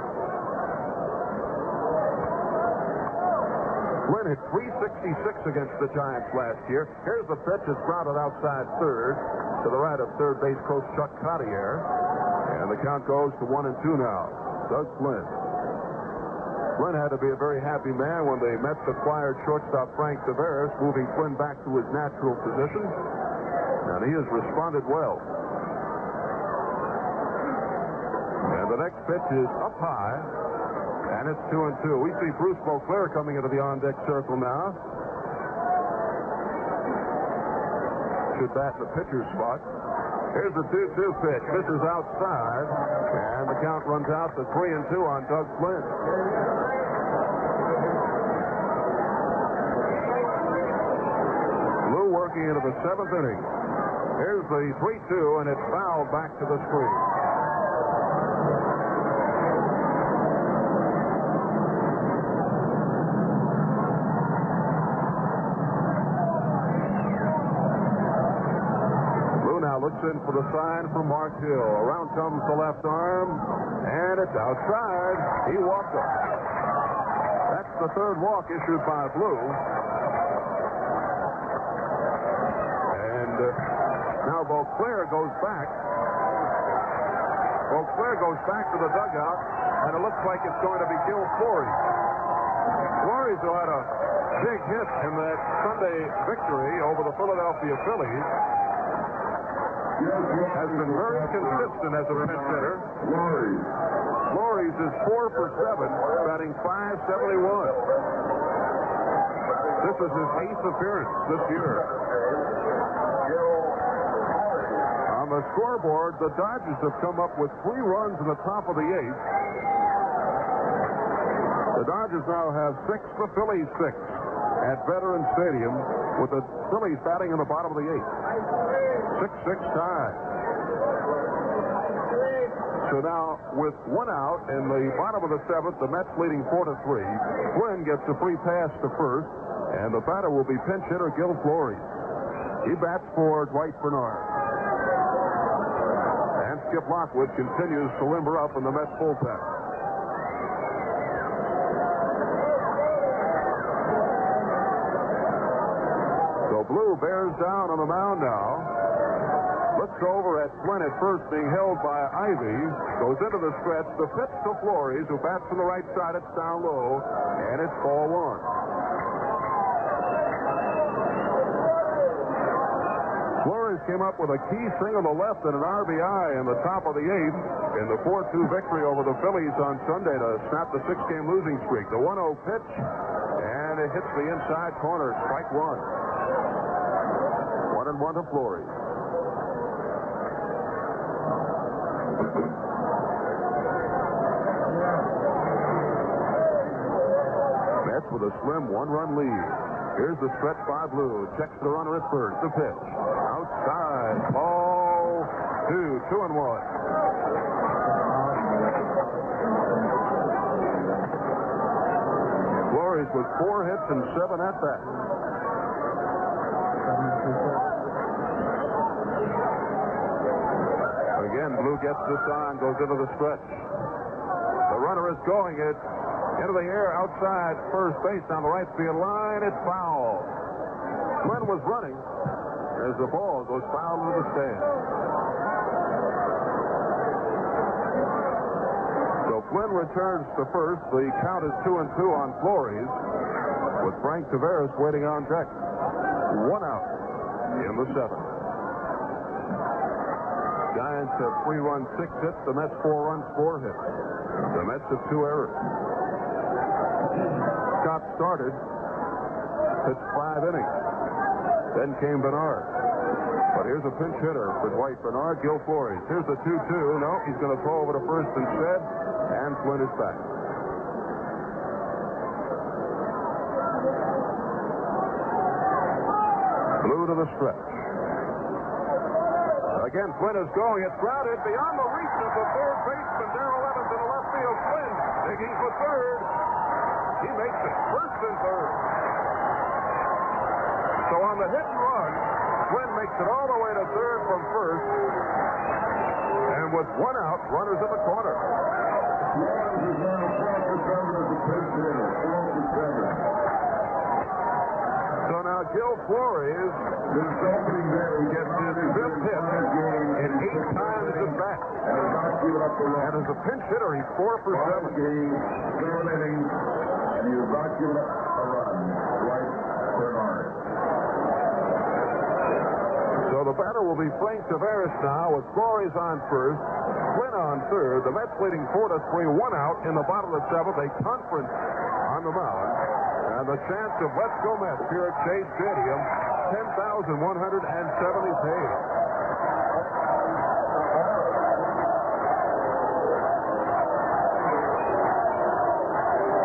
Flynn hit .366 against the Giants last year. Here's the pitch. It's grounded outside third to the right of third base coach Chuck Cottier. And the count goes to 1-2 now. Doug Flynn. Flynn had to be a very happy man when the Mets acquired shortstop Frank Tavares, moving Flynn back to his natural position. And he has responded well. And the next pitch is up high. And it's 2-2. We see Bruce Beauclair coming into the on-deck circle now. Should bat in the pitcher's spot. Here's the 2-2 pitch. Misses outside. And the count runs out to 3-2 on Doug Flynn. Blue working into the 7th inning. Here's the 3-2, and it's fouled back to the screen. Looks in for the sign from Mark Hill. Around comes the left arm, and it's outside. He walked up. That's the third walk issued by Blue. And now Beauclair goes back. Beauclair goes back to the dugout, and it looks like it's going to be Gil Flores. Flores, who had a big hit in that Sunday victory over the Philadelphia Phillies, has been very consistent as a pinch hitter. Flores is 4 for 7, batting .571. This is his 8th appearance this year. On the scoreboard, the Dodgers have come up with 3 runs in the top of the 8th. The Dodgers now have 6, the Phillies 6 at Veterans Stadium, with the Phillies batting in the bottom of the 8th. 6-6 tie. So now, with 1 out in the bottom of the 7th, the Mets leading 4-3. Flynn gets a free pass to first, and the batter will be pinch hitter Gil Flores. He bats for Dwight Bernard. And Skip Lockwood continues to limber up in the Mets bullpen. Blue bears down on the mound now. Looks over at Flynn at first, being held by Ivy. Goes into the stretch. The pitch to Flores, who bats from the right side. It's down low, and it's ball one. Flores came up with a key single to left and an RBI in the top of the eighth in the 4-2 victory over the Phillies on Sunday to snap the 6-game losing streak. The 1-0 pitch, and it hits the inside corner. Strike one. 1-1 to Flores. Mets with a slim 1-run lead. Here's the stretch by Blue. Checks the runner at first. The pitch. Outside. Ball 2. 2-1. Flores with 4 hits and 7 at bat. Again, Blue gets the sign, goes into the stretch. The runner is going it into the air outside first base down the right field line. It's foul. Flynn was running as the ball goes foul into the stand. So Flynn returns to first. The count is 2-2 on Flores, with Frank Taveras waiting on deck. 1 out in the 7th. Giants have 3 runs, 6 hits. The Mets 4 runs, 4 hits. The Mets have 2 errors. Scott started, pitched 5 innings. Then came Bernard. But here's a pinch hitter for Dwight Bernard, Gil Flores. Here's the 2-2. No, he's going to throw over to first instead, and Flynn is back. Blue to the stretch. Again, Flynn is going. It's grounded beyond the reach of the third baseman, Darrell Evans, in the left field. Flynn digging for third. He makes it first and third. So on the hit and run, Flynn makes it all the way to third from first. And with 1 out, runners in the corner. So now Gil Flores gets his 5th hit in 8 times at bat. And as a pinch hitter, he's 4 for 7. And you have not given up a run. Dwight Bernard. So the batter will be Frank Taveras now, with Flores on first, Flynn on third. The Mets leading 4-3, 1 out in the bottom of the 7th. A conference on the mound. And the chance of Let's Go Mets here at Shea Stadium, 10,170 paid.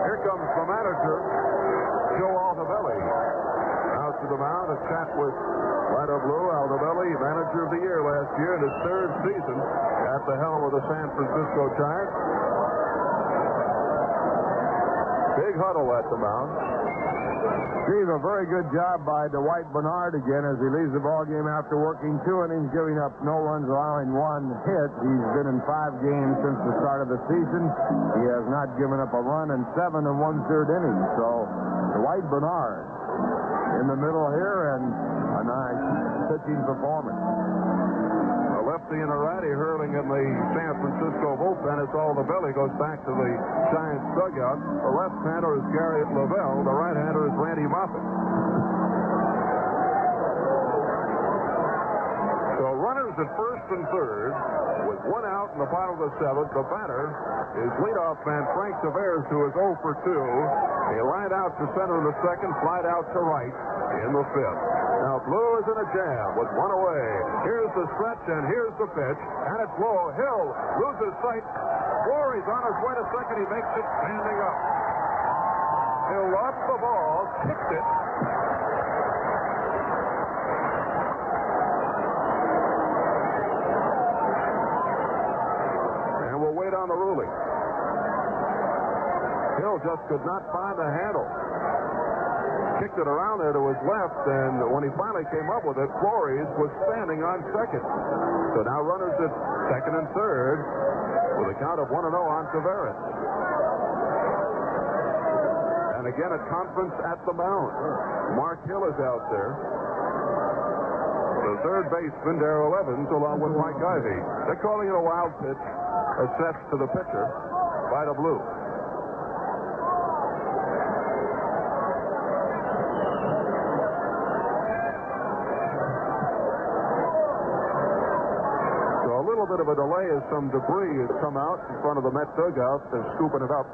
Here comes the manager, Joe Altobelli. Out to the mound, a chat with Lito Blue. Altobelli, manager of the year last year in his 3rd season at the helm of the San Francisco Giants. Big huddle at the mound. Steve, a very good job by Dwight Bernard again as he leaves the ball game after working 2 innings, giving up no runs, allowing 1 hit. He's been in 5 games since the start of the season. He has not given up a run in 7 1/3 innings. So Dwight Bernard in the middle here, and a nice pitching performance. A lefty and a righty hurling in the San Francisco bullpen. It's Altobelli goes back to the Giants dugout. The left-hander is Gary Lavelle. The right-hander is Randy Moffett. So runners at first and third, with 1 out in the bottom of the 7th. The batter is leadoff man Frank Taveras, who is 0 for 2. He lined out to center in the 2nd, flied out to right in the 5th. Now Blue is in a jam with 1 away. Here's the stretch, and here's the pitch, and it's low. Hill loses sight. Flores on his way to second. He makes it standing up. Hill lost the ball, kicked it. And we'll wait on the ruling. Hill just could not find the handle. Kicked it around there to his left, and when he finally came up with it, Flores was standing on second. So now runners at second and third with a count of 1-0 on Taveras. And And again, a conference at the mound. Mark Hill is out there. The third baseman, Darrell Evans, along with Mike Ivey. They're calling it a wild pitch, assessed to the pitcher by the Blue. So a little bit of a delay as some debris has come out in front of the Met dugout. They're scooping it up.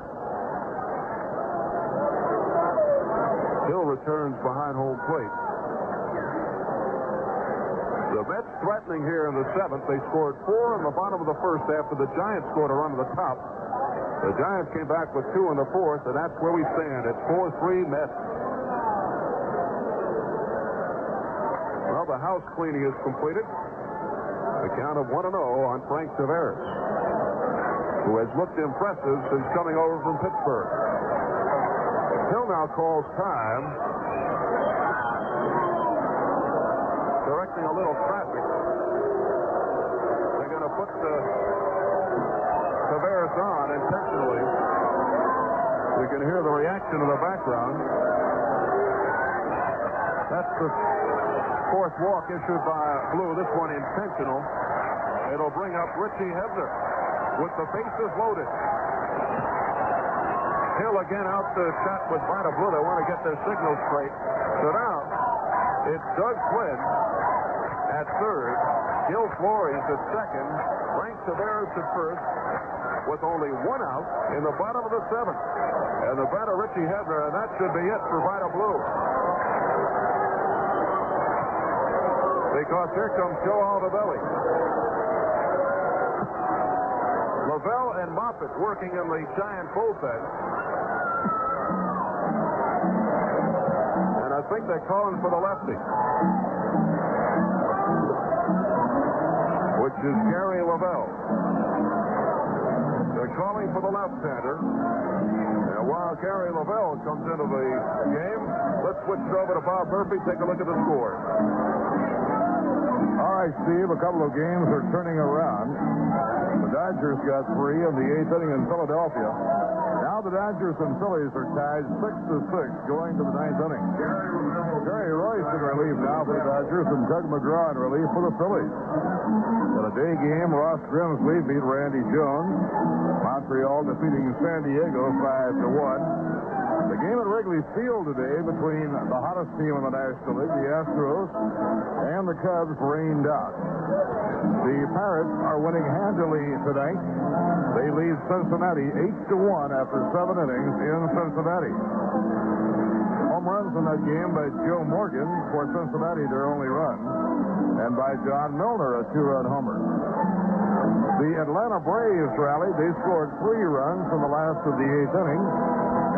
Hill returns behind home plate. The Mets threatening here in the seventh. They scored 4 in the bottom of the first after the Giants scored a run to the top. The Giants came back with 2 in the fourth, and that's where we stand. It's 4-3 Mets. Well, the house cleaning is completed. The count of 1-0 on Frank Tavares, who has looked impressive since coming over from Pittsburgh. Hill now calls time, directing a little traffic. They're going to put Tavares on intentionally. We can hear the reaction in the background. That's the fourth walk issued by Blue. This one intentional. It'll bring up Richie Hebner with the bases loaded. Hill again out to chat with Vita Blue. They want to get their signals straight. So now it's Doug Flynn at third, Gil Flores at second, Frank Tavares at first, with only 1 out in the bottom of the seventh. And the batter Richie Hebner, and that should be it for Vita Blue. Because here comes Joe Altobelli. Lavelle and Moffitt working in the Giant bullpen. And I think they're calling for the lefty, which is Gary Lavelle. They're calling for the left-hander. And while Gary Lavelle comes into the game, let's switch it over to Bob Murphy. Take a look at the score. All right, Steve, a couple of games are turning around. The Dodgers got 3 in the 8th inning in Philadelphia. Now the Dodgers and Phillies are tied 6-6 going to the 9th inning. Jerry Royce in relief now for the Dodgers and Doug McGraw in relief for the Phillies. In a day game, Ross Grimsley beat Randy Jones. Montreal defeating San Diego 5-1. The game at Wrigley Field today between the hottest team in the National League, the Astros, and the Cubs rained out. The Pirates are winning handily tonight. They lead Cincinnati 8-1 after 7 innings in Cincinnati. Home runs in that game by Joe Morgan for Cincinnati, their only run, and by John Milner, a 2-run homer. The Atlanta Braves rallied. They scored 3 runs in the last of the 8th inning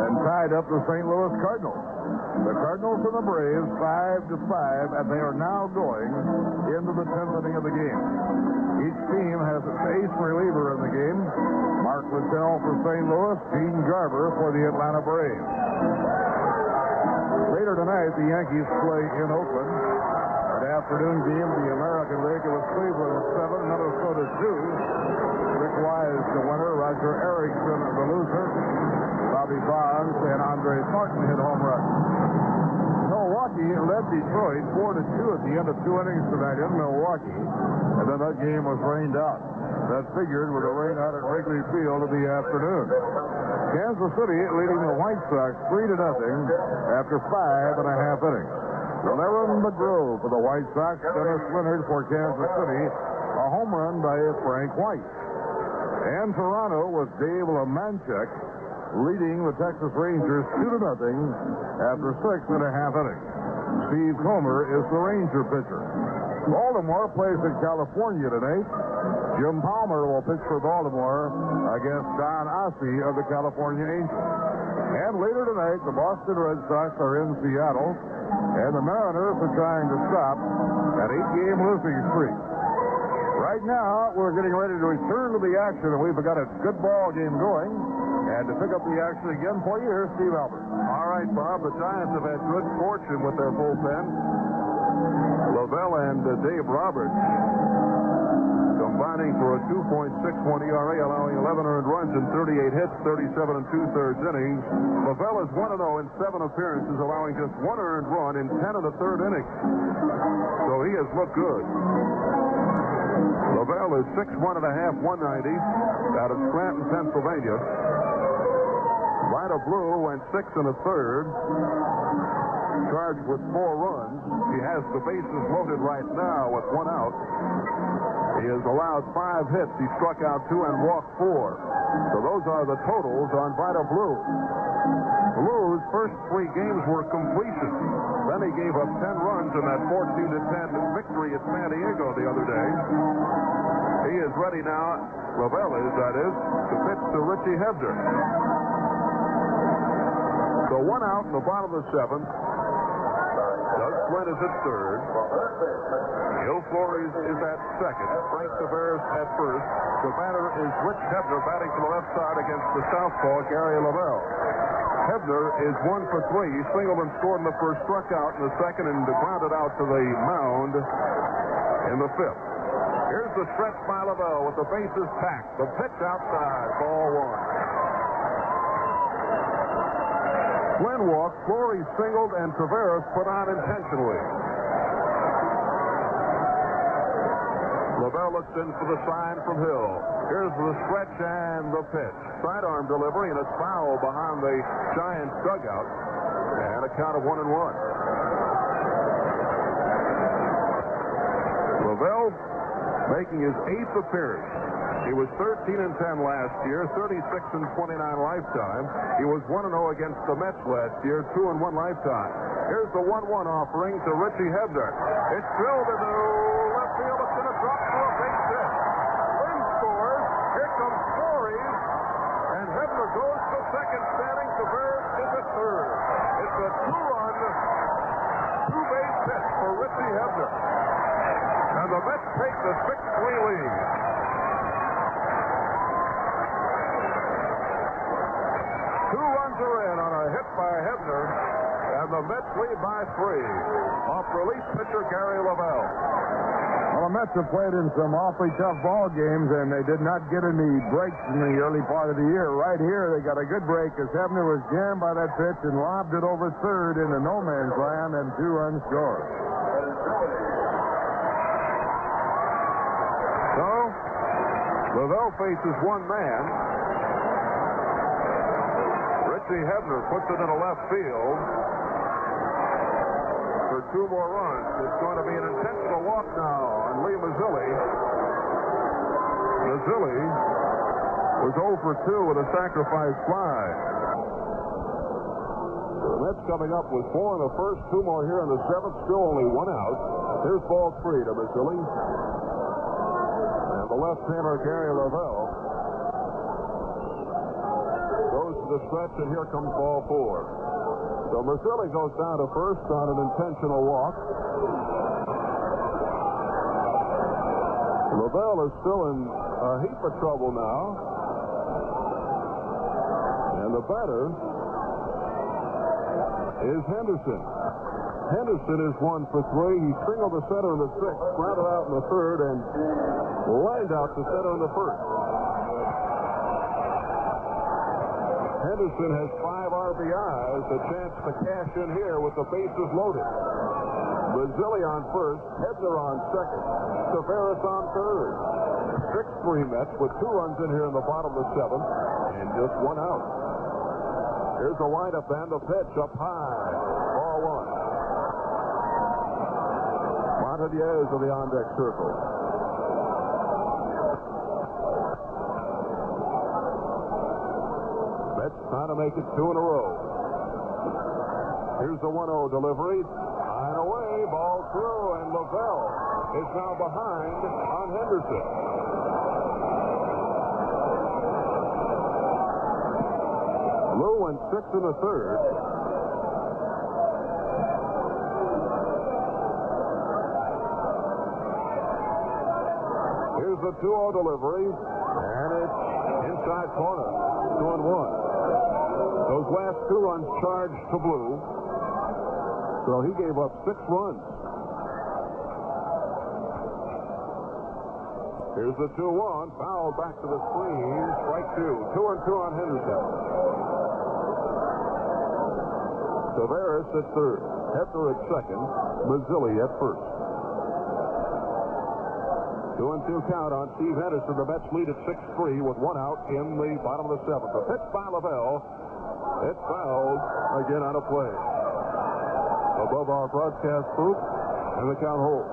and tied up the St. Louis Cardinals. The Cardinals and the Braves 5-5, and they are now going into the 10th inning of the game. Each team has its ace reliever in the game. Mark Littell for St. Louis, Gene Garber for the Atlanta Braves. Later tonight, the Yankees play in Oakland. An afternoon game, the American League, it was Cleveland 7, Minnesota 2. Rick Wise the winner, Roger Erickson the loser. Bobby Bonds and Andre Thornton hit home runs. Milwaukee led Detroit 4-2 at the end of 2 innings tonight in Milwaukee, and then that game was rained out. That figured with a rain out at Wrigley Field in the afternoon. Kansas City leading the White Sox 3-0 after 5.5 innings. Lerner McGrew for the White Sox, Dennis Leonard for Kansas City, a home run by Frank White. And Toronto with Dave LeManchuk leading the Texas Rangers 2-0 after 6.5 innings. Steve Comer is the Ranger pitcher. Baltimore plays in California tonight. Jim Palmer will pitch for Baltimore against Don Ossie of the California Angels. And later tonight, the Boston Red Sox are in Seattle, and the Mariners are trying to stop an 8-game losing streak. Right now, we're getting ready to return to the action, and we've got a good ball game going. And to pick up the action again for you, here's Steve Albert. All right, Bob. The Giants have had good fortune with their bullpen. Lavelle and Dave Roberts combining for a 2.61 ERA, allowing 11 earned runs and 38 hits, 37 and 2/3 innings. Lavelle is 1-0 in 7 appearances, allowing just 1 earned run in 10 1/3 innings. So he has looked good. Lavelle is 6'1.5", 190, out of Scranton, Pennsylvania. Vida Blue went 6 1/3, charged with 4 runs. He has the bases loaded right now with 1 out. He has allowed 5 hits. He struck out 2 and walked 4. So those are the totals on Vida Blue. Blue's first 3 games were completions. Then he gave up 10 runs in that 14-10 victory at San Diego the other day. He is ready now, Lavelle is, that is, to pitch to Richie Hebner. So 1 out in the bottom of the 7th. Doug Flynn is at 3rd. Gil Flores is at 2nd. Frank Tavares at 1st. The batter is Rich Hebner, batting to the left side against the southpaw, Gary Lavelle. Hebner is 1 for 3. He singled and scored in the first, struck out in the second, and grounded out to the mound in the 5th. Here's the stretch by Lavelle with the bases packed. The pitch outside, ball 1. Flynn walked, Flores singled, and Tavares put on intentionally. Lavelle looks in for the sign from Hill. Here's the stretch and the pitch. Sidearm delivery, and it's foul behind the Giants dugout. And a count of 1-1. Lavelle making his 8th appearance. He was 13-10 last year, 36-29 lifetime. He was 1-0 against the Mets last year, 2-1 lifetime. Here's the 1-1 offering to Richie Hebner. It's drilled into left field. It's going to drop to a base hit. Flynn scores. Here comes Flores, and Hebner goes to second, standing. Tavares is at 3rd. It's a 2-run, 2-base hit for Richie Hebner. And the Mets take the 6-3 lead. In on a hit by Hebner, and the Mets lead by 3 off relief pitcher Gary Lavelle. Well, the Mets have played in some awfully tough ball games, and they did not get any breaks in the early part of the year. Right here, they got a good break as Hebner was jammed by that pitch and lobbed it over 3rd into no man's land, and 2 runs scored. So, Lavelle faces 1 man. Richie Hebner puts it into left field for 2 more runs. It's going to be an intentional walk now on Lee Mazzilli. Mazzilli was 0 for 2 with a sacrifice fly. The Mets coming up with 4 in the first, 2 more here in the 7th. Still only 1 out. Here's ball 3 to Mazzilli. And the left-hander Gary Lavelle goes to the stretch, and here comes ball 4. So Mazzilli goes down to first on an intentional walk. Lavelle is still in a heap of trouble now. And the batter is Henderson. Henderson is 1 for 3. He singled to center in the 6th, grounded out in the 3rd, and lined out to center in the 1st. Henderson has 5 RBIs, a chance to cash in here with the bases loaded. Mazzilli on first, Hebner on second, Tavares on 3rd. 6-3 Mets with 2 runs in here in the bottom of the 7th, and just 1 out. Here's the windup and the pitch up high. Ball 1. Montediaz of the on-deck circle. Mets trying to make it 2 in a row. Here's the 1-0 delivery. High and away, ball through, and Lavelle is now behind on Henderson. Lou went 6 in the 3rd. Here's the 2-0 delivery, and it's inside corner. 2-1. Those last 2 runs charged to Blue. So he gave up 6 runs. Here's the 2-1. Foul back to the screen. Strike two. 2-2 on Henderson. Tavares at third. Hebner at second. Mazzilli at first. 2-2 count on Steve Henderson. The Mets lead at 6-3 with one out in the bottom of the seventh. The pitch by Lavelle. It's fouled again on a play. Above our broadcast booth, and the count holds.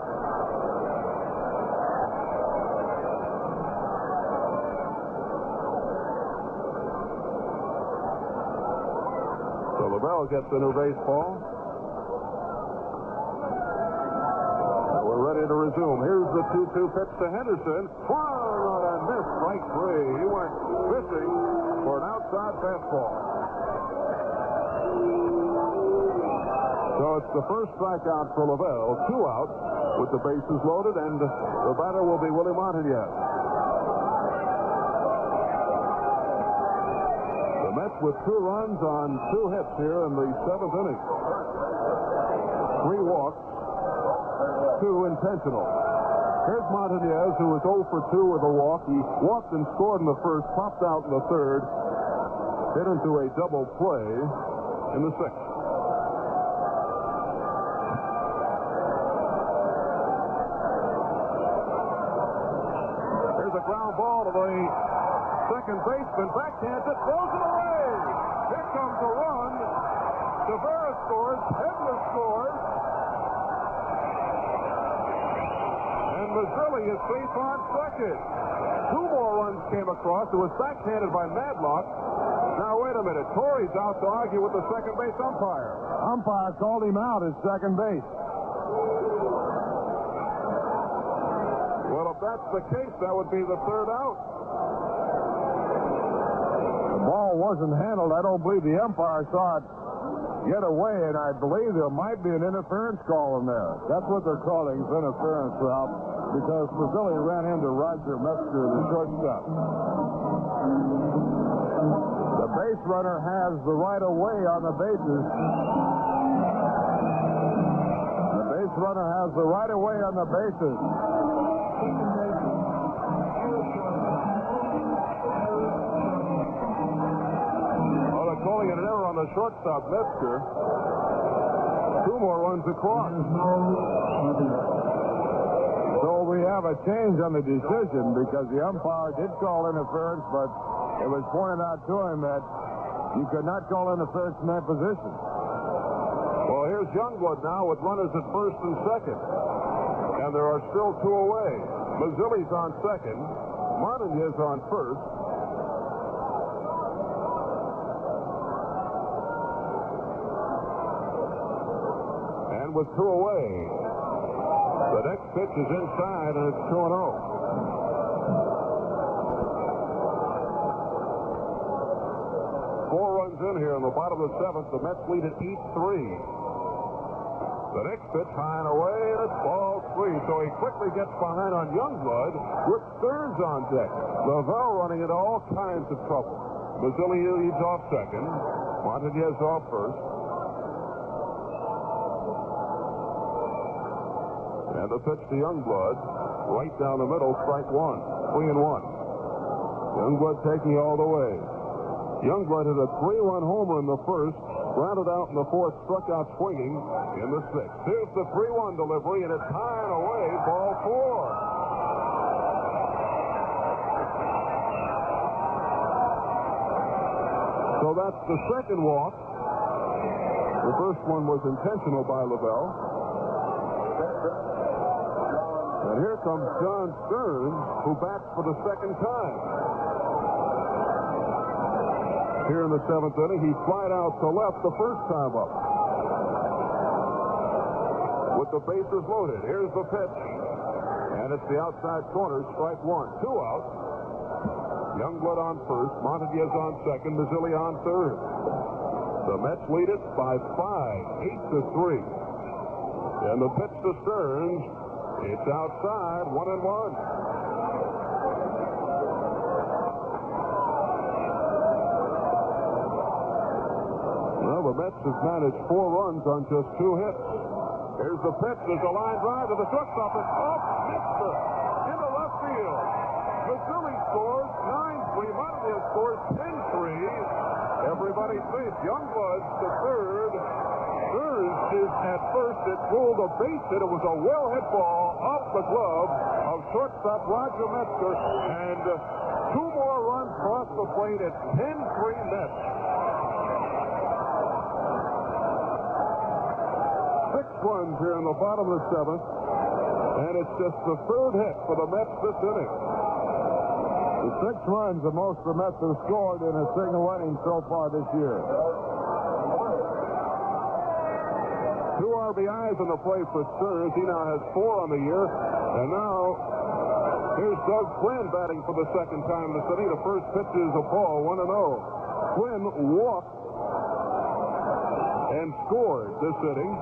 So Lavelle gets the new baseball. And we're ready to resume. Here's the 2-2 pitch to Henderson. Swung on a miss, strike three. He went fishing for an outside fastball. So it's the first strikeout for Lavelle. 2 out with the bases loaded, and the batter will be Willie Montañez. The Mets with 2 runs on 2 hits here in the 7th inning. 3 walks, 2 intentional. Here's Montañez, who was 0 for 2 with a walk. He walked and scored in the first, popped out in the third, hit into a double play in the 6th. There's a ground ball to the second baseman. Backhands it, throws it away. Here comes a run. Tavares scores. Hebner scores. And Mazzilli is safe on second. 2 more runs came across. It was backhanded by Madlock. Now, wait a minute. Torrey's out to argue with the second base umpire. Umpire called him out at second base. Well, if that's the case, that would be the 3rd out. The ball wasn't handled. I don't believe the umpire saw it get away, and I believe there might be an interference call in there. That's what they're calling interference, Ralph, because Mazzilli ran into Roger Metzger, the shortstop. The base runner has the right of way on the bases. The base runner has the right of way on the bases. Calling an error on the shortstop, Metzger. 2 more runs across. So we have a change on the decision because the umpire did call interference, but it was pointed out to him that you could not call interference in that position. Well, here's Youngblood now with runners at first and second. And there are still 2 away. Mazzilli's on second. Montañez on first. With 2 away. The next pitch is inside, and it's 2-0. 4 runs in here in the bottom of the 7th. The Mets lead at 8-3. The next pitch high and away, and it's ball 3. So he quickly gets behind on Youngblood with Stearns on deck. Lavelle running into all kinds of trouble. Mazzilli leads off second. Montañez off first. And the pitch to Youngblood, right down the middle, strike 1, 3-1. Youngblood taking all the way. Youngblood hit a 3-run homer in the first, grounded out in the 4th, struck out swinging in the 6th. Here's the 3-1 delivery, and it's high and away, ball 4. So that's the second walk. The first one was intentional by Lavelle. And here comes John Stearns, who bats for the second time. Here in the 7th inning, he flied out to left the first time up. With the bases loaded, here's the pitch. And it's the outside corner, strike 1. 2 out. Youngblood on first, Montañez on second, Mazzilli on third. The Mets lead it by 5, 8-3. And the pitch to Stearns. It's outside, 1-1. Well, the Mets have managed 4 runs on just 2 hits. Here's the pitch. There's a line drive to the shortstop. It's off. Mixer into left field. field. Missouri scores 9-3. Montevideo scores 10-3. Everybody thinks Youngblood to third. Third is at first. It ruled a base hit. It was a well-hit ball off the glove of shortstop Roger Metzger. And two more runs cross the plate at 10-3 Mets. 6 runs here in the bottom of the seventh. And it's just the third hit for the Mets this inning. The 6 runs the most the Mets have scored in a single inning so far this year. 2 RBIs in the play for Sturz. He now has 4 on the year. And now, here's Doug Flynn batting for the second time this inning. The first pitch is a ball, 1-0. Flynn walked and scored this inning.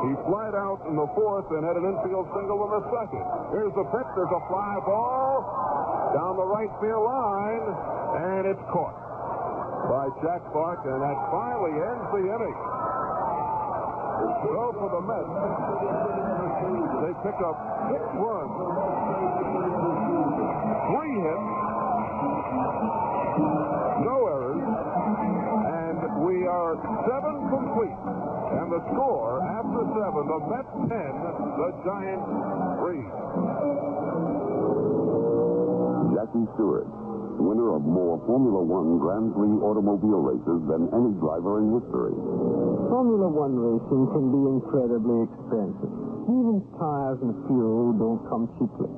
He flied out in the fourth and had an infield single in the second. Here's the pitch. There's a fly ball down the right field line, and it's caught by Jack Clark, and that finally ends the inning. So for the Mets, they pick up 6 runs, 3 hits, no errors, and we are 7 complete. And the score after 7, the Mets 10, the Giants 3. Jackie Stewart, winner of more Formula One Grand Prix automobile races than any driver in history. Formula One racing can be incredibly expensive. Even tires and fuel don't come cheaply.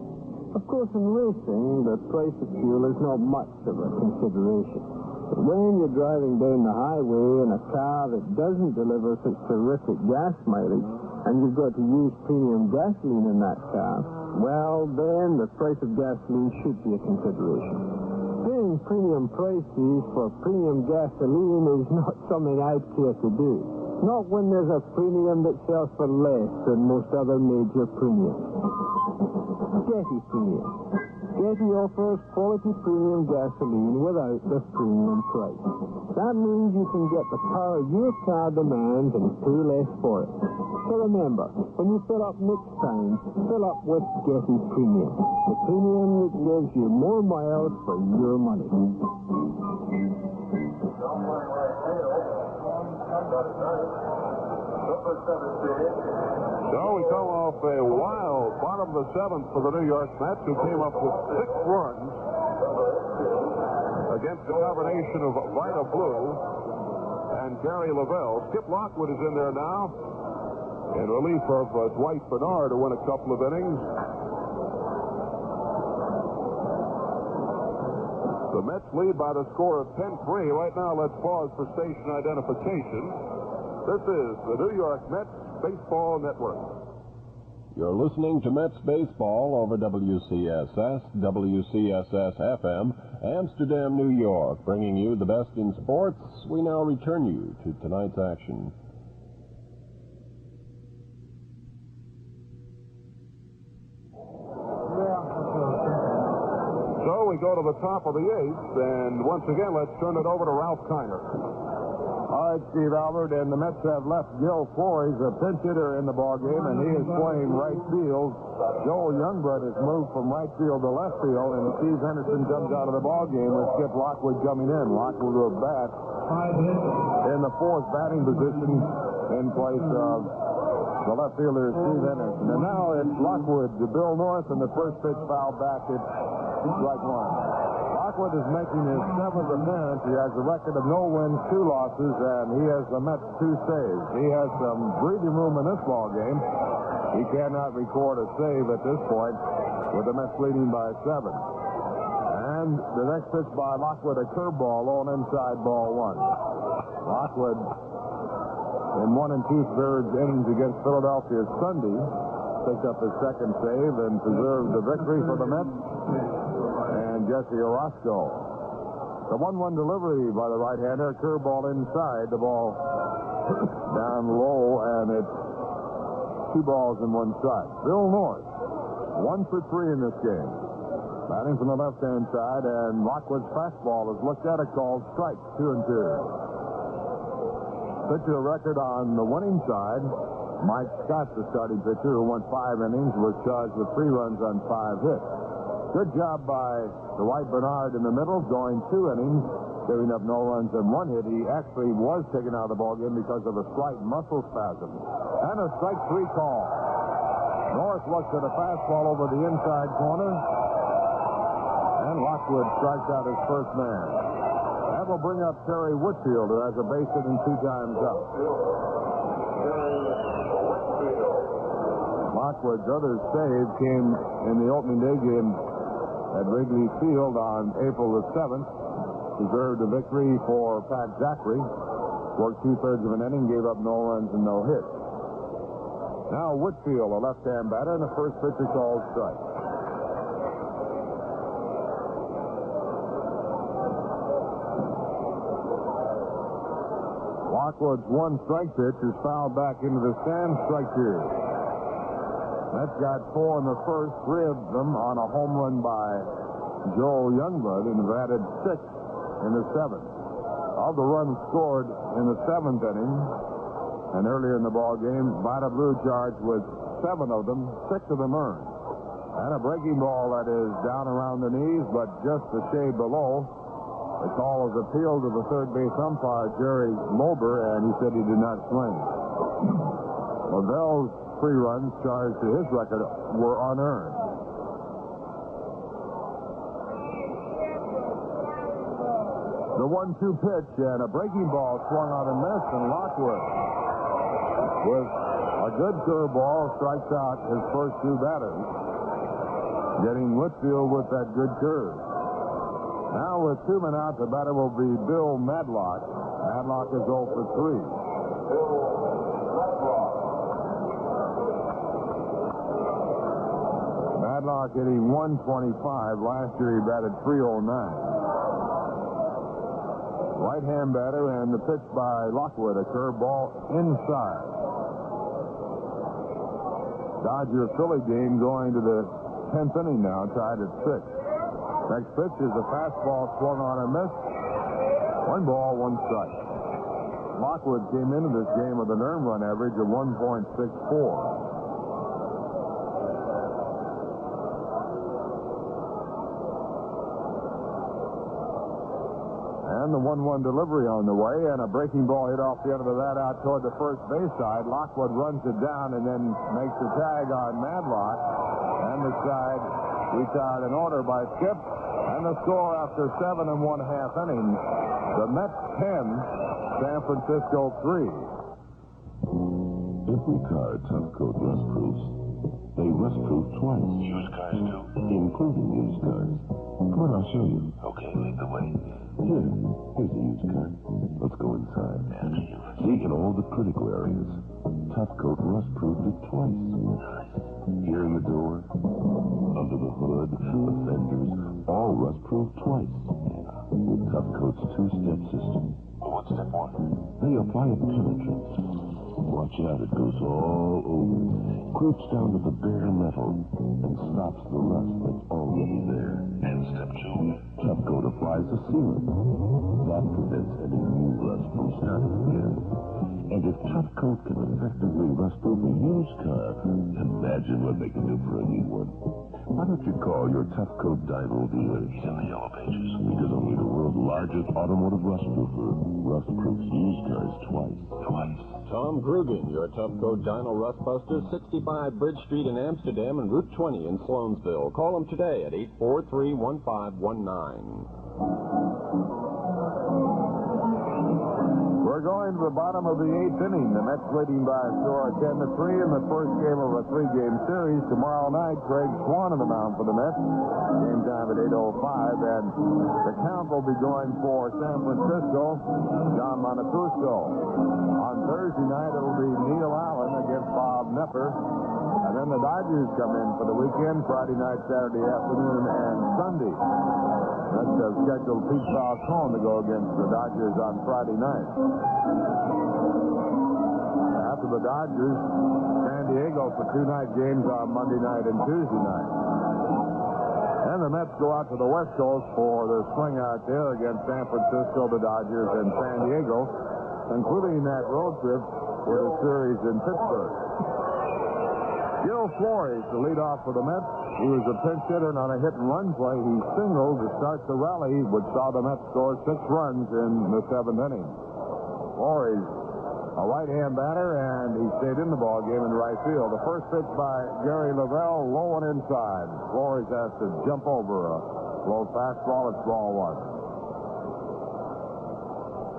Of course, in racing, the price of fuel is not much of a consideration. But when you're driving down the highway in a car that doesn't deliver such terrific gas mileage, and you've got to use premium gasoline in that car, well, then the price of gasoline should be a consideration. Paying premium prices for premium gasoline is not something I'd care to do. Not when there's a premium that sells for less than most other major premiums. Getty Premium. Getty offers quality premium gasoline without the premium price. That means you can get the power your car demands and pay less for it. So remember, when you fill up next time, fill up with Getty Premium. The premium that gives you more miles for your money. So we come off a wild bottom of the 7th for the New York Mets, who came up with 6 runs against a combination of Vida Blue and Gary Lavelle. Skip Lockwood is in there now in relief of Dwight Bernard, to win a couple of innings. The Mets lead by the score of 10-3. Right now, let's pause for station identification. This is the New York Mets Baseball Network. You're listening to Mets Baseball over WCSS, WCSS-FM, Amsterdam, New York, bringing you the best in sports. We now return you to tonight's action. So we go to the top of the 8th, and once again, let's turn it over to Ralph Kiner. All right, Steve Albert, and the Mets have left Gil Flores, a pinch hitter, in the ballgame, and he is playing right field. Joel Youngblood has moved from right field to left field, and Steve Henderson comes out of the ballgame with Skip Lockwood coming in. Lockwood will bat in the 4th batting position in place of the left fielder, Steve Henderson. And now it's Lockwood to Bill North, and the first pitch fouled back at strike 1. Lockwood is making his 7th appearance. He has a record of no wins, 2 losses, and he has the Mets 2 saves. He has some breathing room in this ball game. He cannot record a save at this point with the Mets leading by 7. And the next pitch by Lockwood, a curveball, on inside, ball 1. Lockwood, in 1 2/3 innings against Philadelphia Sunday, picked up his 2nd save and preserved the victory for the Mets. And Jesse Orozco. The 1-1 delivery by the right-hander, curveball inside, the ball down low, and it's 2 balls and 1 strike. Bill North, 1 for 3 in this game. Batting from the left-hand side, and Lockwood's fastball is looked at, a called strike, 2-2. Pitcher record on the winning side, Mike Scott, the starting pitcher, who won 5 innings, was charged with 3 runs on 5 hits. Good job by Dwight Bernard in the middle, going 2 innings, giving up no runs and 1 hit. He actually was taken out of the ballgame because of a slight muscle spasm. And a strike 3 call. Norris looks at a fastball over the inside corner. And Lockwood strikes out his first man. That will bring up Terry Whitfield, who has a base hit and 2 times up. Lockwood's other save came in the opening day game at Wrigley Field on April the 7th. Deserved a victory for Pat Zachary. Worked 2/3 of an inning, gave up no runs and no hits. Now Whitfield, a left-hand batter, and the first pitch is called strike. Lockwood's 1 strike pitch is fouled back into the stand, strike 2. Mets got 4 in the first, 3 of them on a home run by Joel Youngblood, and have added 6 in the 7th. Of the runs scored in the 7th inning and earlier in the ball game, Vita Blue charged with 7 of them, 6 of them earned. And a breaking ball that is down around the knees, but just a shade below. The call was appealed to the third base umpire, Jerry Mober, and he said he did not swing. Lavell's 3 runs charged to his record were unearned. The 1-2 pitch and a breaking ball swung on and missed, and Lockwood, with a good curveball, strikes out his first 2 batters, getting Whitfield with that good curve. Now with 2 men out, the batter will be Bill Madlock. Madlock is 0 for 3. Madlock hitting 125. Last year he batted 309. Right-hand batter, and the pitch by Lockwood, a curveball inside. Dodger-Philly game going to the 10th inning now, tied at 6. Next pitch is a fastball swung on and missed. 1 ball, 1 strike. Lockwood came into this game with an earned run average of 1.64. And the 1-1 delivery on the way, and a breaking ball hit off the end of the bat out toward the first base side. Lockwood runs it down and then makes the tag on Madlock. And the side retired in order by Skip. And the score after 7 1/2 innings, the Mets 10, San Francisco 3. Every car Tough Coat rust proofs. They rust proof twice. Used cars too? Including used cars. Come on, I'll show you. Okay, lead the way. Here's a used car. Let's go inside. After you. See, in all the critical areas, Tough Coat rust proofed it twice. Nice. Here in the door, under the hood, the fenders, all rust proofed twice. With Tough Coat's 2-step system. What's step 1? They apply a penetrant. Watch out, it goes all over. Creeps down to the bare metal and stops the rust that's already there. And step 2? Tough Coat applies a sealant. That prevents any new rust from starting again. And if Tough Coat can effectively rust-proof a used car, imagine what they can do for a new one. Why don't you call your Tough Coat Dyno dealer? He's in the yellow pages. Because only the world's largest automotive rust-proofer rust-proofs used cars twice. Tom Krugen, your Tough Coat Dyno Rust Buster, 65 Bridge Street in Amsterdam and Route 20 in Sloansville. Call him today at 843-1519. We're going to the bottom of the 8th inning. The Mets leading by a score of 10-3 in the first game of a 3-game series. Tomorrow night, Craig Swan on the mound for the Mets. Game time at 8:05, and the count will be going for San Francisco, John Montecusco. On Thursday night, it'll be Neil Allen against Bob Nepper. And then the Dodgers come in for the weekend, Friday night, Saturday afternoon, and Sunday. Mets have scheduled Pete Falcone to go against the Dodgers on Friday night. After the Dodgers, San Diego for 2-night games on Monday night and Tuesday night. And the Mets go out to the West Coast for their swing out there against San Francisco, the Dodgers, and San Diego, including that road trip for the series in Pittsburgh. Gil Flores, the leadoff for the Mets. He was a pinch hitter, and on a hit-and-run play, he singled to start the rally, which saw the Mets score 6 runs in the 7th inning. Flores, a right-hand batter, and he stayed in the ball game in right field. The first pitch by Gary Lavelle, low and inside. Flores has to jump over a low fastball. It's ball 1.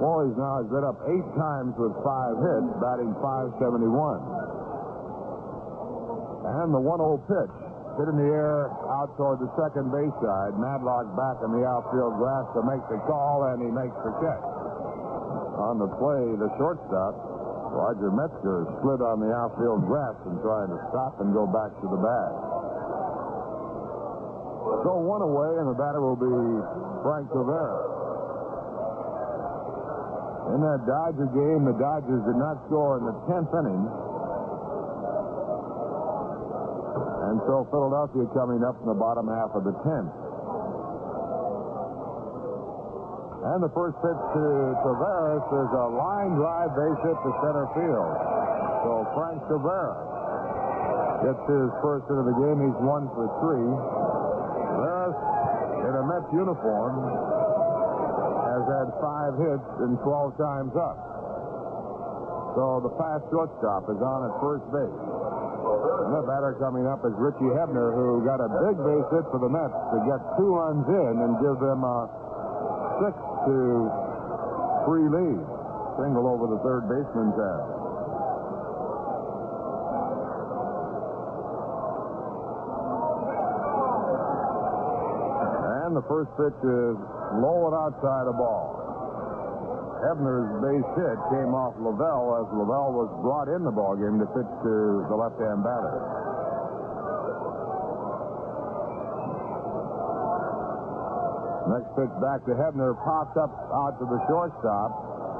Flores now has been up 8 times with 5 hits, batting .571. And the 1-0 pitch, hit in the air out toward the second base side. Madlock back in the outfield grass to make the call, and he makes the catch. On the play, the shortstop, Roger Metzger, slid on the outfield grass and trying to stop and go back to the bag. So 1 away, and the batter will be Frank Rivera. In that Dodger game, the Dodgers did not score in the 10th inning. And so Philadelphia coming up in the bottom half of the 10th. And the first pitch to Taveras is a line drive base hit to center field. So Frank Taveras gets his first hit of the game. He's 1 for 3. Taveras, in a Mets uniform, has had 5 hits and 12 times up. So the fast shortstop is on at first base. And the batter coming up is Richie Hebner, who got a big base hit for the Mets to get 2 runs in and give them a 6-3 lead. Single over the third baseman's head. And the first pitch is low and outside the ball. Hebner's base hit came off Lavelle as Lavelle was brought in the ballgame to pitch to the left-hand batter. Next pitch back to Hebner, popped up out to the shortstop.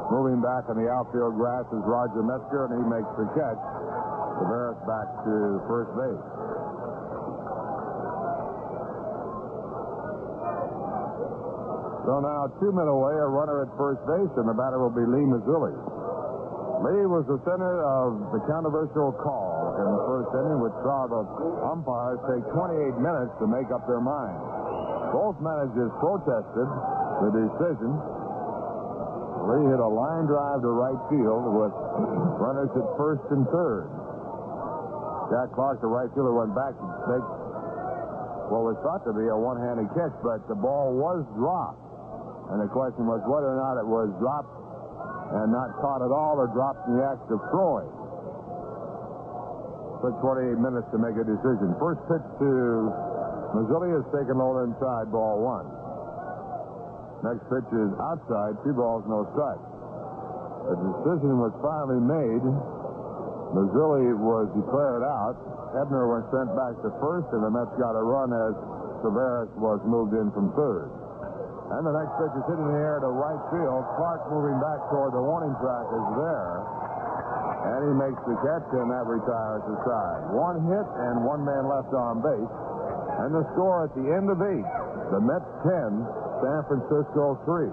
Moving back on the outfield grass is Roger Metzger, and he makes the catch. Taveras back to first base. So now 2 men away, a runner at first base, and the batter will be Lee Mazzilli. Lee was the center of the controversial call in the first inning, which saw the umpires take 28 minutes to make up their mind. Both managers protested the decision. Lee hit a line drive to right field with runners at first and third. Jack Clark, the right fielder, went back to take what was thought to be a one-handed catch, but the ball was dropped. And the question was whether or not it was dropped and not caught at all or dropped in the act of throwing. Took 28 minutes to make a decision. First pitch to Mazzilli is taken low inside, ball 1. Next pitch is outside, 2 balls, no strikes. The decision was finally made. Mazzilli was declared out. Hebner was sent back to first, and the Mets got a run as Taveras was moved in from third. And the next pitch is hit in the air to right field. Clark moving back toward the warning track is there. And he makes the catch, and that retires the side. 1 hit and 1 man left on base. And the score at the end of 8, the Mets 10, San Francisco 3.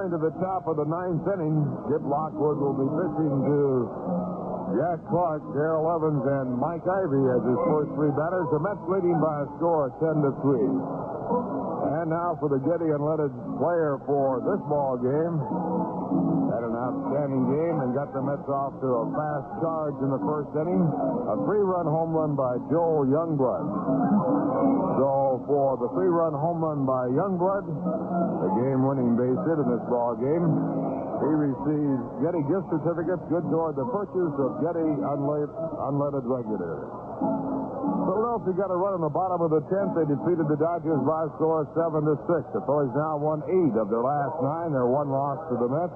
To the top of the 9th inning, Skip Lockwood will be pitching to Jack Clark, Darrell Evans, and Mike Ivey as his first 3 batters. The Mets leading by a score of 10-3. And now for the Getty Unleaded player for this ball game. Had an outstanding game and got the Mets off to a fast charge in the first inning. A 3-run home run by Joel Youngblood. So for the 3-run home run by Youngblood, the game-winning base hit in this ball game, he receives Getty gift certificates good toward the purchase of Getty Unleaded Regular. Philadelphia got a run in the bottom of the 10th. They defeated the Dodgers by a score of 7-6. The Phillies now won 8 of their last 9. Their one loss to the Mets.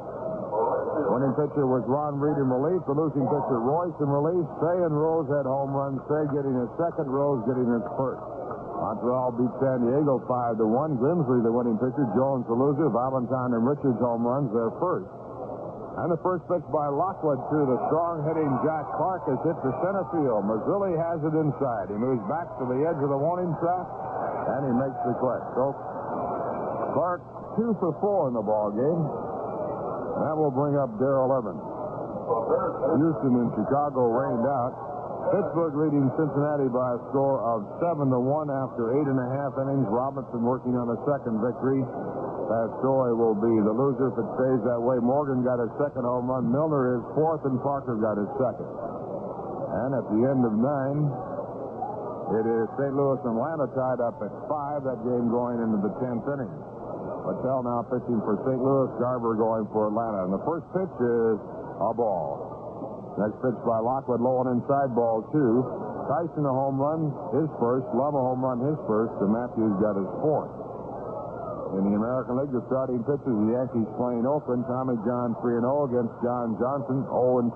Winning pitcher was Ron Reed in relief. The losing pitcher Royce in relief. Shea and Rose had home runs. Shea getting his second, Rose getting his first. Montreal beat San Diego 5-1. Grimsley, the winning pitcher, Jones the loser. Valentine and Richards home runs, their first. And the first pitch by Lockwood to the strong-hitting Jack Clark is hit to center field. Mazzilli has it inside. He moves back to the edge of the warning track, and he makes the catch. So Clark 2 for 4 in the ball game. That will bring up Darrell Evans. Houston and Chicago rained out. Pittsburgh leading Cincinnati by a score of 7-1 after 8.5 innings. Robinson working on a second victory. Story will be the loser if it stays that way. Morgan got his second home run. Milner his fourth, and Parker got his second. And at the end of 9, it is St. Louis and Atlanta tied up at 5. That game going into the 10th inning. Patel now pitching for St. Louis. Garber going for Atlanta. And the first pitch is a ball. Next pitch by Lockwood, low and inside, ball 2. Tyson a home run, his first. Love a home run, his first. And Matthews got his fourth. In the American League, the starting pitchers, the Yankees playing Oakland. Tommy John 3-0 against John Johnson 0-2.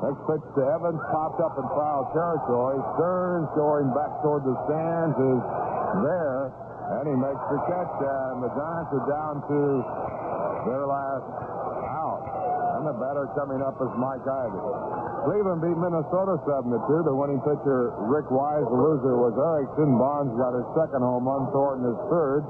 Next pitch to Evans, popped up in foul territory. Stearns going back toward the stands is there, and he makes the catch. And the Giants are down to their last out. And the batter coming up is Mike Ivey. Cleveland beat Minnesota 7-2. The winning pitcher, Rick Wise. The loser was Erickson. Barnes got his second home run, Thornton his third.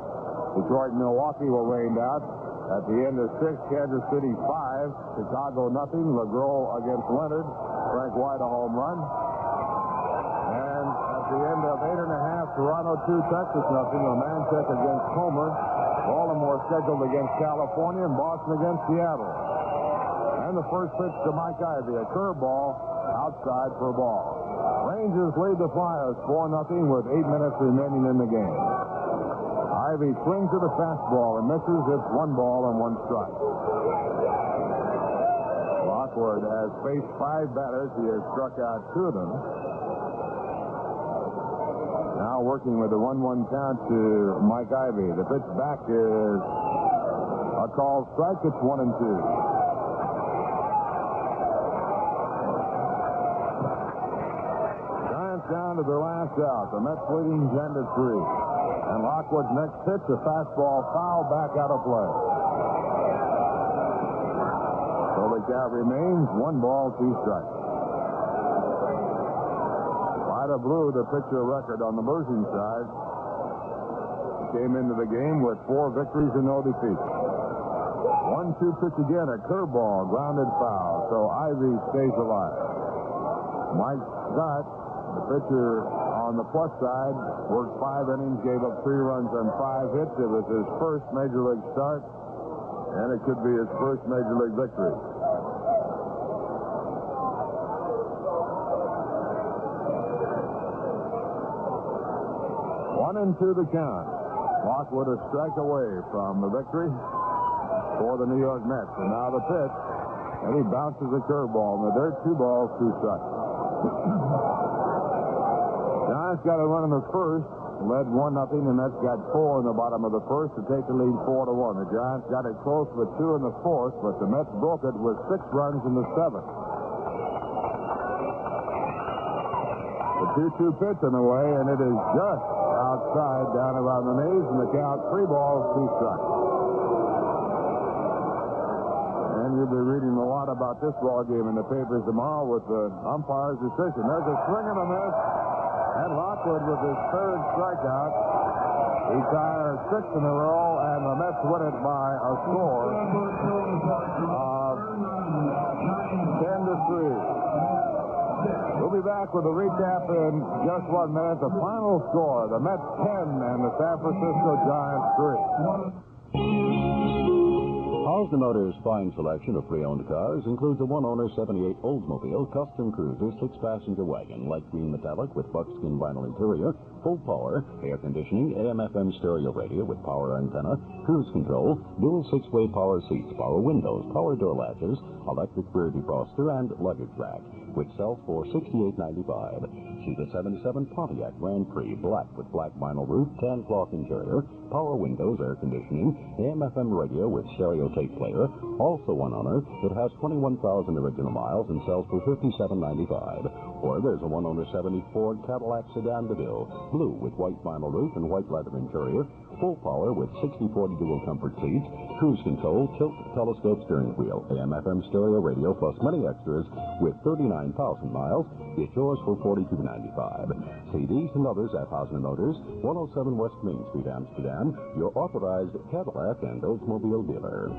Detroit and Milwaukee were rained out. At the end of 6, Kansas City 5, Chicago nothing. LeGros against Leonard. Frank White a home run. And at the end of 8.5, Toronto 2, Texas nothing. Romanchek against Homer. Baltimore scheduled against California, and Boston against Seattle. And the first pitch to Mike Ivey, a curveball outside for a ball. Rangers lead the Flyers 4-0 with 8 minutes remaining in the game. Ivey swings to the fastball and misses. It's 1 ball and 1 strike. Lockwood has faced 5 batters. He has struck out 2 of them. Now working with a 1-1 count to Mike Ivey. The pitch back is a called strike. It's 1-2. Giants down to their last out. The Mets leading 10-3. And Lockwood's next pitch, a fastball foul back out of play. So the count remains 1 ball, 2 strikes. Vida Blue, the pitcher record on the losing side, came into the game with 4 victories and no defeats. 1-2 pitch again, a curveball, grounded foul. So Ivey stays alive. Mike Scott, the pitcher on the plus side, worked 5 innings, gave up 3 runs on 5 hits. It was his first Major League start, and it could be his first Major League victory. One and 2 the count. Lockwood a strike away from the victory for the New York Mets. And now the pitch, and he bounces a curveball in the dirt. 2 balls, 2 strikes. Giants got a run in the first, led 1-0, and that's got 4 in the bottom of the first to take the lead 4-1. The Giants got it close with 2 in the fourth, but the Mets broke it with 6 runs in the 7th. The 2-2 pitch on the way, and it is just outside, down around the knees, and the count 3 balls, 2 strikes. And you'll be reading a lot about this ball game in the papers tomorrow with the umpire's decision. There's a swing and a miss. And Lockwood with his 3rd strikeout. He tires 6 in a row, and the Mets win it by a score of 10-3. We'll be back with a recap in just 1 minute. The final score, the Mets 10 and the San Francisco Giants 3. Halsey Motors' fine selection of pre-owned cars includes a one-owner 78 Oldsmobile custom cruiser 6-passenger wagon, light green metallic with buckskin vinyl interior, full power, air conditioning, AM/FM stereo radio with power antenna, cruise control, dual 6-way power seats, power windows, power door latches, electric rear defroster, and luggage rack, which sells for $68.95. See the 77 Pontiac Grand Prix, black with black vinyl roof, tan cloth interior, power windows, air conditioning, AM/FM radio with stereo tape player, also one owner. It has 21,000 original miles and sells for $57.95. Or there's a one-owner 70 Ford Cadillac Sedan DeVille, blue with white vinyl roof and white leather interior, full power with 60/40 dual comfort seats, cruise control, tilt telescope steering wheel, AM/FM stereo radio, plus many extras with 39,000 miles. Get yours for $42.95. See these and others at Halsey Motors, 107 West Main Street, Amsterdam, your authorized Cadillac and Oldsmobile dealer.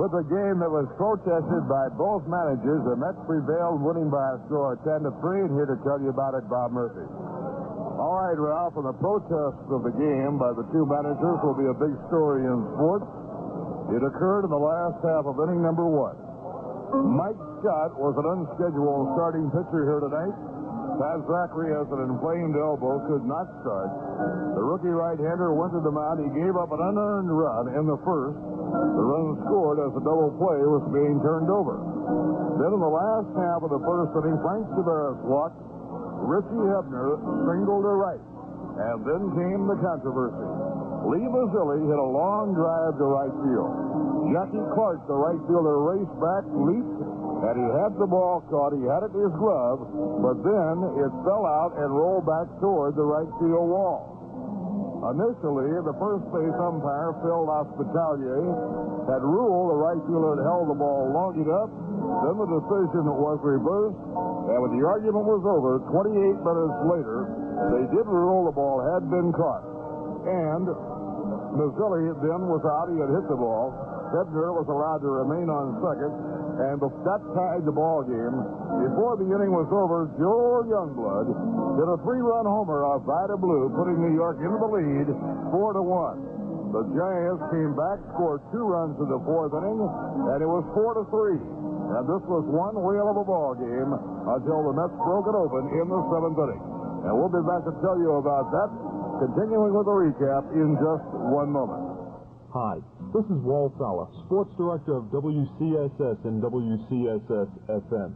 With a game that was protested by both managers, the Mets prevailed, winning by a score of 10-3. And here to tell you about it, Bob Murphy. All right, Ralph, and the protest of the game by the two managers will be a big story in sports. It occurred in the last half of inning number 1. Mike Scott was an unscheduled starting pitcher here tonight. Pat Zachary has an inflamed elbow, could not start. The rookie right-hander went to the mound. He gave up an unearned run in the first. The run scored as a double play was being turned over. Then in the last half of the first inning, Frank Tavares walked. Richie Hebner singled to right. And then came the controversy. Lee Mazzilli hit a long drive to right field. Jackie Clark, the right fielder, raced back, leaped, and he had the ball caught. He had it in his glove, but then it fell out and rolled back toward the right field wall. Initially, the first base umpire, Phil Hospitalier, had ruled the right fielder had held the ball long enough. Then the decision was reversed, and when the argument was over, 28 minutes later, they did rule the ball had been caught. And Mazzilli then was out. He had hit the ball. Hebner was allowed to remain on second, and that tied the ball game. Before the inning was over, Joe Youngblood hit a 3-run homer off Vida Blue, putting New York into the lead 4-1. The Giants came back, scored 2 runs in the 4th inning, and it was 4-3. And this was one whale of a ball game until the Mets broke it open in the 7th inning. And we'll be back to tell you about that, continuing with a recap in just 1 moment. Hi, this is Walt Fowler, sports director of WCSS and WCSS-FM.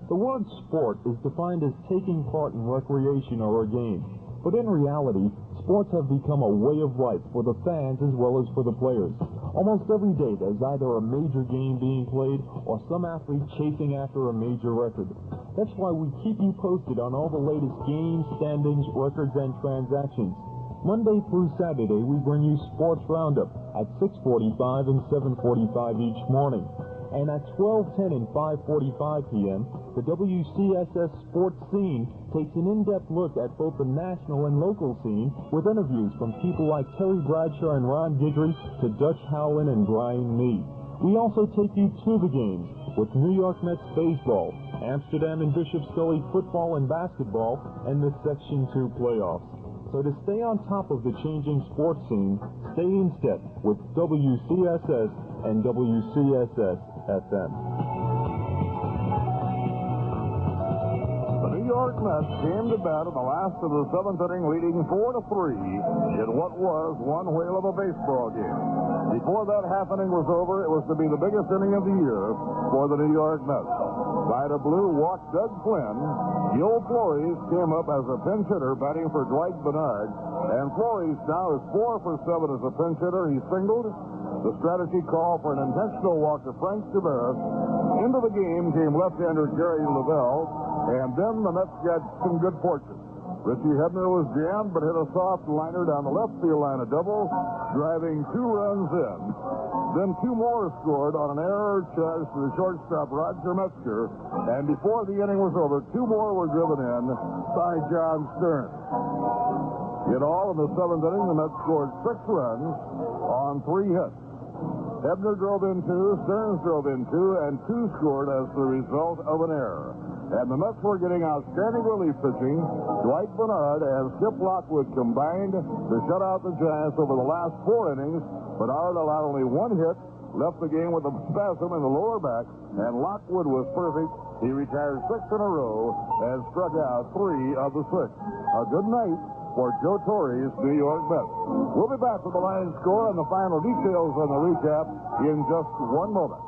The word sport is defined as taking part in recreation or a game. But in reality, sports have become a way of life for the fans as well as for the players. Almost every day there's either a major game being played or some athlete chasing after a major record. That's why we keep you posted on all the latest games, standings, records, and transactions. Monday through Saturday, we bring you Sports Roundup at 6:45 and 7:45 each morning. And at 12:10 and 5:45 p.m., the WCSS Sports Scene takes an in-depth look at both the national and local scene with interviews from people like Terry Bradshaw and Ron Guidry to Dutch Howland and Brian Mee. We also take you to the games with New York Mets baseball, Amsterdam and Bishop Scully football and basketball, and the Section 2 playoffs. So to stay on top of the changing sports scene, stay in step with WCSS and WCSS-FM. The New York Mets came to bat in the last of the 7th inning, leading 4-3 in what was one whale of a baseball game. Before that half inning was over, it was to be the biggest inning of the year for the New York Mets. Vida Blue walked Doug Flynn. Gil Flores came up as a pinch hitter, batting for Dwight Bernard. And Flores now is 4 for 7 as a pinch hitter. He singled. The strategy called for an intentional walk to Frank Tavares. Into the game came left-hander Gary Lavelle. And then the Mets got some good fortune. Richie Hebner was jammed, but hit a soft liner down the left field line, a double, driving 2 runs in. Then 2 more scored on an error charge to the shortstop, Roger Metzger. And before the inning was over, 2 more were driven in by John Stern. In all, in the 7th inning, the Mets scored 6 runs on 3 hits. Hebner drove in two, Stearns drove in two, and two scored as the result of an error. And the Mets were getting outstanding relief pitching. Dwight Bernard and Skip Lockwood combined to shut out the Giants over the last 4 innings. Bernard allowed only 1 hit, left the game with a spasm in the lower back, and Lockwood was perfect. He retired 6 in a row and struck out 3 of the 6. A good night for Joe Torre's New York Mets. We'll be back with the line score and the final details on the recap in just 1 moment.